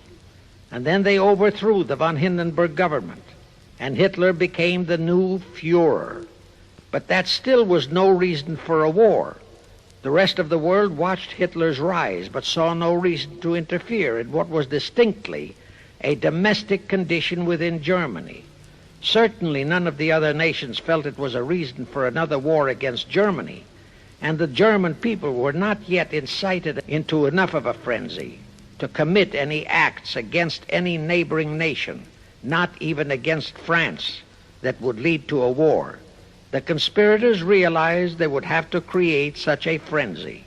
S1: and then they overthrew the von Hindenburg government, and Hitler became the new Führer. But that still was no reason for a war. The rest of the world watched Hitler's rise, but saw no reason to interfere in what was distinctly a domestic condition within Germany. Certainly none of the other nations felt it was a reason for another war against Germany, and the German people were not yet incited into enough of a frenzy to commit any acts against any neighboring nation, not even against France, that would lead to a war. The conspirators realized they would have to create such a frenzy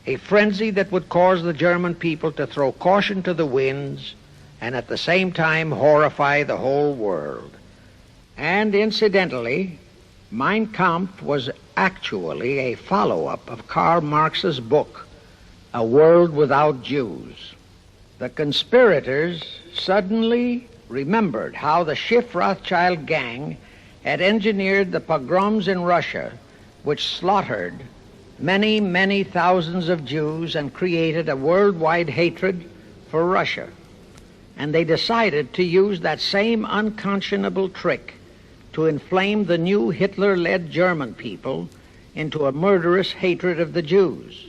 S1: that would cause the German people to throw caution to the winds and at the same time horrify the whole world. And incidentally, Mein Kampf was actually a follow-up of Karl Marx's book, A World Without Jews. The conspirators suddenly remembered how the Schiff Rothschild gang had engineered the pogroms in Russia, which slaughtered many, many thousands of Jews and created a worldwide hatred for Russia. And they decided to use that same unconscionable trick to inflame the new Hitler-led German people into a murderous hatred of the Jews.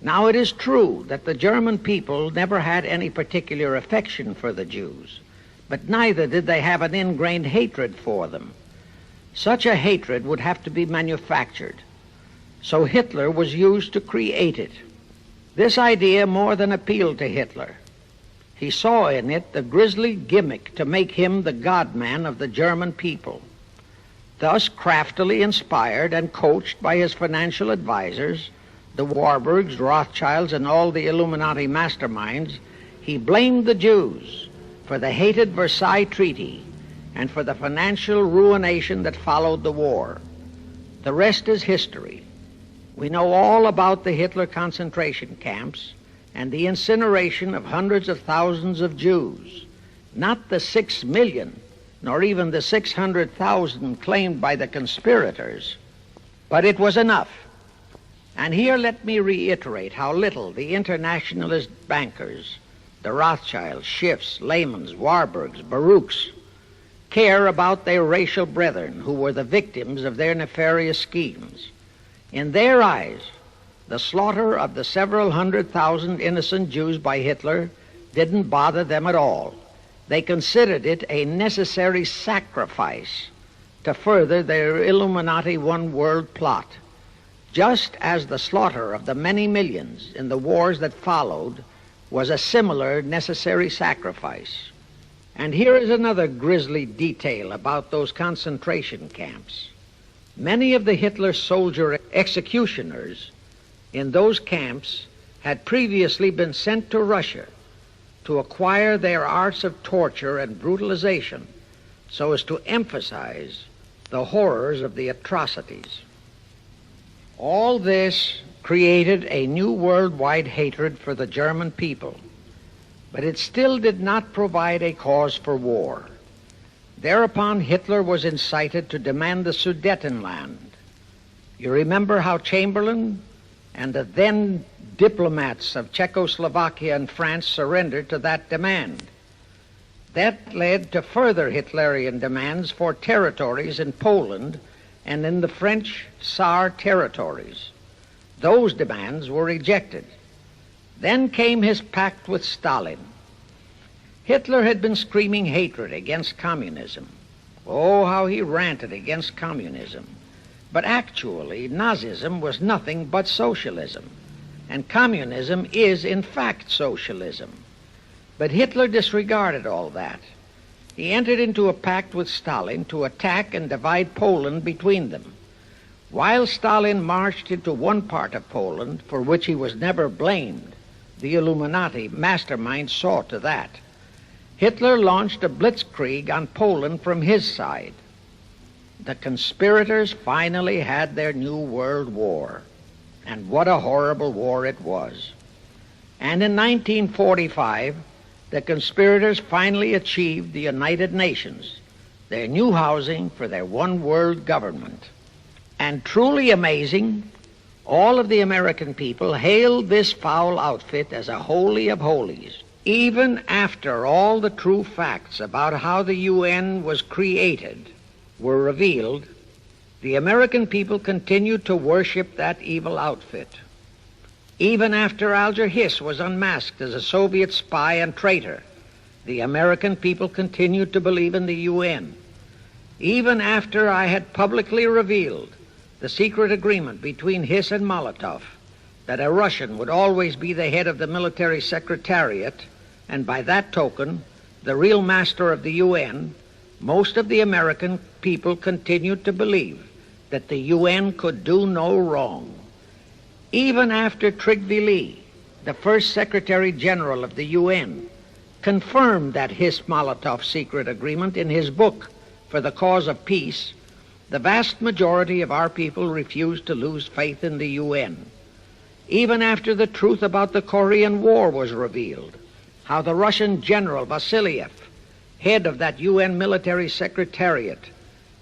S1: Now, it is true that the German people never had any particular affection for the Jews, but neither did they have an ingrained hatred for them. Such a hatred would have to be manufactured, so Hitler was used to create it. This idea more than appealed to Hitler. He saw in it the grisly gimmick to make him the God-man of the German people. Thus, craftily inspired and coached by his financial advisors, the Warburgs, Rothschilds, and all the Illuminati masterminds, he blamed the Jews for the hated Versailles Treaty and for the financial ruination that followed the war. The rest is history. We know all about the Hitler concentration camps and the incineration of hundreds of thousands of Jews, not the 6 million, nor even the 600,000 claimed by the conspirators, but it was enough. And here let me reiterate how little the internationalist bankers, the Rothschilds, Schiffs, Lehmans, Warburgs, Baruchs, care about their racial brethren who were the victims of their nefarious schemes. In their eyes, the slaughter of the several 100,000 innocent Jews by Hitler didn't bother them at all. They considered it a necessary sacrifice to further their Illuminati one-world plot, just as the slaughter of the many millions in the wars that followed was a similar necessary sacrifice. And here is another grisly detail about those concentration camps. Many of the Hitler soldier executioners in those camps had previously been sent to Russia to acquire their arts of torture and brutalization so as to emphasize the horrors of the atrocities. All this created a new worldwide hatred for the German people, but it still did not provide a cause for war. Thereupon Hitler was incited to demand the Sudetenland. You remember how Chamberlain and the then diplomats of Czechoslovakia and France surrendered to that demand. That led to further Hitlerian demands for territories in Poland and in the French Saar territories. Those demands were rejected. Then came his pact with Stalin. Hitler had been screaming hatred against communism. Oh, how he ranted against communism. But actually, Nazism was nothing but socialism, and communism is, in fact, socialism. But Hitler disregarded all that. He entered into a pact with Stalin to attack and divide Poland between them. While Stalin marched into one part of Poland, for which he was never blamed, the Illuminati mastermind saw to that. Hitler launched a blitzkrieg on Poland from his side. The conspirators finally had their new world war, and what a horrible war it was. And in 1945, the conspirators finally achieved the United Nations, their new housing for their one world government. And truly amazing, all of the American people hailed this foul outfit as a holy of holies. Even after all the true facts about how the UN was created were revealed, the American people continued to worship that evil outfit. Even after Alger Hiss was unmasked as a Soviet spy and traitor, the American people continued to believe in the UN. Even after I had publicly revealed the secret agreement between Hiss and Molotov that a Russian would always be the head of the military secretariat, and by that token, the real master of the UN, most of the American people continued to believe that the UN could do no wrong. Even after Trygve Lie, the first Secretary General of the UN, confirmed that Hiss-Molotov secret agreement in his book For the Cause of Peace, the vast majority of our people refused to lose faith in the UN. Even after the truth about the Korean War was revealed, how the Russian General Vasiliev, head of that UN military secretariat,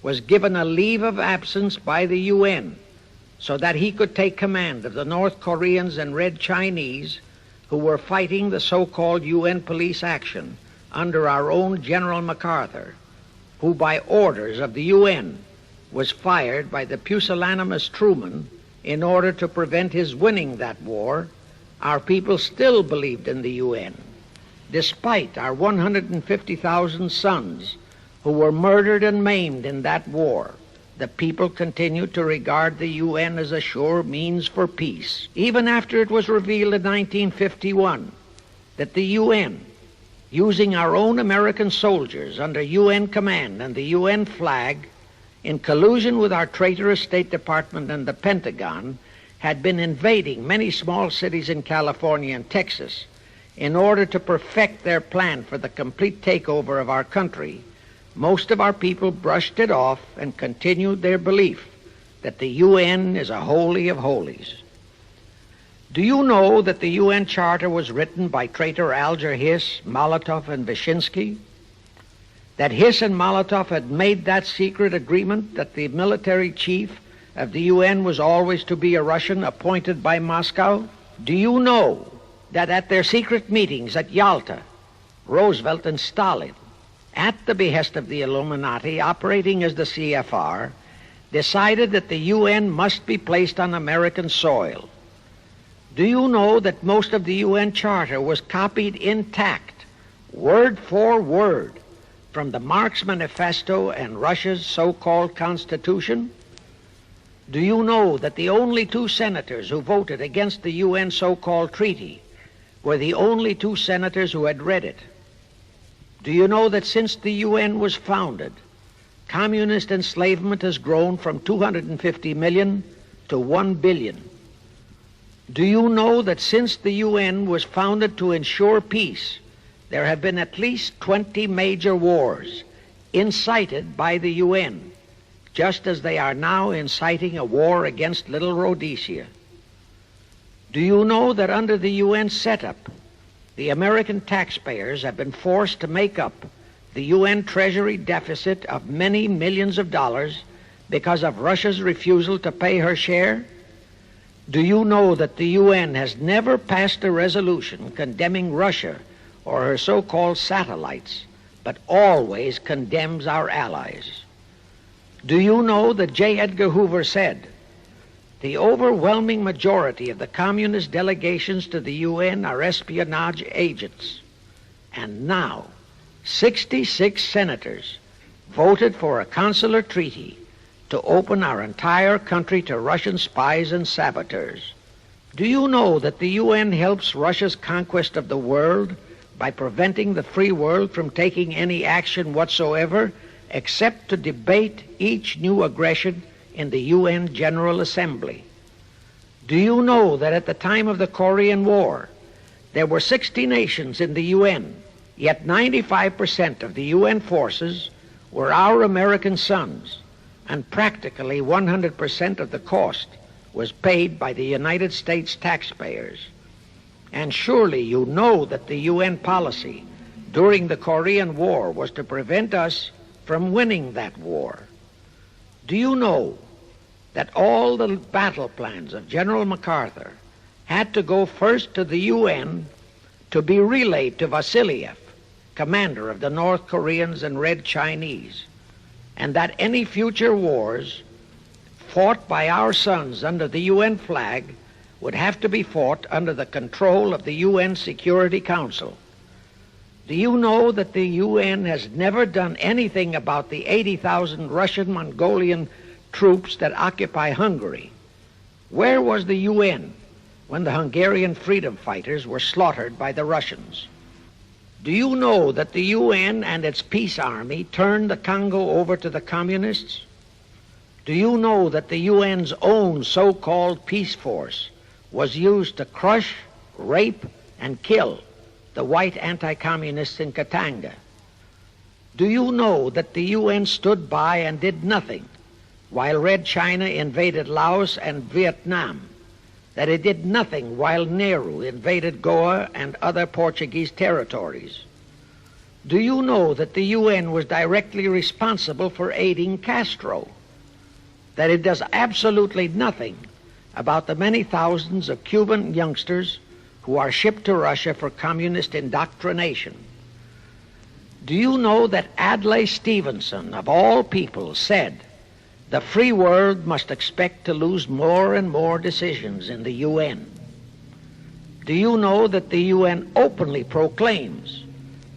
S1: was given a leave of absence by the UN so that he could take command of the North Koreans and Red Chinese who were fighting the so-called UN police action under our own General MacArthur, who by orders of the UN was fired by the pusillanimous Truman in order to prevent his winning that war. Our people still believed in the UN, despite our 150,000 sons who were murdered and maimed in that war. The people continued to regard the UN as a sure means for peace. Even after it was revealed in 1951 that the UN, using our own American soldiers under UN command and the UN flag, in collusion with our traitorous State Department and the Pentagon, had been invading many small cities in California and Texas in order to perfect their plan for the complete takeover of our country, most of our people brushed it off and continued their belief that the UN is a holy of holies. Do you know that the UN Charter was written by traitor Alger Hiss, Molotov, and Wyszynski? That Hiss and Molotov had made that secret agreement that the military chief of the UN was always to be a Russian appointed by Moscow? Do you know that at their secret meetings at Yalta, Roosevelt and Stalin, at the behest of the Illuminati operating as the CFR, decided that the UN must be placed on American soil? Do you know that most of the UN Charter was copied intact, word for word, from the Marx Manifesto and Russia's so-called Constitution? Do you know that the only two senators who voted against the UN so-called treaty were the only two senators who had read it? Do you know that since the UN was founded, communist enslavement has grown from 250 million to 1 billion? Do you know that since the UN was founded to ensure peace, there have been at least 20 major wars incited by the UN, just as they are now inciting a war against Little Rhodesia? Do you know that under the UN setup, the American taxpayers have been forced to make up the UN Treasury deficit of many millions of dollars because of Russia's refusal to pay her share? Do you know that the UN has never passed a resolution condemning Russia or her so-called satellites, but always condemns our allies? Do you know that J. Edgar Hoover said, "The overwhelming majority of the communist delegations to the UN are espionage agents"? And now, 66 senators voted for a consular treaty to open our entire country to Russian spies and saboteurs. Do you know that the UN helps Russia's conquest of the world by preventing the free world from taking any action whatsoever except to debate each new aggression in the UN General Assembly? Do you know that at the time of the Korean War, there were 60 nations in the UN, yet 95% of the UN forces were our American sons, and practically 100% of the cost was paid by the United States taxpayers? And surely you know that the UN policy during the Korean War was to prevent us from winning that war. Do you know that all the battle plans of General MacArthur had to go first to the UN to be relayed to Vasiliev, commander of the North Koreans and Red Chinese, and that any future wars fought by our sons under the UN flag would have to be fought under the control of the UN Security Council. Do you know that the UN has never done anything about the 80,000 Russian Mongolian troops that occupy Hungary? Where was the UN when the Hungarian freedom fighters were slaughtered by the Russians? Do you know that the UN and its peace army turned the Congo over to the communists? Do you know that the UN's own so-called peace force was used to crush, rape, and kill the white anti-communists in Katanga? Do you know that the UN stood by and did nothing while Red China invaded Laos and Vietnam? That it did nothing while Nehru invaded Goa and other Portuguese territories? Do you know that the UN was directly responsible for aiding Castro? That it does absolutely nothing about the many thousands of Cuban youngsters who are shipped to Russia for communist indoctrination? Do you know that Adlai Stevenson, of all people, said the free world must expect to lose more and more decisions in the UN? Do you know that the UN openly proclaims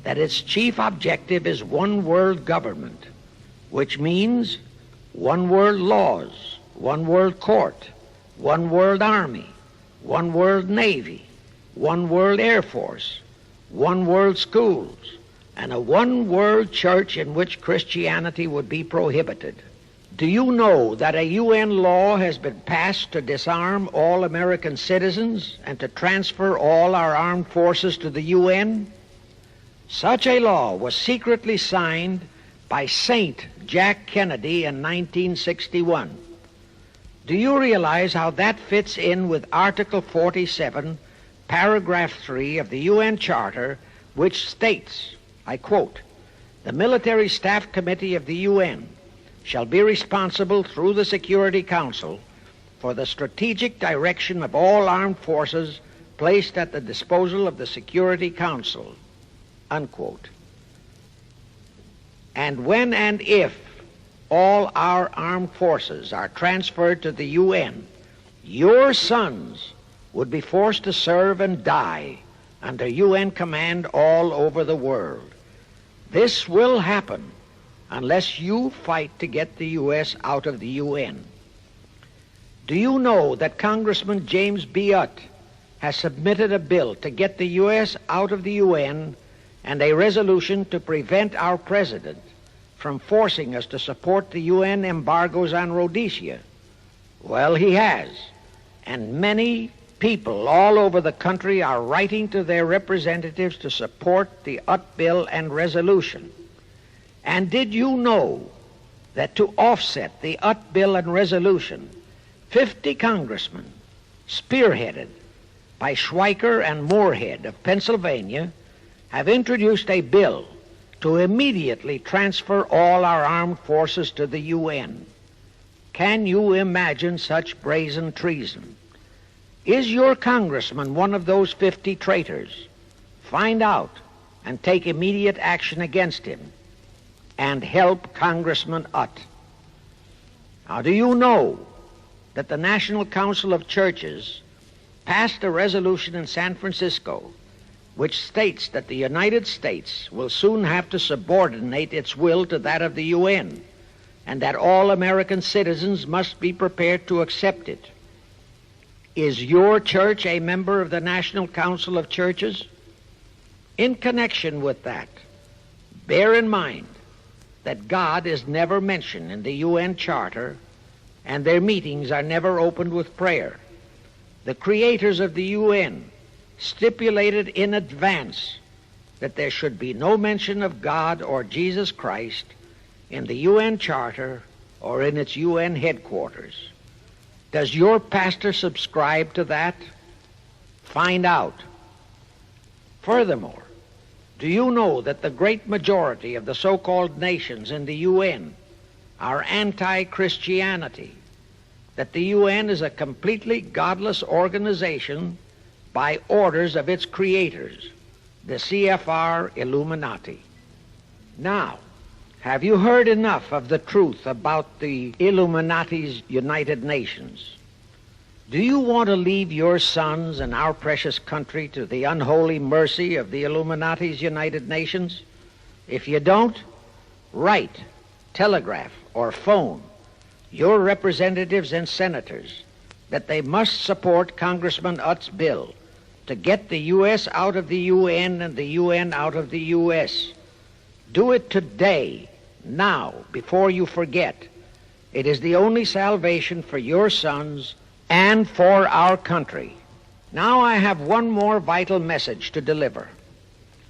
S1: that its chief objective is one world government, which means one world laws, one world court, one world army, one world navy, one world air force, one world schools, and a one world church in which Christianity would be prohibited? Do you know that a UN law has been passed to disarm all American citizens and to transfer all our armed forces to the UN? Such a law was secretly signed by Saint Jack Kennedy in 1961. Do you realize how that fits in with Article 47, Paragraph 3 of the UN Charter, which states, I quote, "The Military Staff Committee of the UN shall be responsible through the Security Council for the strategic direction of all armed forces placed at the disposal of the Security Council," unquote. And when and if all our armed forces are transferred to the UN, your sons would be forced to serve and die under UN command all over the world. This will happen unless you fight to get the U.S. out of the UN. Do you know that Congressman James B. Utt has submitted a bill to get the U.S. out of the UN and a resolution to prevent our president from forcing us to support the UN embargoes on Rhodesia? Well, he has, and many people all over the country are writing to their representatives to support the Utt bill and resolution. And did you know that to offset the Utt bill and resolution, 50 congressmen, spearheaded by Schweiker and Moorhead of Pennsylvania, have introduced a bill to immediately transfer all our armed forces to the UN? Can you imagine such brazen treason? Is your congressman one of those 50 traitors? Find out and take immediate action against him, and help Congressman Utt. Now, do you know that the National Council of Churches passed a resolution in San Francisco which states that the United States will soon have to subordinate its will to that of the UN, and that all American citizens must be prepared to accept it? Is your church a member of the National Council of Churches? In connection with that, bear in mind that God is never mentioned in the UN Charter, and their meetings are never opened with prayer. The creators of the UN stipulated in advance that there should be no mention of God or Jesus Christ in the UN Charter or in its UN headquarters. Does your pastor subscribe to that? Find out. Furthermore, do you know that the great majority of the so-called nations in the UN are anti-Christianity, that the UN is a completely godless organization by orders of its creators, the CFR illuminati? Now, Have you heard enough of the truth about the Illuminati's United Nations? Do you want to leave your sons and our precious country to the unholy mercy of the Illuminati's United Nations? If you don't, write, telegraph, or phone your representatives and senators that they must support Congressman Utt's bill to get the U.S. out of the UN and the UN out of the U.S. Do it today, now, before you forget. It is the only salvation for your sons and for our country. Now I have one more vital message to deliver.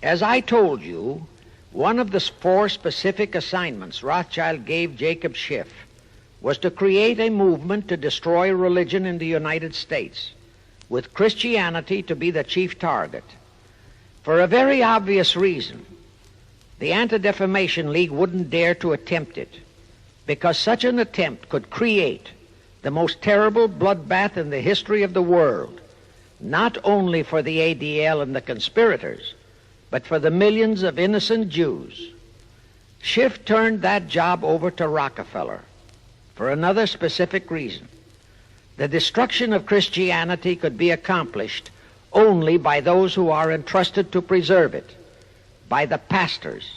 S1: As I told you, one of the 4 specific assignments Rothschild gave Jacob Schiff was to create a movement to destroy religion in the United States, with Christianity to be the chief target. For a very obvious reason, the Anti-Defamation League wouldn't dare to attempt it, because such an attempt could create the most terrible bloodbath in the history of the world, not only for the ADL and the conspirators, but for the millions of innocent Jews. Schiff turned that job over to Rockefeller for another specific reason. The destruction of Christianity could be accomplished only by those who are entrusted to preserve it, by the pastors,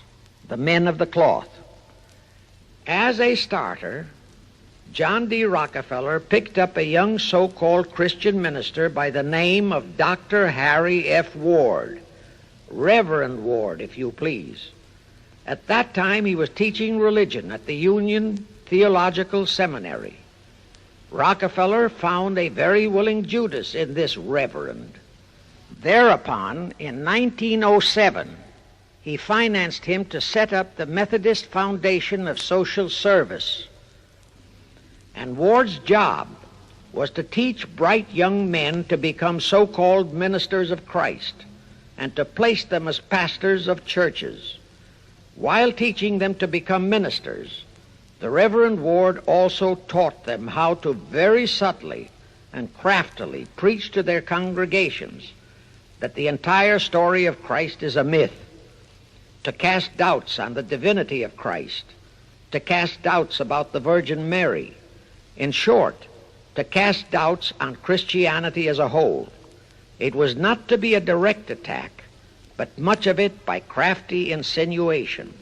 S1: the men of the cloth. As a starter, John D. Rockefeller picked up a young so-called Christian minister by the name of Dr. Harry F. Ward, Reverend Ward, if you please. At that time, he was teaching religion at the Union Theological Seminary. Rockefeller found a very willing Judas in this reverend. Thereupon, in 1907, he financed him to set up the Methodist Foundation of Social Service. And Ward's job was to teach bright young men to become so-called ministers of Christ and to place them as pastors of churches. While teaching them to become ministers, the Reverend Ward also taught them how to very subtly and craftily preach to their congregations that the entire story of Christ is a myth, to cast doubts on the divinity of Christ, to cast doubts about the Virgin Mary. In short, to cast doubts on Christianity as a whole. It was not to be a direct attack, but much of it by crafty insinuation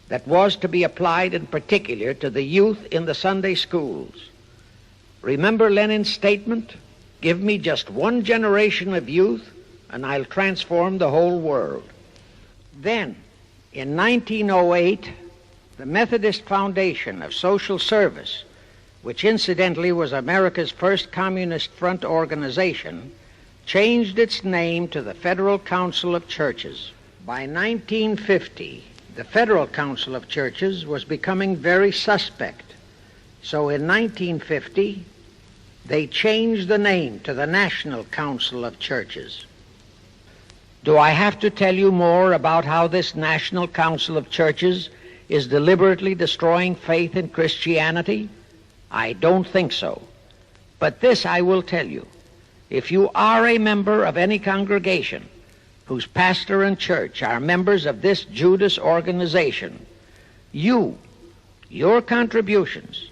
S1: that was to be applied in particular to the youth in the Sunday schools. Remember Lenin's statement, "Give me just one generation of youth and I'll transform the whole world." Then, in 1908, the Methodist Foundation of Social Service, which incidentally was America's first Communist Front organization, changed its name to the Federal Council of Churches. By 1950, the Federal Council of Churches was becoming very suspect. So in 1950, they changed the name to the National Council of Churches. Do I have to tell you more about how this National Council of Churches is deliberately destroying faith in Christianity? I don't think so. But this I will tell you. If you are a member of any congregation whose pastor and church are members of this Judas organization, your contributions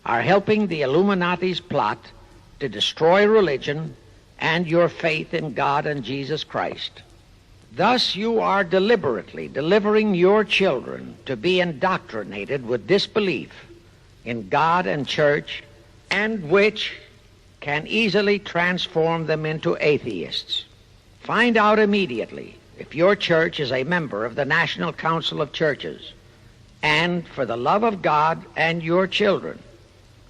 S1: are helping the Illuminati's plot to destroy religion and your faith in God and Jesus Christ. Thus you are deliberately delivering your children to be indoctrinated with disbelief in God and church, and which can easily transform them into atheists. Find out immediately if your church is a member of the National Council of Churches, and for the love of God and your children,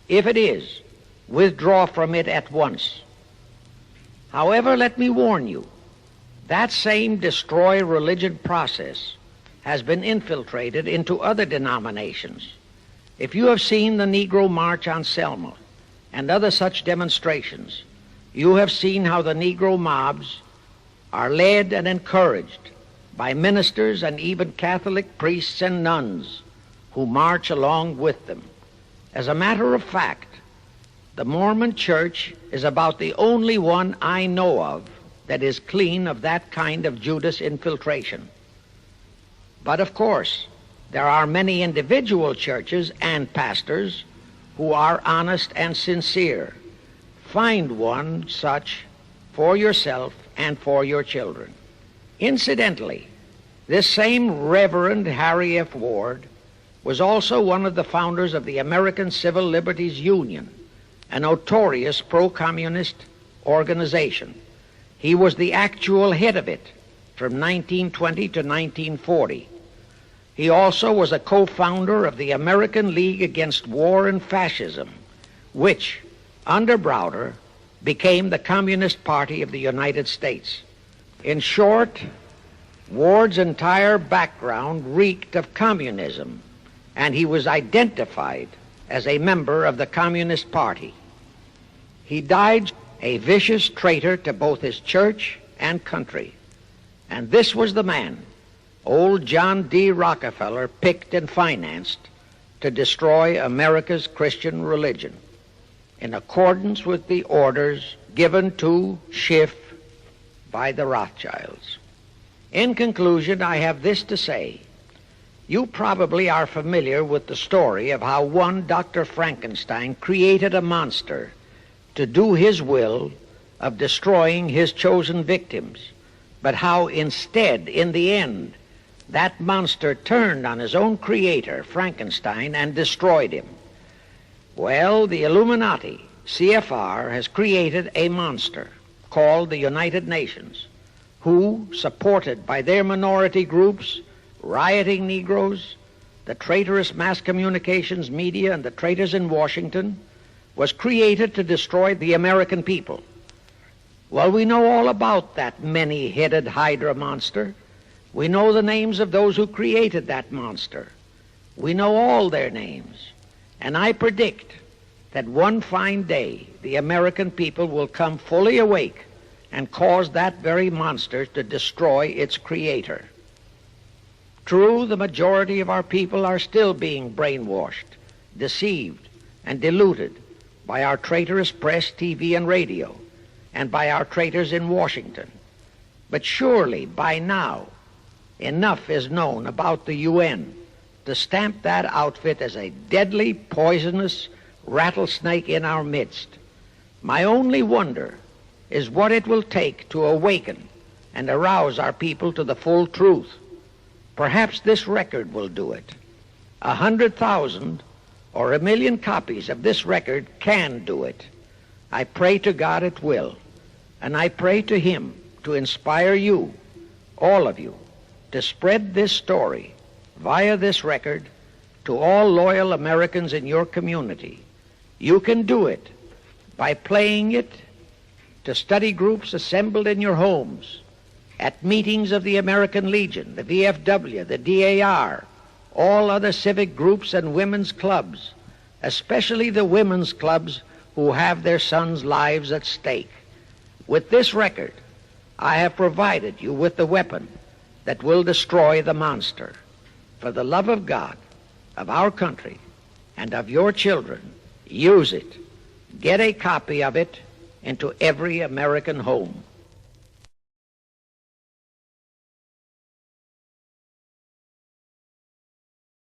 S1: if it is, withdraw from it at once. However, let me warn you, that same destroy religion process has been infiltrated into other denominations. If you have seen the Negro March on Selma and other such demonstrations, you have seen how the Negro mobs are led and encouraged by ministers and even Catholic priests and nuns who march along with them. As a matter of fact, the Mormon Church is about the only one I know of that is clean of that kind of Judas infiltration. But of course, There are many individual churches and pastors who are honest and sincere. Find one such for yourself and for your children. Incidentally, this same Reverend Harry F. Ward was also one of the founders of the American Civil Liberties Union, a notorious pro-communist organization. He was the actual head of it from 1920 to 1940. He also was a co-founder of the American League Against War and Fascism, which, under Browder, became the Communist Party of the United States. In short, Ward's entire background reeked of communism, and he was identified as a member of the Communist Party. He died a vicious traitor to both his church and country, and this was the man old John D. Rockefeller picked and financed to destroy America's Christian religion, in accordance with the orders given to Schiff by the Rothschilds. In conclusion, I have this to say. You probably are familiar with the story of how one Dr. Frankenstein created a monster to do his will of destroying his chosen victims, but how instead, in the end, that monster turned on his own creator, Frankenstein, and destroyed him. Well, the Illuminati, CFR, has created a monster called the United Nations, who, supported by their minority groups, rioting Negroes, the traitorous mass communications media, and the traitors in Washington, was created to destroy the American people. Well, we know all about that many-headed Hydra monster. We know the names of those who created that monster. We know all their names. And I predict that one fine day the American people will come fully awake and cause that very monster to destroy its creator. True, the majority of our people are still being brainwashed, deceived, and deluded by our traitorous press, TV, and radio, and by our traitors in Washington. But surely, by now, enough is known about the UN to stamp that outfit as a deadly, poisonous rattlesnake in our midst. My only wonder is what it will take to awaken and arouse our people to the full truth. Perhaps this record will do it. 100,000 or 1,000,000 copies of this record can do it. I pray to God it will, and I pray to Him to inspire you, all of you, to spread this story via this record to all loyal Americans in your community. You can do it by playing it to study groups assembled in your homes, at meetings of the American Legion, the VFW, the DAR, all other civic groups and women's clubs, especially the women's clubs who have their sons' lives at stake. With this record, I have provided you with the weapon that will destroy the monster. For the love of God, of our country, and of your children, use it. Get a copy of it into every American home.